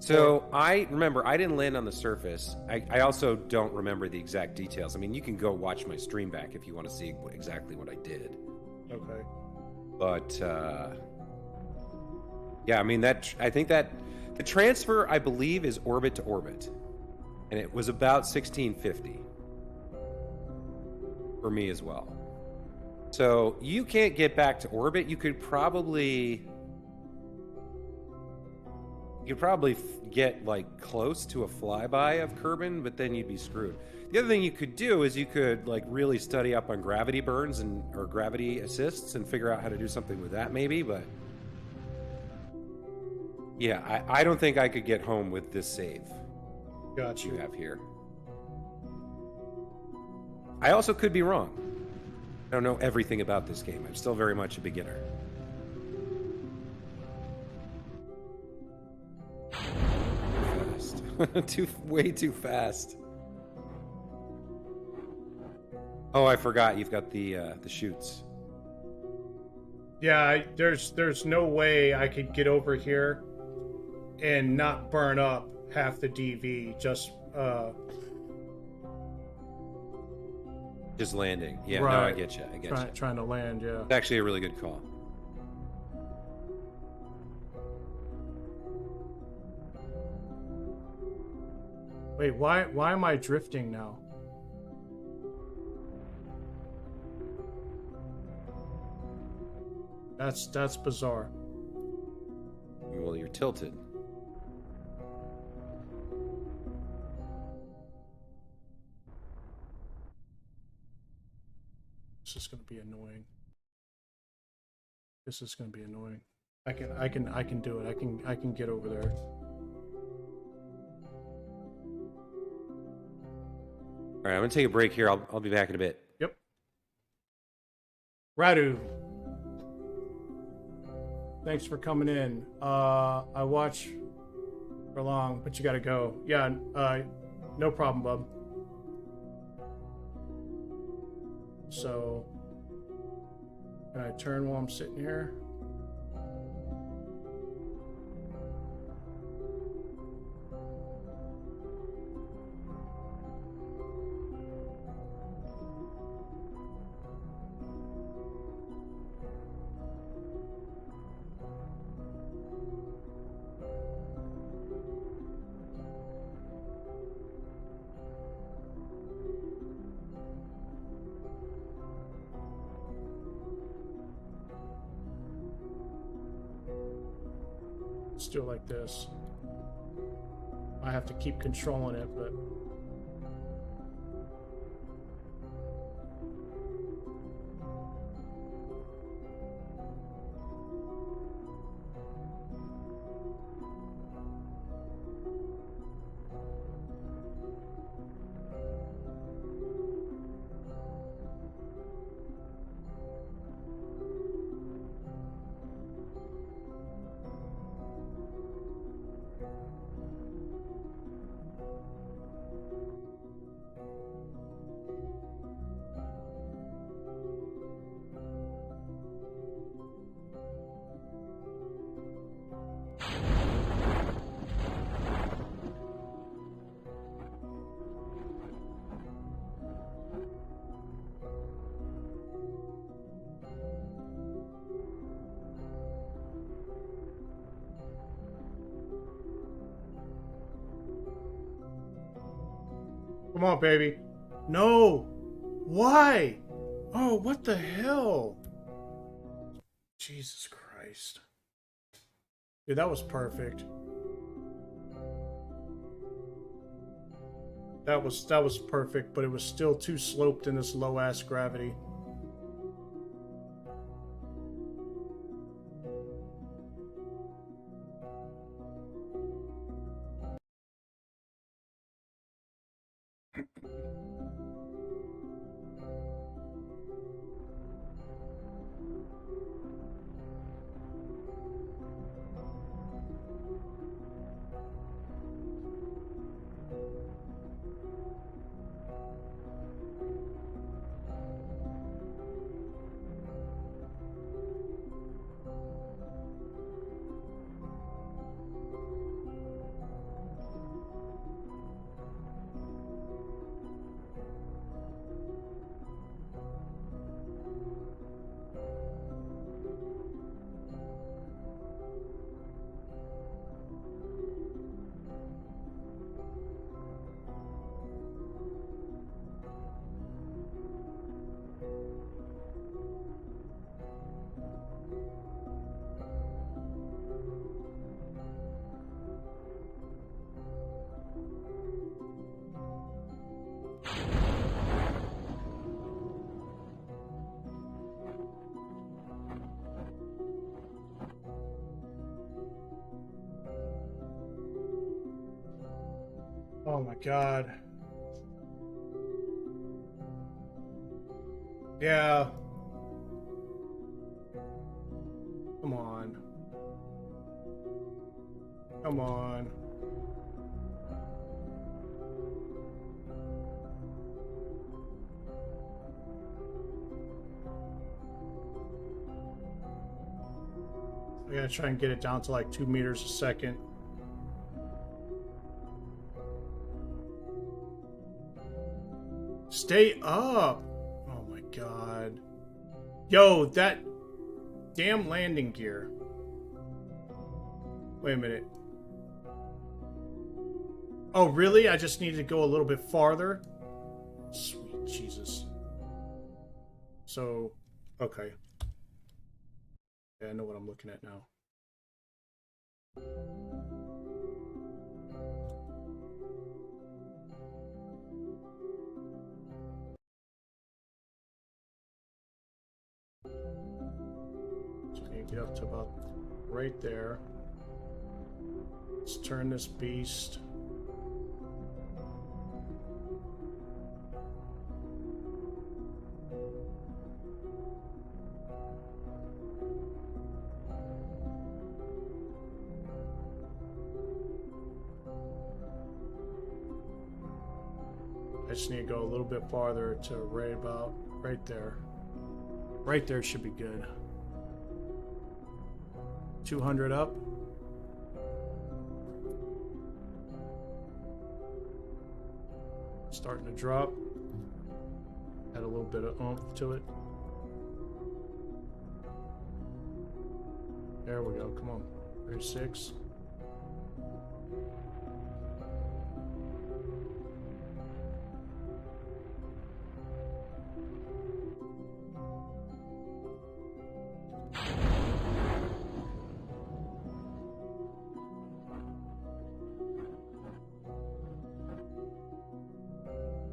So I remember I didn't land on the surface. I also don't remember the exact details. I mean, you can go watch my stream back if you want to see exactly what I did. Okay. But yeah, I mean I think that the transfer I believe is orbit to orbit, and it was about 1650 for me as well. So you can't get back to orbit. You could probably get like close to a flyby of Kerbin, but then you'd be screwed. The other thing you could do is you could like really study up on gravity burns or gravity assists and figure out how to do something with that maybe, but Yeah, I don't think I could get home with this save Got you you. have here. I also could be wrong. I don't know everything about this game. I'm still very much a beginner. Fast. Way too fast. Oh, I forgot. You've got the chutes. Yeah, there's no way I could get over here and not burn up half the DV Just landing. Yeah, right. no, I get you. I get you. Trying to land. Yeah. It's actually a really good call. Wait, why am I drifting now? That's bizarre. Well, you're tilted. This is going to be annoying. This is going to be annoying. I can do it. I can get over there. All right, I'm gonna take a break here. I'll be back in a bit. Yep. Radu, thanks for coming in. I watch for long, but you gotta go. Yeah, no problem, bub. So, can I turn while I'm sitting here? Let's do it like this. I have to keep controlling it, but... Come on, baby. No! Why? Oh, what the hell? Jesus Christ. Dude, that was perfect. That was perfect, but it was still too sloped in this low-ass gravity. Oh my god. Yeah. Come on. Come on. I gotta try and get it down to like 2 meters a second. Stay up! Oh my god. Yo, that damn landing gear. Wait a minute. Oh, really? I just needed to go a little bit farther? Sweet Jesus. So, okay. Yeah, I know what I'm looking at now. So I need to get up to about right there. Let's turn this beast. I just need to go a little bit farther to right about right there. Right there should be good. 200 up. Starting to drop. Add a little bit of oomph to it. There we go. Come on. 36.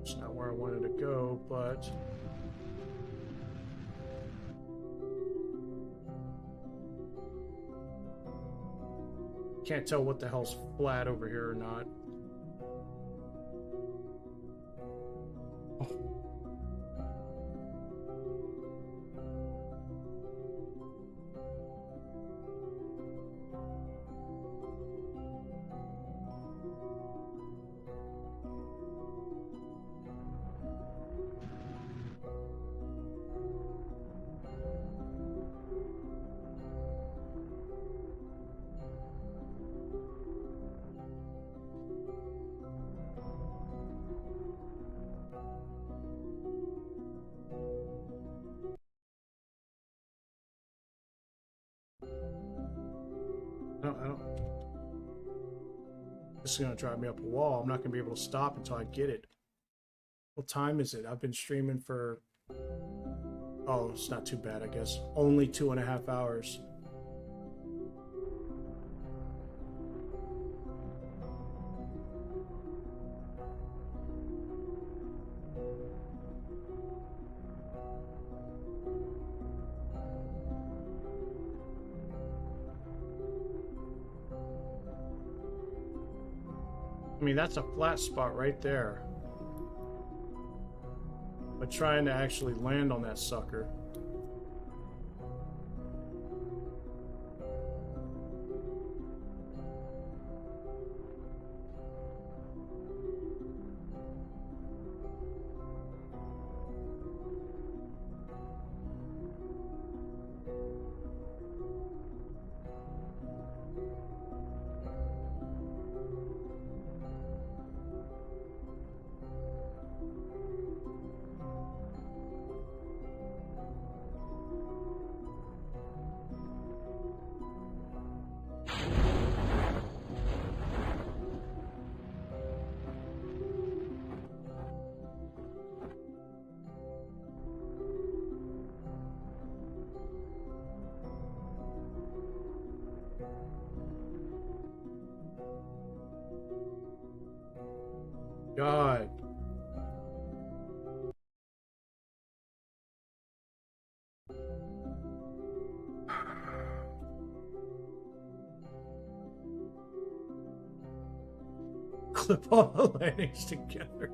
It's not where I wanted to go, but can't tell what the hell's flat over here or not. Oh. I don't. This is gonna drive me up a wall. I'm not gonna be able to stop until I get it. What time is it? I've been streaming for. Oh, it's not too bad, I guess. Only 2.5 hours. I mean, that's a flat spot right there. But trying to actually land on that sucker. God. clip all the landings together.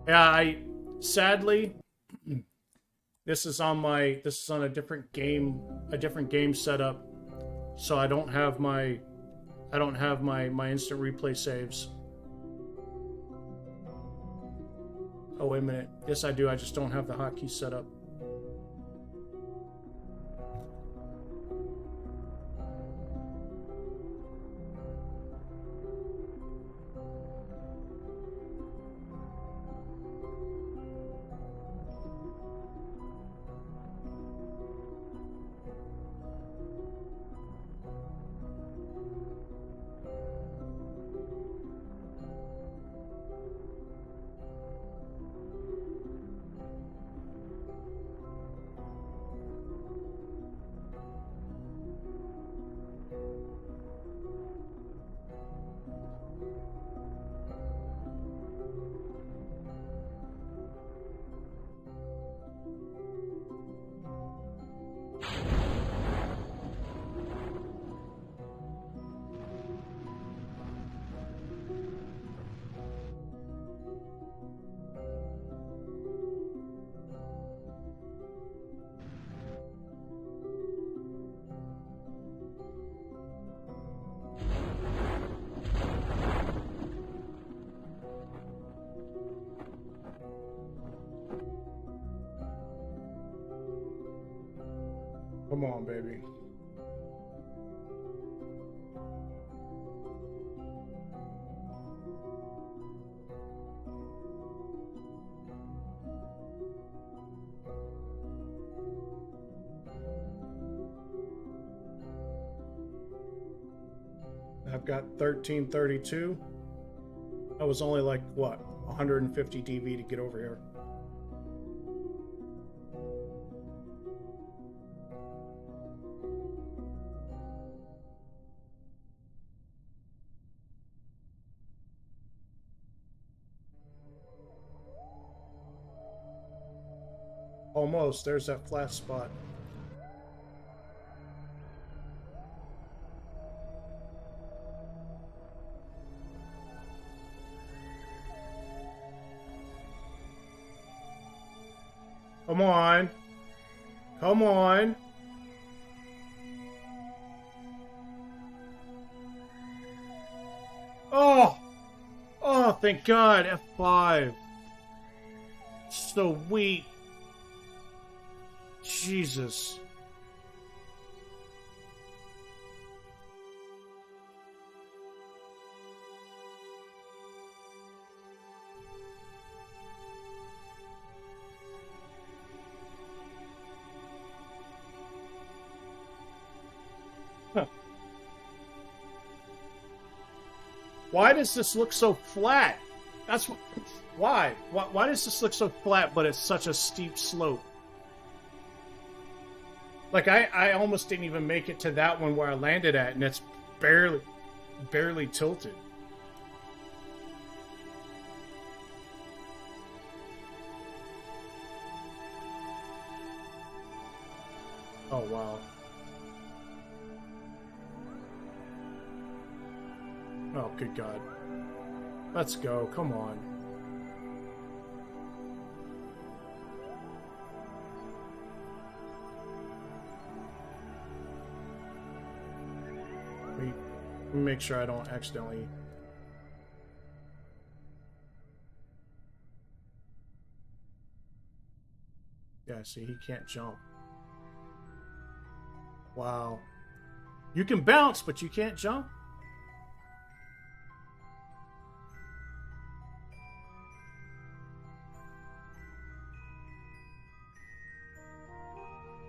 Yeah, sadly, this is on a different game setup, so I don't have my instant replay saves. Oh, wait a minute. Yes, I do. I just don't have the hotkey set up. Come on, baby. I've got 1332. That was only like, what, 150 DV to get over here. Almost. There's that flat spot. Come on. Come on. Oh! Oh, thank God. F5. Sweet. Jesus. Huh. Why does this look so flat? That's why. Why does this look so flat, but it's such a steep slope? Like, I almost didn't even make it to that one where I landed at, and it's barely tilted. Oh, wow. Oh, good God. Let's go. Come on. Let me make sure I don't accidentally... Yeah, see, he can't jump. Wow. You can bounce, but you can't jump?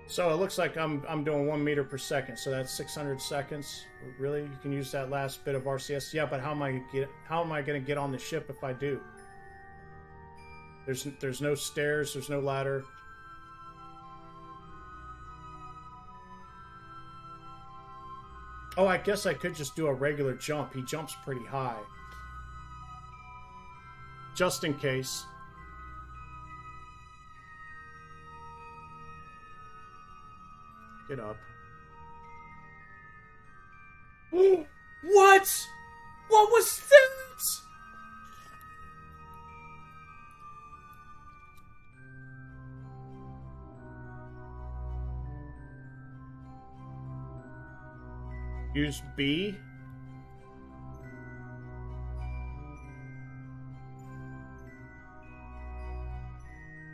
So it looks like I'm doing 1 meter per second, so that's 600 seconds. Really, you can use that last bit of RCS. Yeah, but how am I going to get on the ship if I do? There's no stairs, there's no ladder. Oh, I guess I could just do a regular jump. He jumps pretty high. Just in case. Get up. What? What was that? Use B.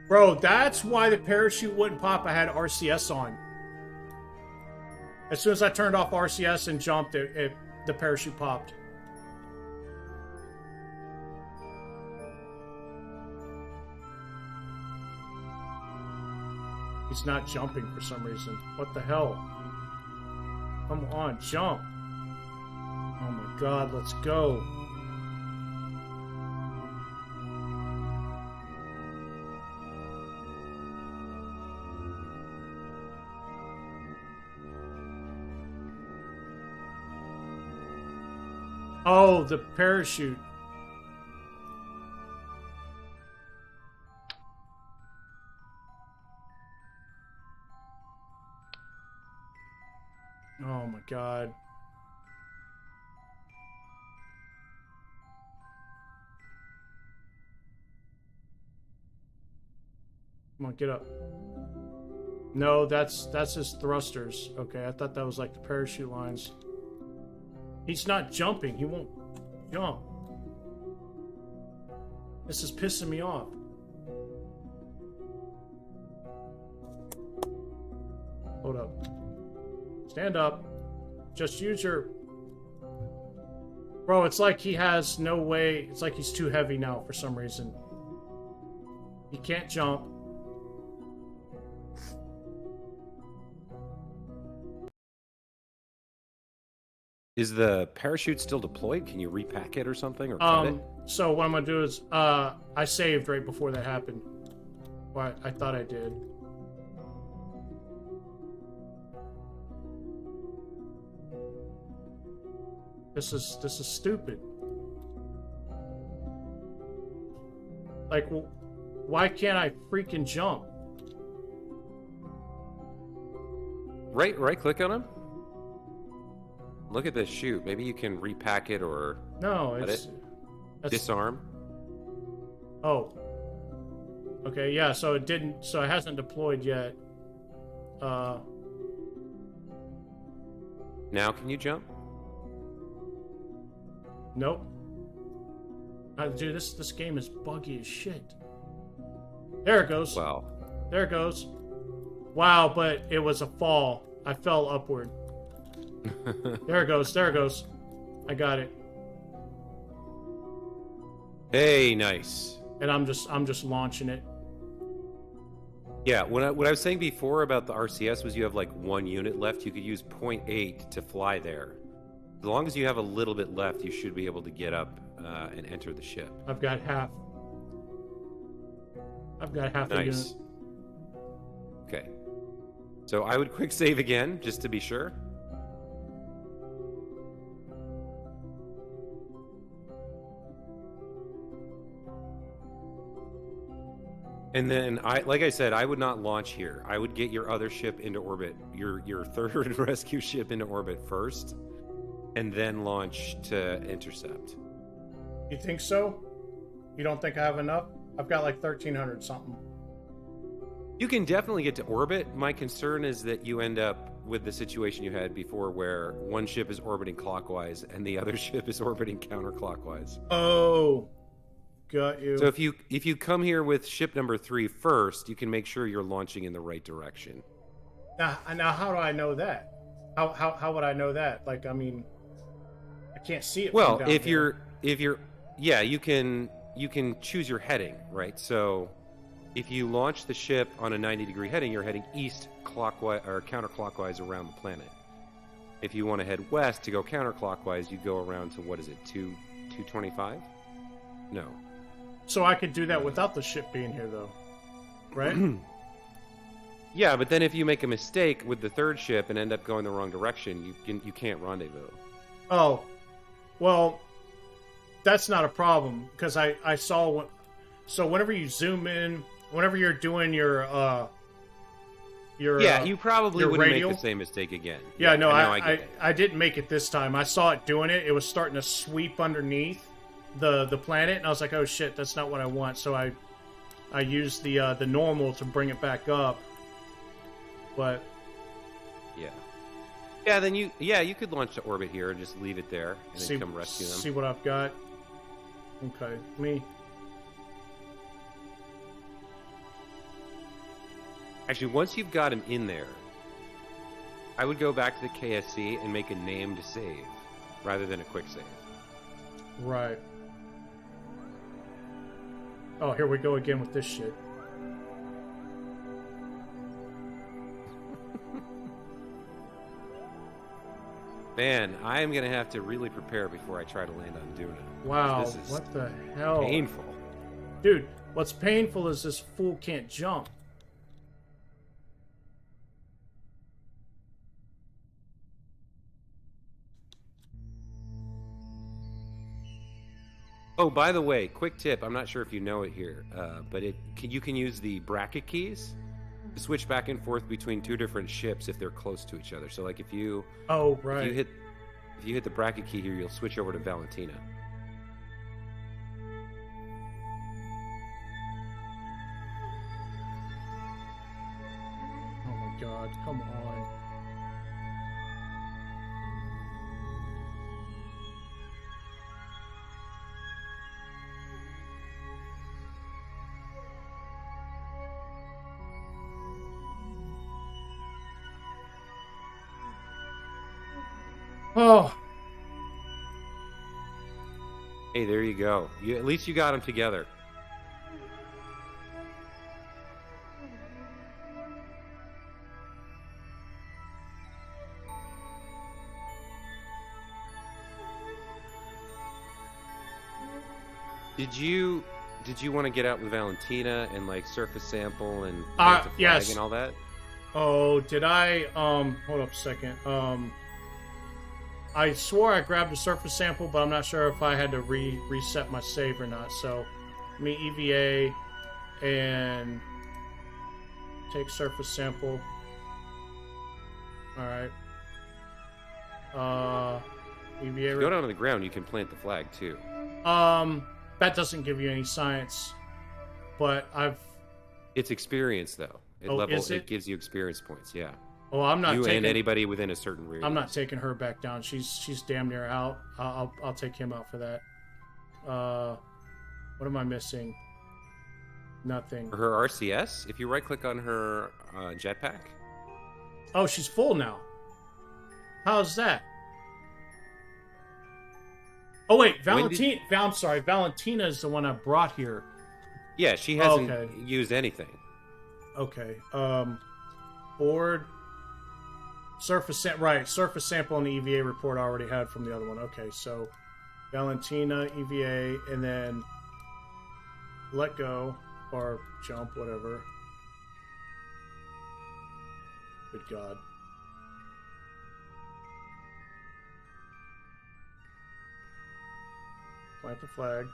Bro, that's why the parachute wouldn't pop. I had RCS on. As soon as I turned off RCS and jumped, the parachute popped. He's not jumping for some reason. What the hell? Come on, jump. Oh my god, let's go. Oh, the parachute. Oh my god. Come on, get up. No, that's his thrusters. Okay, I thought that was like the parachute lines. He's not jumping. He won't jump. This is pissing me off. Hold up. Stand up. Just use your... Bro, it's like he has no way... It's like he's too heavy now for some reason. He can't jump. Is the parachute still deployed? Can you repack it or something, or cut it? So what I'm gonna do is, I saved right before that happened. Well, I thought I did. This is stupid. Like, why can't I freaking jump? Right click on him. Look at this chute. Maybe you can repack it or No, it's disarm. Oh. Okay, yeah, so it didn't, so it hasn't deployed yet. Now can you jump? Nope. Dude, this game is buggy as shit. There it goes. Wow. There it goes. Wow, but it was a fall. I fell upward. There it goes. There it goes. I got it. Hey, nice. And I'm just launching it. Yeah, what I was saying before about the RCS was you have like 1 unit left. You could use 0.8 to fly there. As long as you have a little bit left, you should be able to get up and enter the ship. I've got half. I've got half a unit. Okay. So I would quick save again, just to be sure. And then, like I said, I would not launch here. I would get your other ship into orbit, your third rescue ship into orbit first, and then launch to intercept. You think so? You don't think I have enough? I've got like 1,300 something. You can definitely get to orbit. My concern is that you end up with the situation you had before where one ship is orbiting clockwise and the other ship is orbiting counterclockwise. Oh, got you. So if you come here with ship number 3 first, you can make sure you're launching in the right direction. Now how do I know that? How would I know that? Like, I mean, I can't see it. Well, from down if here. you're yeah, you can choose your heading, right? So if you launch the ship on a 90-degree heading, you're heading east clockwise or counterclockwise around the planet. If you want to head west to go counterclockwise, you go around to, what is it, 225? No. So I could do that without the ship being here, though, right? Yeah, but then if you make a mistake with the third ship and end up going the wrong direction, you can't rendezvous. Oh, well, that's not a problem because I saw so whenever you zoom in, whenever you're doing your Yeah, you probably your wouldn't radial. make the same mistake again. Yeah, no, I get it. I didn't make it this time. I saw it doing it. It was starting to sweep underneath the planet, and I was like, oh shit, that's not what I want. So I used the normal to bring it back up. But Yeah. Yeah, then you could launch to orbit here and just leave it there and then come rescue them. See what I've got. Okay, me. Actually, once you've got him in there, I would go back to the KSC and make a named save rather than a quick save. Right. Oh, here we go again with this shit. Man, I am going to have to really prepare before I try to land on Duna. Wow, This is what the hell? painful. Dude, what's painful is this fool can't jump. Oh, by the way, quick tip. I'm not sure if you know it here, but you can use the bracket keys to switch back and forth between two different ships if they're close to each other. So, like, if you right. if you hit the bracket key here, you'll switch over to Valentina. Oh my god, come on. Oh, Hey, there you go. At least you got them together. Did you want to get out with Valentina and like surface sample and plant the flag yes. and all that? Oh, did I hold up a second. I swore I grabbed a surface sample, but I'm not sure if I had to reset my save or not. So, me EVA and take surface sample. All right. EVA. Go down to the ground. You can plant the flag too. That doesn't give you any science, but It's experience though. It gives you experience points. Yeah. Oh, I'm not taking and anybody within a certain radius. I'm not taking her back down. She's damn near out. I'll take him out for that. What am I missing? Nothing. For her RCS, if you right click on her jetpack. Oh, she's full now. How's that? Oh wait, Valentina. I'm sorry, Valentina is the one I brought here. Yeah, she hasn't used anything. Okay. Board. Surface sample and the EVA report I already had from the other one. Okay, so Valentina, EVA, and then let go or jump, whatever. Good God. Plant the flag.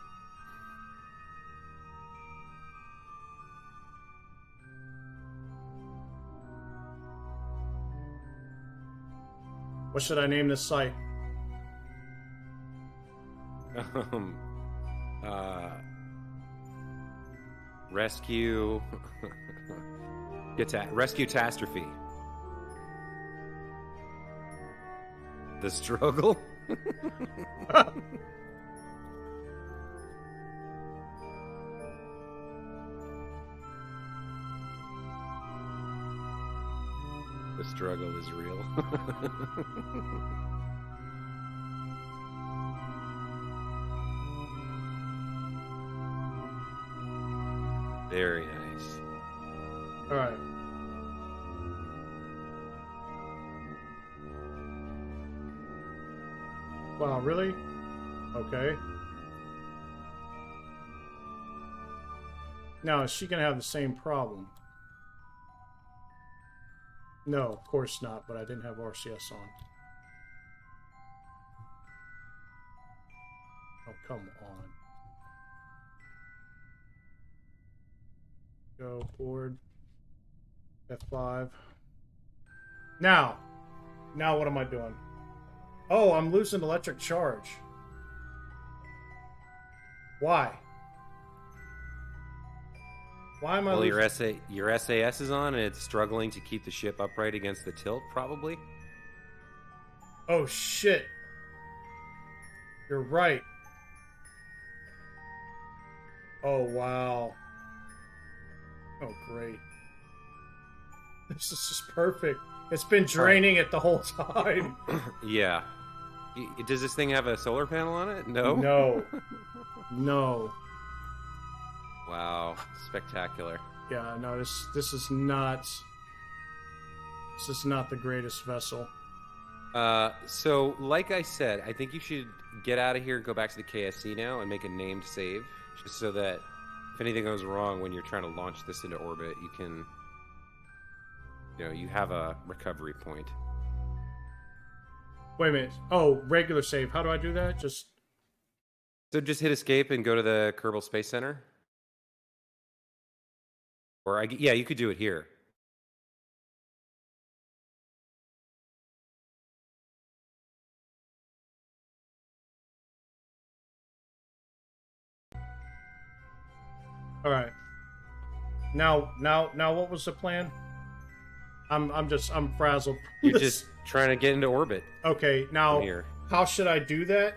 What should I name this site? Rescue. Rescue catastrophe. The struggle. The struggle is real. Very nice. All right. Wow, really? Okay. Now, is she going to have the same problem? No, of course not, but I didn't have RCS on. Oh, come on. Go forward. F5. Now what am I doing? Oh, I'm losing electric charge. Why? Why am I Well, losing... your SAS is on, and it's struggling to keep the ship upright against the tilt, probably. Oh, shit. You're right. Oh, wow. Oh, great. This is just perfect. It's been draining it the whole time. Yeah. Does this thing have a solar panel on it? No? No. No. Wow. Spectacular. Yeah, no, this is not... This is not the greatest vessel. So, like I said, I think you should get out of here and go back to the KSC now and make a named save, just so that if anything goes wrong when you're trying to launch this into orbit, you can, you have a recovery point. Wait a minute. Oh, regular save. How do I do that? So just hit escape and go to the Kerbal Space Center. Or, yeah, you could do it here. All right. Now, what was the plan? I'm frazzled. You're just trying to get into orbit. Okay. Now, here. How should I do that?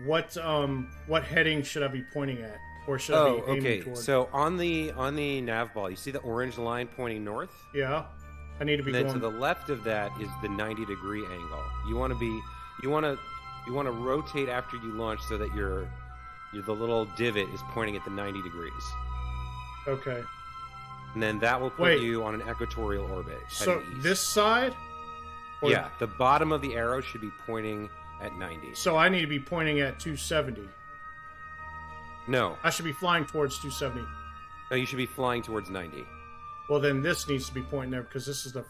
What heading should I be pointing at, or should I be aiming toward? So on the nav ball, you see the orange line pointing north? Yeah. I need to be and then going... to the left of that is the 90-degree angle. You want to rotate after you launch so that the little divot is pointing at the 90 degrees. Okay. And then that will put you on an equatorial orbit. So this side? Or... Yeah, the bottom of the arrow should be pointing at 90. So I need to be pointing at 270. No. I should be flying towards 270. No, you should be flying towards 90. Well, then this needs to be pointing there because this is the...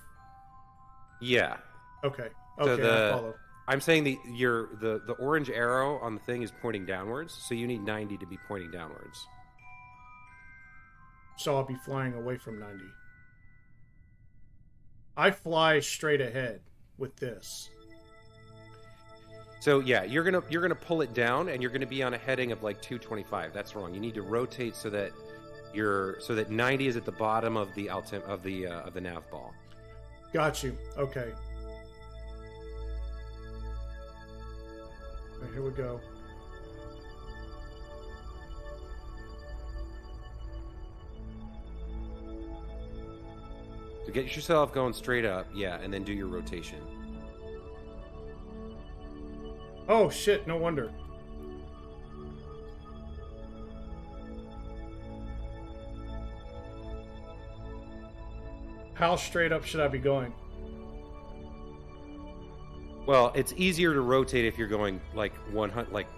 Yeah. Okay. So I follow. I'm saying the orange arrow on the thing is pointing downwards, so you need 90 to be pointing downwards. So I'll be flying away from 90. I fly straight ahead with this. So yeah, you're gonna pull it down, and you're gonna be on a heading of like 225. That's wrong. You need to rotate so that 90 is at the bottom of the nav ball. Got you. Okay. All right, here we go. So get yourself going straight up, yeah, and then do your rotation. Oh shit! No wonder. How straight up should I be going? Well, it's easier to rotate if you're going like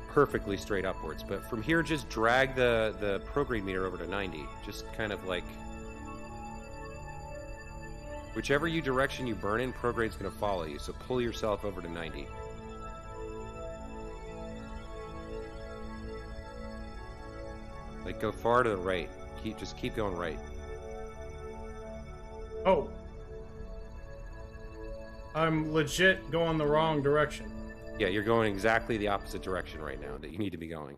perfectly straight upwards. But from here, just drag the prograde meter over to 90. Just kind of like whichever direction you burn in, prograde's going to follow you. So pull yourself over to 90. Like go far to the right. Just keep going right. Oh. I'm legit going the wrong direction. Yeah, you're going exactly the opposite direction right now that you need to be going.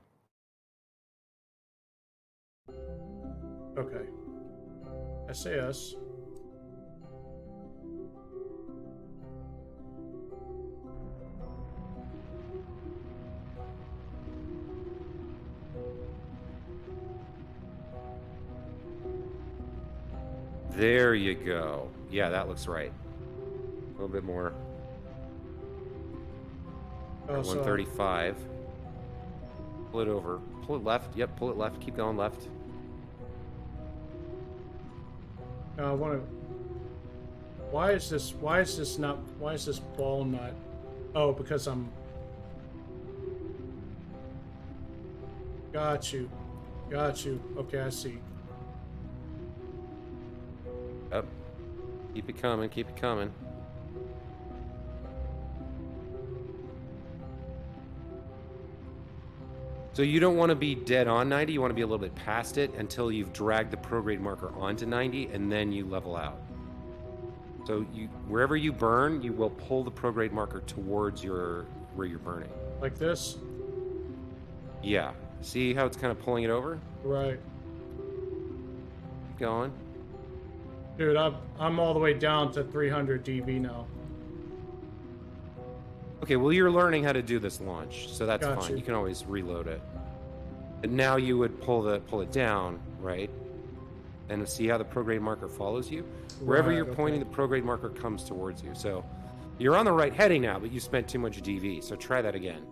Okay. SAS. There you go. Yeah, that looks right. A little bit more. 135. Pull it over. Pull it left. Yep, pull it left. Keep going left. I want to... Why is this ball not... Oh, because I'm... Got you. Okay, I see. Up. Keep it coming, keep it coming. So you don't want to be dead on 90, you want to be a little bit past it until you've dragged the prograde marker onto 90, and then you level out. So wherever you burn, you will pull the prograde marker towards where you're burning. Like this? Yeah. See how it's kind of pulling it over? Right. Keep going. Dude, I'm all the way down to 300 dB now. Okay, well, you're learning how to do this launch, so that's Got fine. you. You can always reload it. And now you would pull it down, right? And see how the prograde marker follows you? Wherever Right, you're pointing, okay. the prograde marker comes towards you. So you're on the right heading now, but you spent too much DV, so try that again.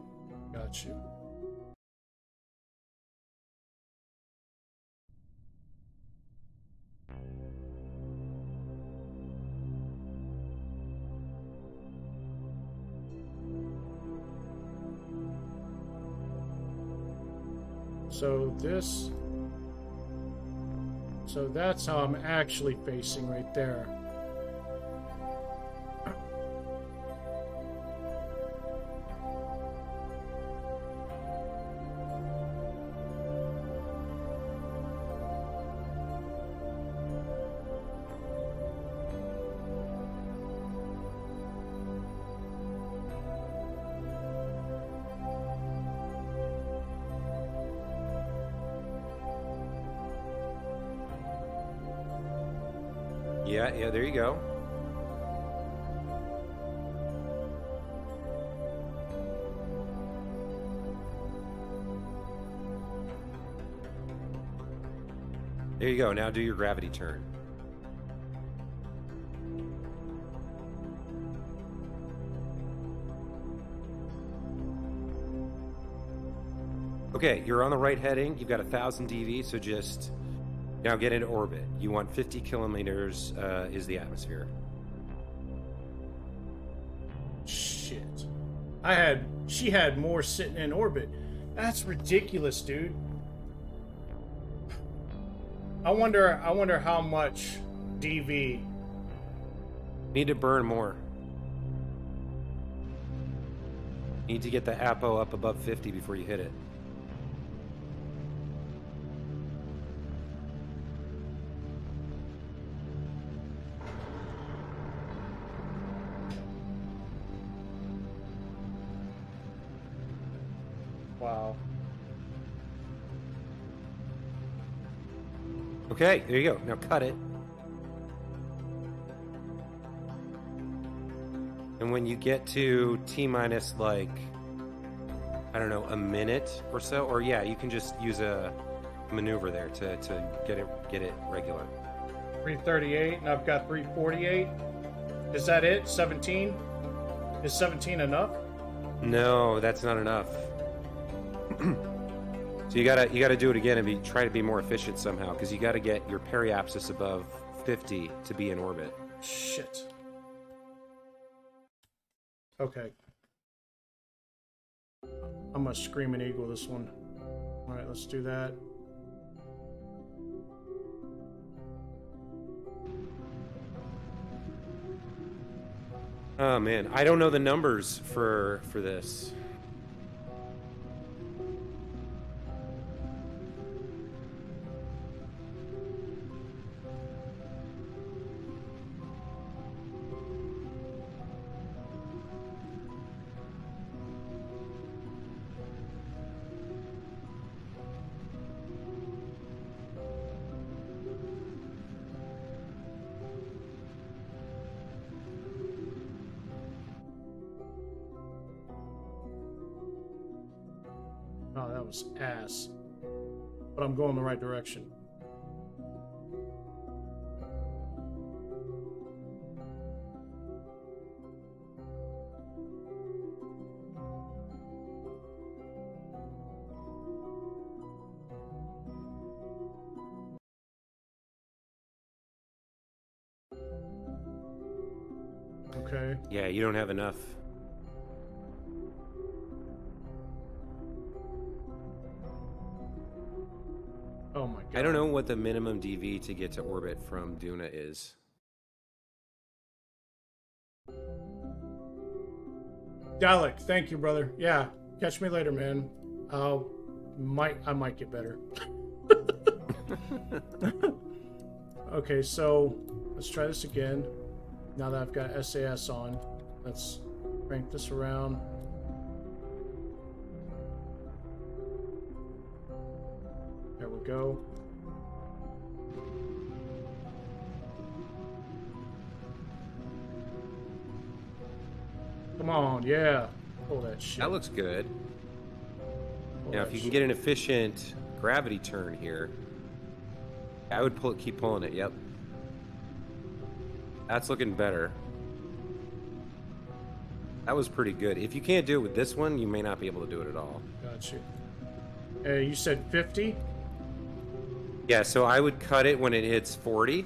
Got you. So that's how I'm actually facing right there. Yeah, there you go. There you go. Now do your gravity turn. Okay, you're on the right heading. You've got 1,000 DV, so just now get into orbit. You want 50 kilometers is the atmosphere. Shit. She had more sitting in orbit. That's ridiculous, dude. I wonder how much DV. Need to burn more. Need to get the APO up above 50 before you hit it. Wow. Okay, there you go. Now cut it. And when you get to T minus like, I don't know, a minute or so, or yeah, you can just use a maneuver there to get it regular. 338 and I've got 348. Is that it? 17? Is 17 enough? No, that's not enough. So you gotta do it again and try to be more efficient somehow, because you gotta get your periapsis above 50 to be in orbit. Shit. Okay. I'm gonna scream an eagle this one. Alright, let's do that. Oh man, I don't know the numbers for this. Oh, that was ass. But I'm going the right direction. Okay. Yeah, you don't have enough. Oh my god. I don't know what the minimum DV to get to orbit from Duna is. Dalek, thank you, brother. Yeah, catch me later, man. I might get better. Okay, so let's try this again. Now that I've got SAS on, let's crank this around. There we go. Come on, yeah. Pull that shit. That looks good. Pull Now, that if you can shit. get an efficient gravity turn here, I would keep pulling it. Yep. That's looking better. That was pretty good. If you can't do it with this one, you may not be able to do it at all. Got you. You said 50? Yeah, so I would cut it when it hits 40.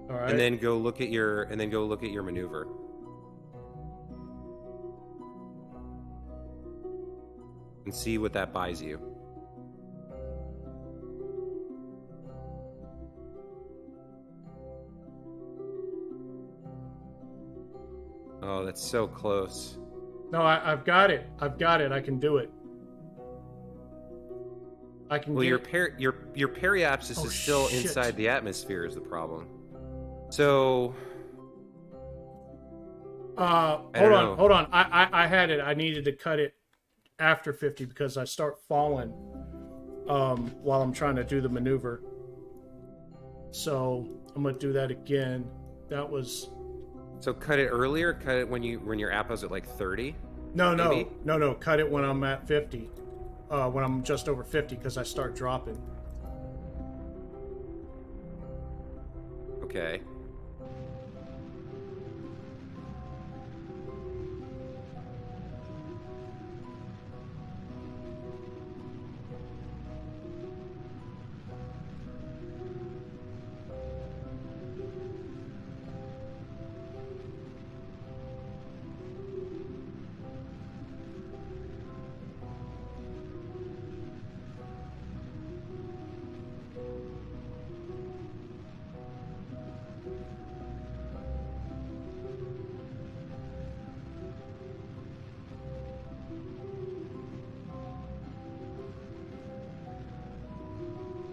All right. And then go look at your maneuver. And see what that buys you. Oh, that's so close. No, I've got it. I've got it. I can do it. I can. Well, get... your periapsis is still shit. inside the atmosphere is the problem. So hold on. I had it. I needed to cut it after 50 because I start falling while I'm trying to do the maneuver. So I'm gonna do that again. That was. So cut it earlier. Cut it when your apo's at like 30. No. Cut it when I'm at 50. When I'm just over 50 because I start dropping. Okay.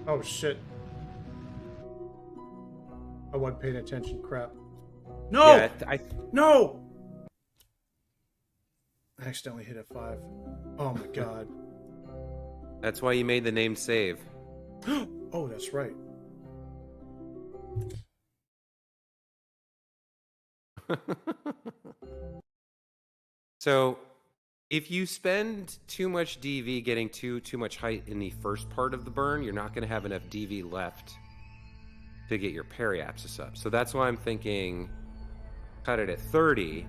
Oh shit. I wasn't paying attention. Crap. No! Yeah, No! I accidentally hit F5. Oh my god. That's why you made the name save. Oh, that's right. So, if you spend too much DV getting too much height in the first part of the burn, you're not going to have enough DV left to get your periapsis up. So that's why I'm thinking cut it at 30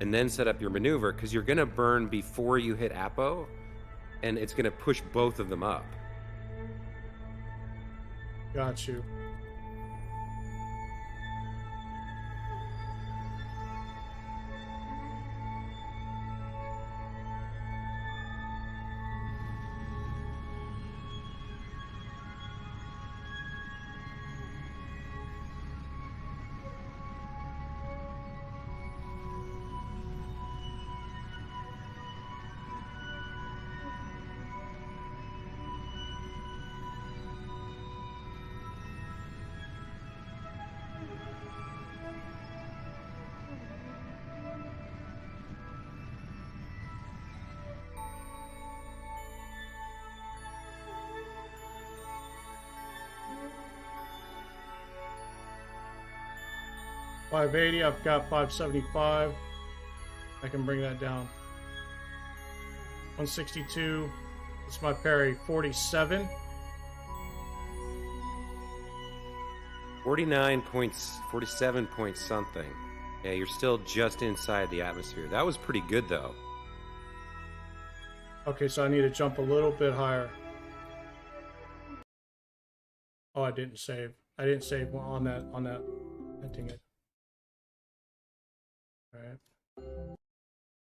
and then set up your maneuver, because you're going to burn before you hit apo, and it's going to push both of them up. Got you. $580. I've got $575. I can bring that down. $162. It's my parry. 47. 49 points, 47 point something. Yeah, you're still just inside the atmosphere. That was pretty good, though. Okay, so I need to jump a little bit higher. Oh, I didn't save. I didn't save on that thing. All right.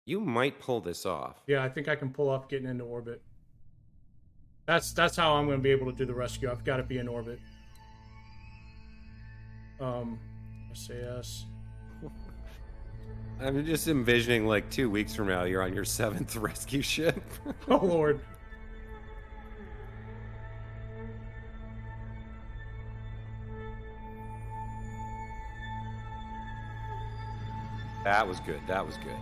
You might pull this off. Yeah, I think I can pull off getting into orbit. That's how I'm going to be able to do the rescue. I've got to be in orbit. SAS. I'm just envisioning like 2 weeks from now, you're on your 7th rescue ship. Oh, Lord. That was good. That was good.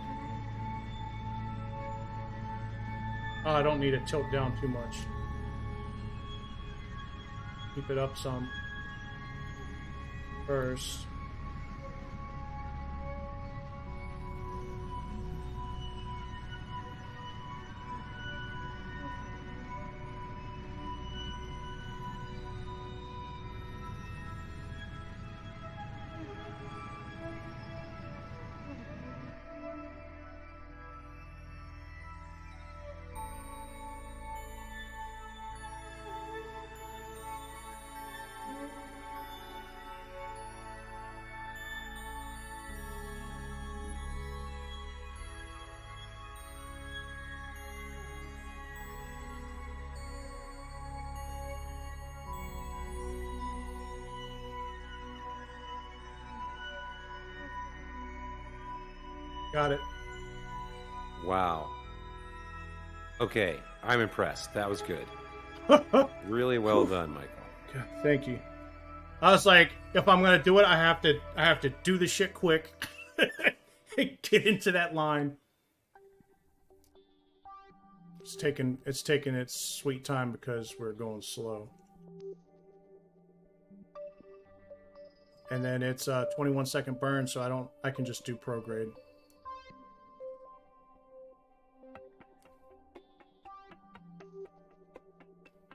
Oh, I don't need to tilt down too much. Keep it up some. First. Got it. Wow. Okay, I'm impressed. That was good. Really well done, Michael. God, thank you. I was like, if I'm gonna do it, I have to do the shit quick. Get into that line. It's taking its sweet time because we're going slow. And then it's a 21-second burn, so I can just do prograde.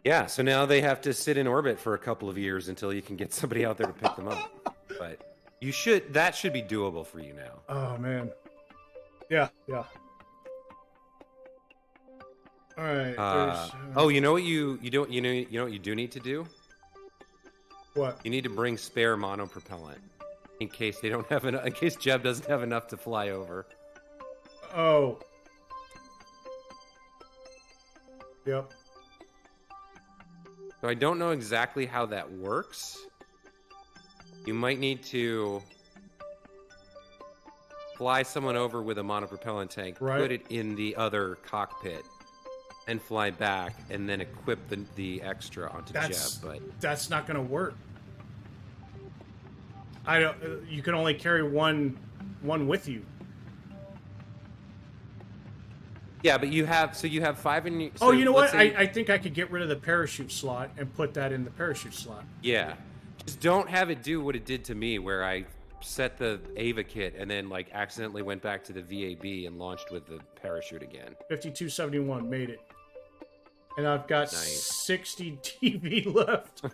Yeah, so now they have to sit in orbit for a couple of years until you can get somebody out there to pick them up. But that should be doable for you now. Oh man. Yeah. All right. Oh, you know what you know what you do need to do? What? You need to bring spare monopropellant in case they don't have enough. In case Jeb doesn't have enough to fly over. Oh. Yep. So I don't know exactly how that works. You might need to fly someone over with a monopropellant tank, right. Put it in the other cockpit, and fly back, and then equip the extra onto Jeb. But that's not going to work. You can only carry one with you. Yeah, but you have 5 in your... So you know what? I think I could get rid of the parachute slot and put that in the parachute slot. Yeah. Just don't have it do what it did to me, where I set the Ava kit and then like accidentally went back to the VAB and launched with the parachute again. 5271 made it. And I've got nice. 60 TV left.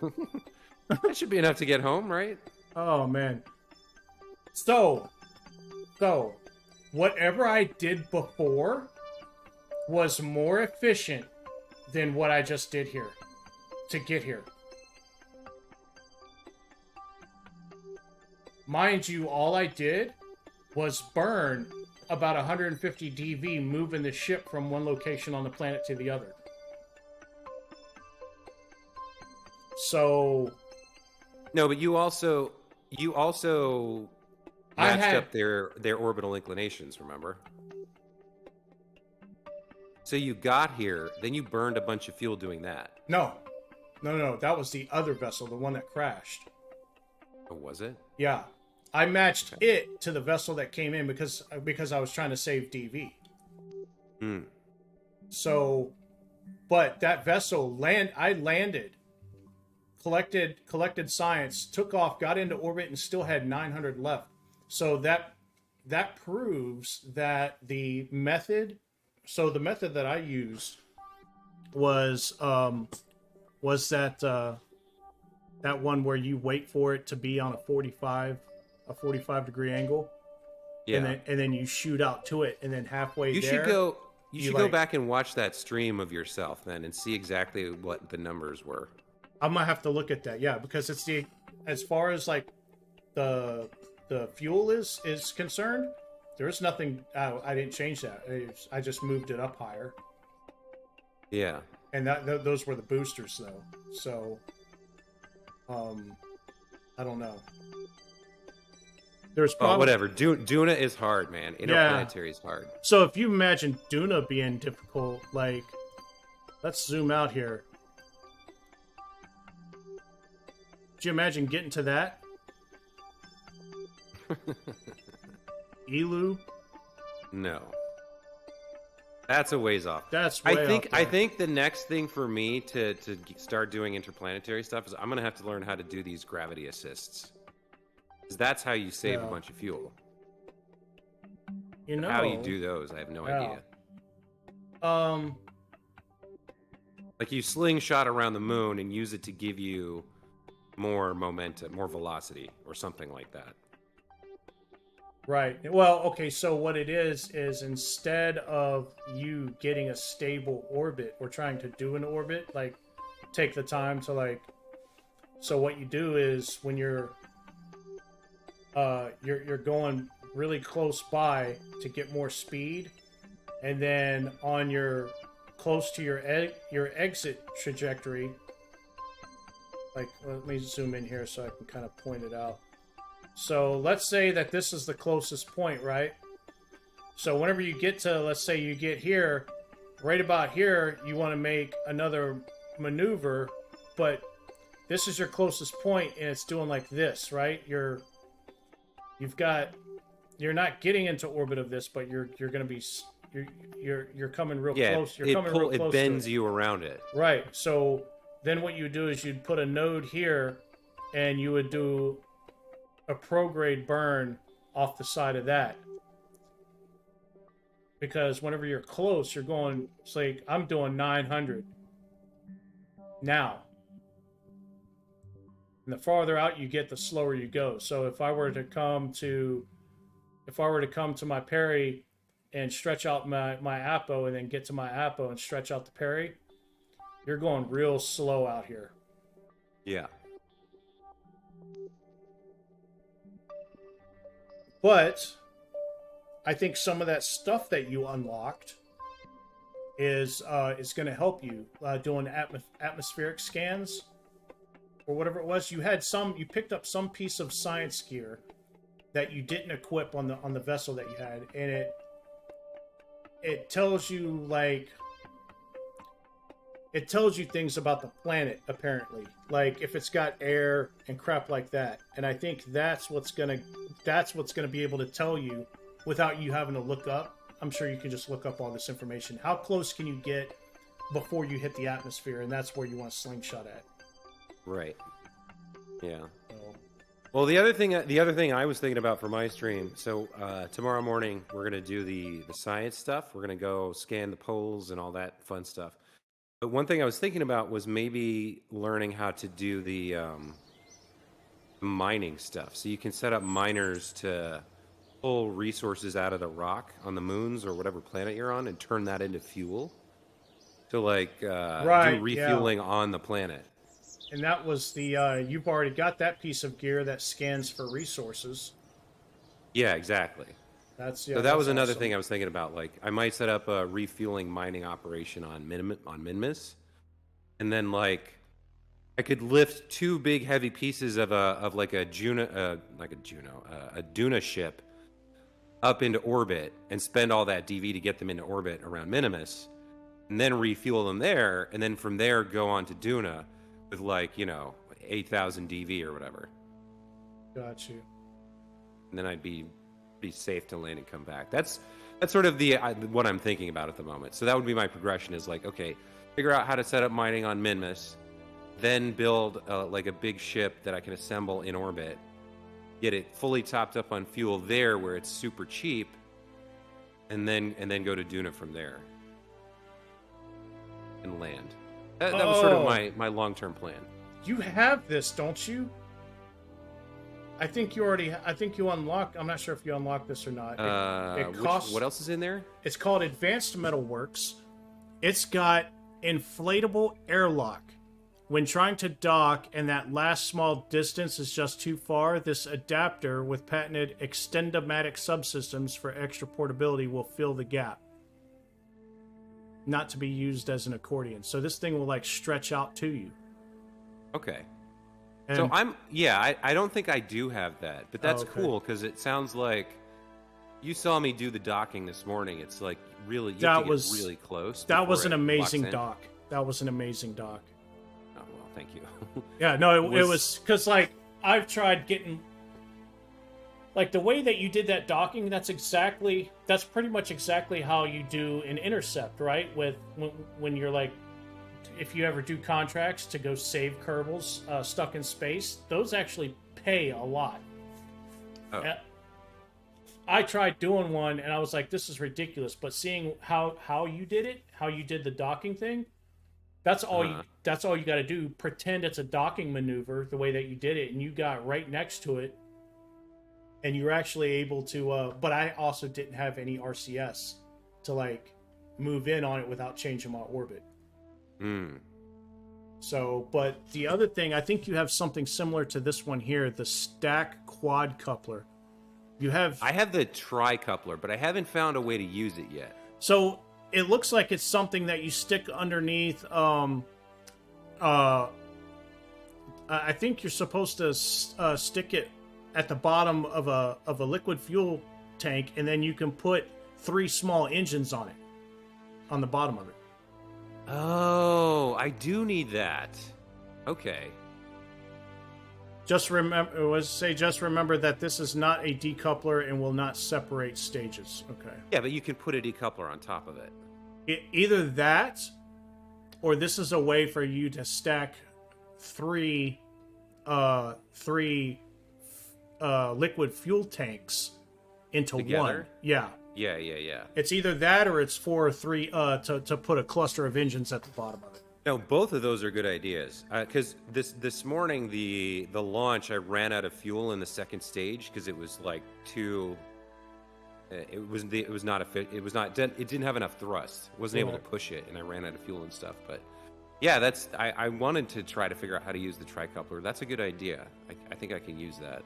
That should be enough to get home, right? Oh man. So whatever I did before was more efficient than what I just did here to get here. Mind you, all I did was burn about 150 DV moving the ship from one location on the planet to the other. So... No, but you also matched up their orbital inclinations, remember? So you got here, then you burned a bunch of fuel doing that. No. That was the other vessel, the one that crashed. Oh, was it? Yeah. I matched it to the vessel that came in because I was trying to save DV. So, but that vessel I landed, collected science, took off, got into orbit, and still had 900 left. So that proves that the method. So the method that I used was that one where you wait for it to be on a 45 degree angle. Yeah. And then you shoot out to it, and then halfway you there. You should go back and watch that stream of yourself then and see exactly what the numbers were. I might have to look at that, yeah, because it's as far as like the fuel is concerned, there's nothing. I didn't change that. I just moved it up higher. Yeah. And those were the boosters, though. So, I don't know. There's probably... whatever. Duna is hard, man. Interplanetary is hard. So if you imagine Duna being difficult, like, let's zoom out here. Could you imagine getting to that? Elu? No. That's a ways off. That's way up I there. think the next thing for me to start doing interplanetary stuff is I'm gonna have to learn how to do these gravity assists. 'Cause that's how you save a bunch of fuel. You know, How you do those, I have no idea. Like you slingshot around the moon and use it to give you more momentum, more velocity, or something like that. Right. Well, okay, so what it is instead of you getting a stable orbit or trying to do an orbit, like take the time to like so what you do is when you're going really close by to get more speed, and then on your close to your exit trajectory, like let me zoom in here so I can kind of point it out. So let's say that this is the closest point, right? So whenever you get to, let's say you get here, right about here, you want to make another maneuver, but this is your closest point, and it's doing like this, right? You're not getting into orbit of this, but you're going to be you're coming real close. You're coming real close. It bends you around it. Right. So then what you do is you'd put a node here, and you would do a prograde burn off the side of that. Because whenever you're close, you're going, it's like, I'm doing 900 now. And the farther out you get, the slower you go. So if I were to come to my parry and stretch out my Apo and then get to my Apo and stretch out the parry, you're going real slow out here. Yeah. But I think some of that stuff that you unlocked is going to help you doing atmospheric scans or whatever it was. You picked up some piece of science gear that you didn't equip on the vessel that you had, and it tells you things about the planet, apparently, like if it's got air and crap like that. And I think that's what's gonna be able to tell you without you having to look up. I'm sure you can just look up all this information. How close can you get before you hit the atmosphere? And that's where you want to slingshot at. Right. Yeah. So, well, the other thing I was thinking about for my stream. So tomorrow morning we're gonna do the science stuff. We're gonna go scan the poles and all that fun stuff. But one thing I was thinking about was maybe learning how to do the mining stuff. So you can set up miners to pull resources out of the rock on the moons or whatever planet you're on and turn that into fuel to like do refueling on the planet. And that was the you've already got that piece of gear that scans for resources. Yeah, exactly. So that was another thing I was thinking about. Like, I might set up a refueling mining operation on Minmus, and then like I could lift two big heavy pieces of a Duna ship up into orbit and spend all that DV to get them into orbit around Minimus, and then refuel them there, and then from there go on to Duna with 8,000 DV or whatever. Got you. And then I'd be safe to land and come back. That's sort of what I'm thinking about at the moment. So that would be my progression, is like, okay, figure out how to set up mining on Minmus, then build like a big ship that I can assemble in orbit, get it fully topped up on fuel there where it's super cheap, and then go to Duna from there and land. That was sort of my long-term plan. You have this, don't you? I think you unlocked. I'm not sure if you unlocked this or not. It costs. What else is in there? It's called Advanced Metalworks. It's got inflatable airlock. When trying to dock and that last small distance is just too far, this adapter with patented extendomatic subsystems for extra portability will fill the gap. Not to be used as an accordion. So this thing will like stretch out to you. Okay. And so I don't think I do have that, but that's cool because it sounds like you saw me do the docking this morning. It's like really, you have to get really close. That was an amazing dock. That was an amazing dock. Oh, well, thank you. Yeah, no, it was because like I've tried getting like the way that you did that docking, that's pretty much exactly how you do an intercept, right? With when you're like, if you ever do contracts to go save Kerbals stuck in space, those actually pay a lot. Oh. I tried doing one and I was like, this is ridiculous. But seeing how you did it, how you did the docking thing, that's all you got to do. Pretend it's a docking maneuver the way that you did it, and you got right next to it, and you're actually able to. But I also didn't have any RCS to like move in on it without changing my orbit. So, but the other thing, I think you have something similar to this one here, the stack quad coupler. I have the tri-coupler, but I haven't found a way to use it yet. So it looks like it's something that you stick underneath. I think you're supposed to stick it at the bottom of a liquid fuel tank, and then you can put 3 small engines on it, on the bottom of it. Oh, I do need that. Okay. Just remember that this is not a decoupler and will not separate stages. Okay. Yeah, but you can put a decoupler on top of it. Either that, or this is a way for you to stack three liquid fuel tanks into together? One. Yeah. Yeah. It's either that or it's 4 or 3 to put a cluster of engines at the bottom of it. No, both of those are good ideas. Because this morning, the launch, I ran out of fuel in the second stage because it was like too. It didn't have enough thrust. I wasn't able to push it, and I ran out of fuel and stuff. But yeah, I wanted to try to figure out how to use the tri-coupler. That's a good idea. I think I can use that.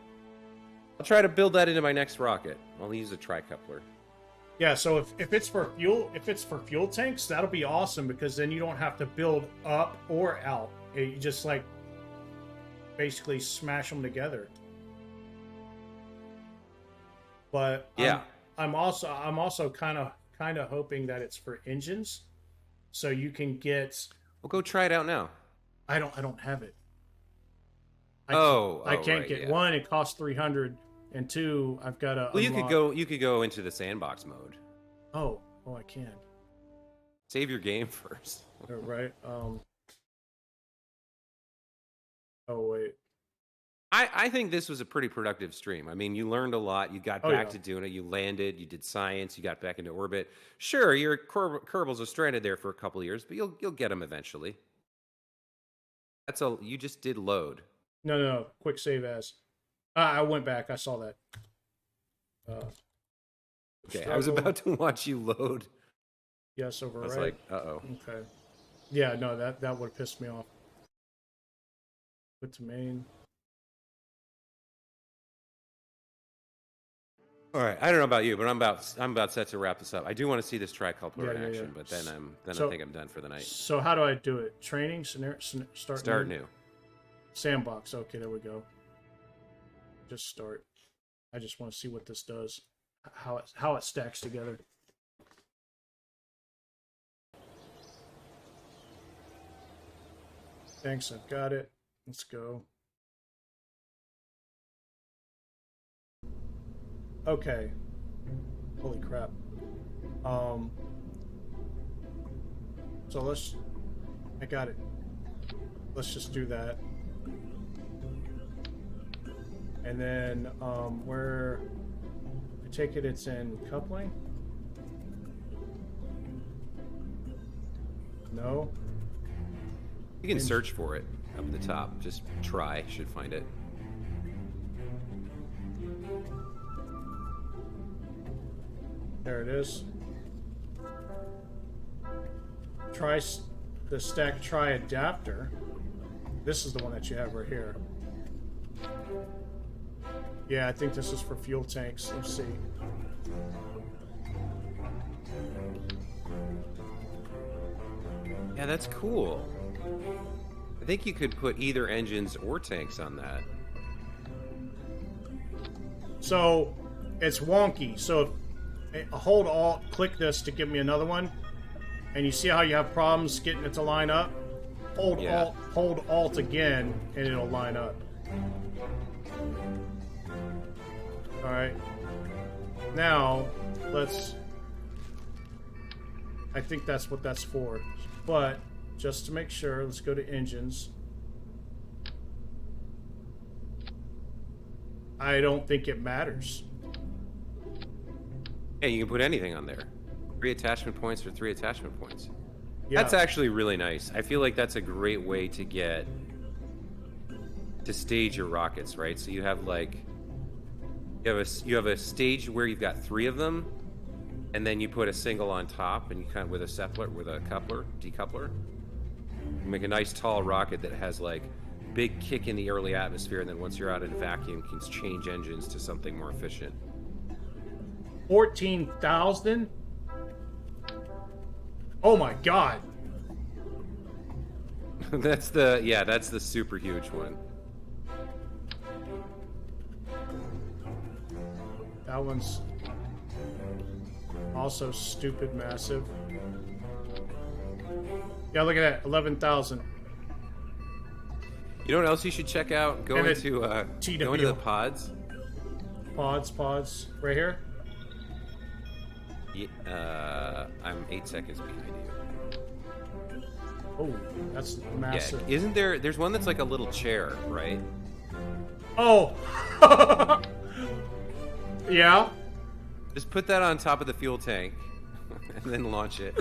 I'll try to build that into my next rocket. I'll use a tri-coupler. Yeah, so if it's for fuel tanks, that'll be awesome because then you don't have to build up or out. You just like basically smash them together. But yeah, I'm also kind of hoping that it's for engines, so you can get. Well, go try it out now. I don't have it. I can't get one. It costs 300. And 2, I've got to. Well, you could go into the sandbox mode. Oh, I can. Save your game first. Right. Oh wait. I think this was a pretty productive stream. I mean, you learned a lot. You got back to doing it. You landed. You did science. You got back into orbit. Sure, your Kerbals are stranded there for a couple of years, but you'll get them eventually. You just did load. No. Quick save as. I went back. I saw that. Okay, I was about to watch you load. Yes, override. I was like, uh-oh. Okay. Yeah, no, that would have pissed me off. Put to main. All right, I don't know about you, but I'm about set to wrap this up. I do want to see this tri-coupler in action, but then I think I'm done for the night. So how do I do it? Training, start new. Sandbox. Okay, there we go. Just start. I just want to see what this does, how it stacks together. Thanks, I've got it. Let's go. Okay. Holy crap. So I got it. Let's just do that. And then, where I take it, it's in coupling? No. You can search for it up at the top. Just try, should find it. There it is. Try the stack tri adapter. This is the one that you have right here. Yeah, I think this is for fuel tanks. Let's see. Yeah, that's cool. I think you could put either engines or tanks on that. So, it's wonky. So, hold Alt, click this to give me another one. And you see how you have problems getting it to line up? Hold Alt again, and it'll line up. Alright. Now, let's... I think that's what that's for. But, just to make sure, let's go to engines. I don't think it matters. Yeah, you can put anything on there. 3 attachment points for 3 attachment points. Yeah. That's actually really nice. I feel like that's a great way to get... to stage your rockets, right? So you have like... You have a stage where you've got 3 of them, and then you put a single on top, and you kind of with a decoupler, you make a nice tall rocket that has like big kick in the early atmosphere, and then once you're out in vacuum, can change engines to something more efficient. 14,000? Oh my god! That's the super huge one. That one's also stupid massive. Yeah, look at that, 11,000. You know what else you should check out? Go into the pods. Pods, right here. Yeah, I'm 8 seconds behind you. Oh, that's massive. Yeah, isn't there? There's one that's like a little chair, right? Oh. Yeah. Just put that on top of the fuel tank, and then launch it.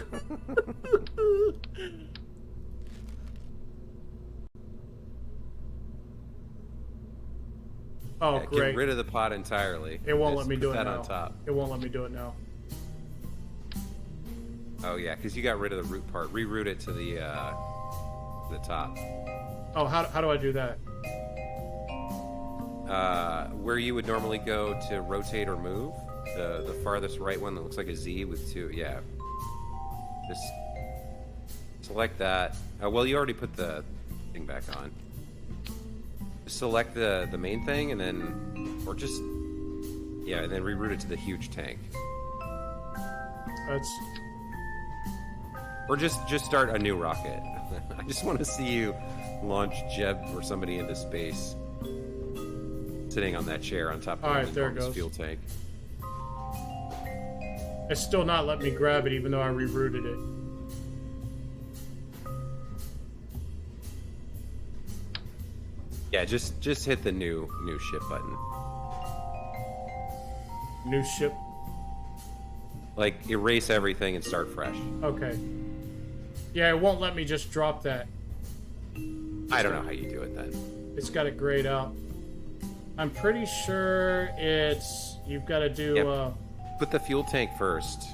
Oh, yeah, great. Get rid of the pod entirely. It won't Just let me do it that now. on top. It won't let me do it now. Oh yeah, because you got rid of the root part. Reroute it to the top. Oh, how do I do that? Where you would normally go to rotate or move, the farthest right one that looks like a Z with 2. Yeah. Just select that. Well, you already put the thing back on. Just select the main thing, and then, and then reroute it to the huge tank. That's... Or just start a new rocket. I just want to see you launch Jeb or somebody into space, sitting on that chair on top of Alright, there it enormous goes. fuel tank. It's still not letting me grab it, even though I rerouted it. Yeah, just hit the new ship button. New ship. Like, erase everything and start fresh. Okay. Yeah, it won't let me just drop that. I don't know how you do it then. It's got it grayed out. I'm pretty sure it's... You've got to do... Yep. Put the fuel tank first.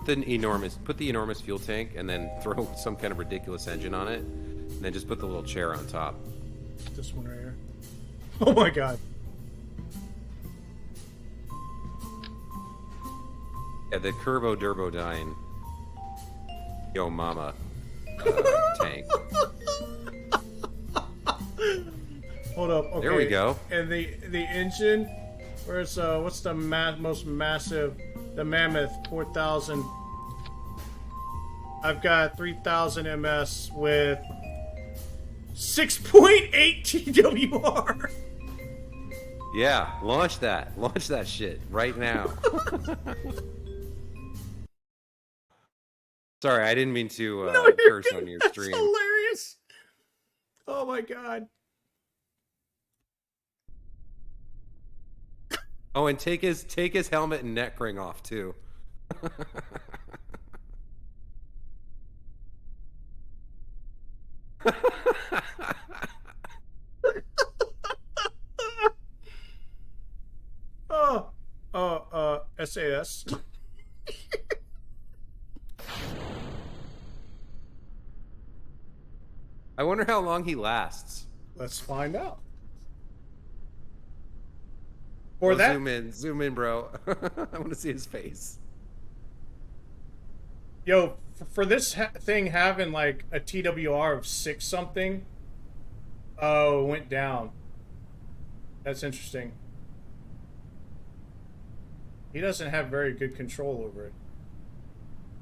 Put the enormous fuel tank, and then throw some kind of ridiculous engine on it, and then just put the little chair on top. This one right here. Oh my god. Yeah, the Kerbo Durbodyne Yo Mama tank. Hold up. Okay. There we go. And the engine, where's what's the most massive? The Mammoth 4,000. I've got 3,000 ms with 6.8 TWR. Yeah, launch that. Launch that shit right now. Sorry, I didn't mean to curse on your stream. That's hilarious. Oh my god. Oh, and take his helmet and neck ring off too. SAS. I wonder how long he lasts. Let's find out. Or that. Zoom in, bro. I want to see his face. Yo, for this thing having like a TWR of 6 something, oh, it went down. That's interesting. He doesn't have very good control over it.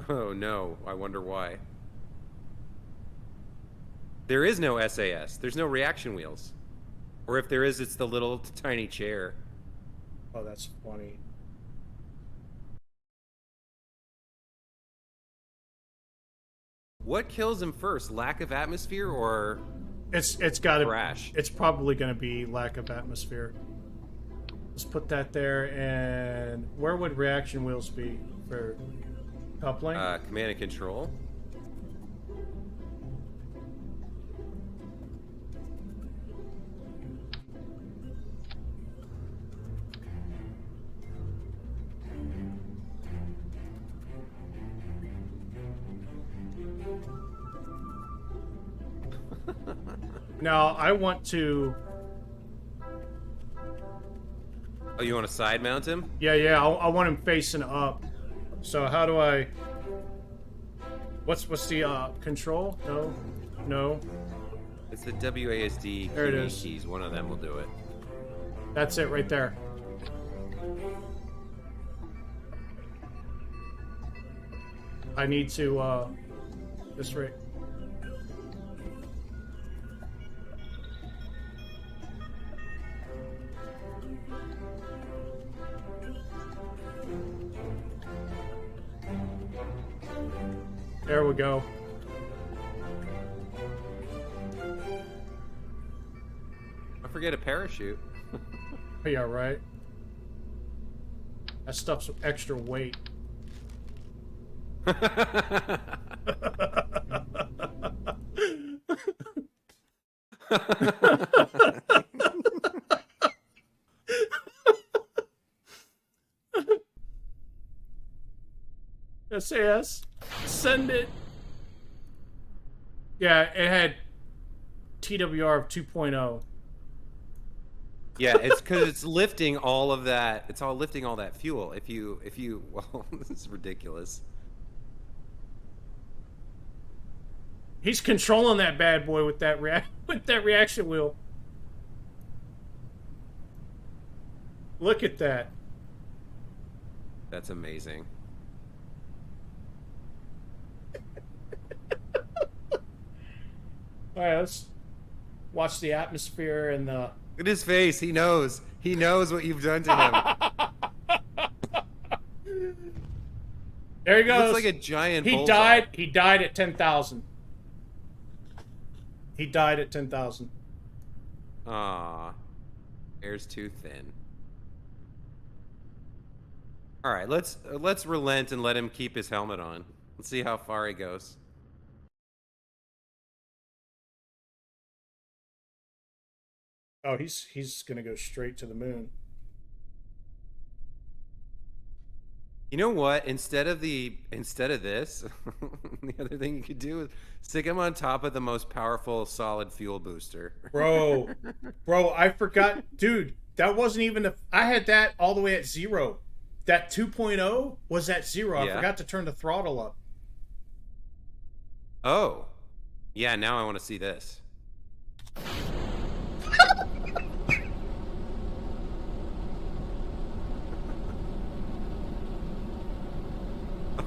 Oh no, I wonder why. There is no SAS. There's no reaction wheels. Or if there is, it's the little tiny chair. Oh, that's funny. What kills him first? Lack of atmosphere or It's got to. crash? It's probably going to be lack of atmosphere. Let's put that there. And where would reaction wheels be for coupling? Command and control. Now I want to. Oh, you want to side mount him? Yeah, I want him facing up. So how do I? What's the control? No. It's the WASD There it is. keys. One of them will do it. That's it right there. I need to this right. There we go. I forget a parachute. Yeah, right. That stuff's extra weight. SAS, send it. Yeah, it had TWR of 2.0. Yeah, it's because it's lifting all of that. It's all lifting all that fuel. If you, well, this is ridiculous. He's controlling that bad boy with that reaction wheel. Look at that. That's amazing. All right, let's watch the atmosphere and the. Look at his face. He knows. He knows what you've done to him. There he goes. Looks like a giant He bullseye. died. He died at 10,000. He died at 10,000. Aw. Air's too thin. All right, let's relent and let him keep his helmet on. Let's see how far he goes. Oh, he's gonna go straight to the moon. You know what? Instead of this, the other thing you could do is stick him on top of the most powerful solid fuel booster. Bro, I forgot, dude. That wasn't even I had that all the way at 0. That 2.0 was at 0. Yeah. I forgot to turn the throttle up. Oh, yeah. Now I want to see this.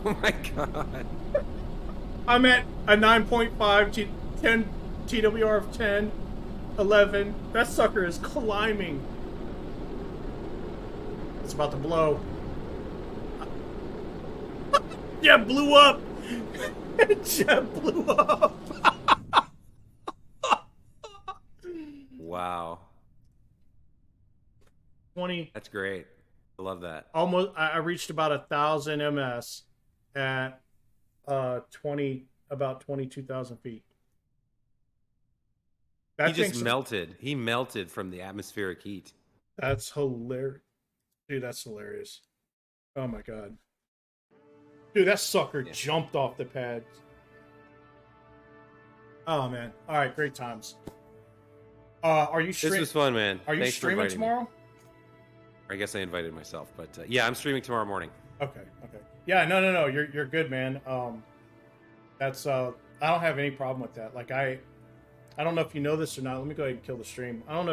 Oh my god. I'm at a 9.5 10 TWR of 10, 11. That sucker is climbing. It's about to blow. Yeah, blew up. Jet blew up. Wow. 20. That's great. I love that. Almost. I reached about 1,000 ms at about 22,000 feet. He just melted. He melted from the atmospheric heat. That's hilarious. Dude, that's hilarious. Oh my god. Dude, that sucker jumped off the pad. Oh man. Alright, great times. Are you streaming? This was fun, man. Are you Thanks for streaming inviting me. tomorrow? I guess I invited myself, but yeah, I'm streaming tomorrow morning. Okay. Yeah, no. You're good, man. That's I don't have any problem with that. Like I don't know if you know this or not. Let me go ahead and kill the stream. I don't know if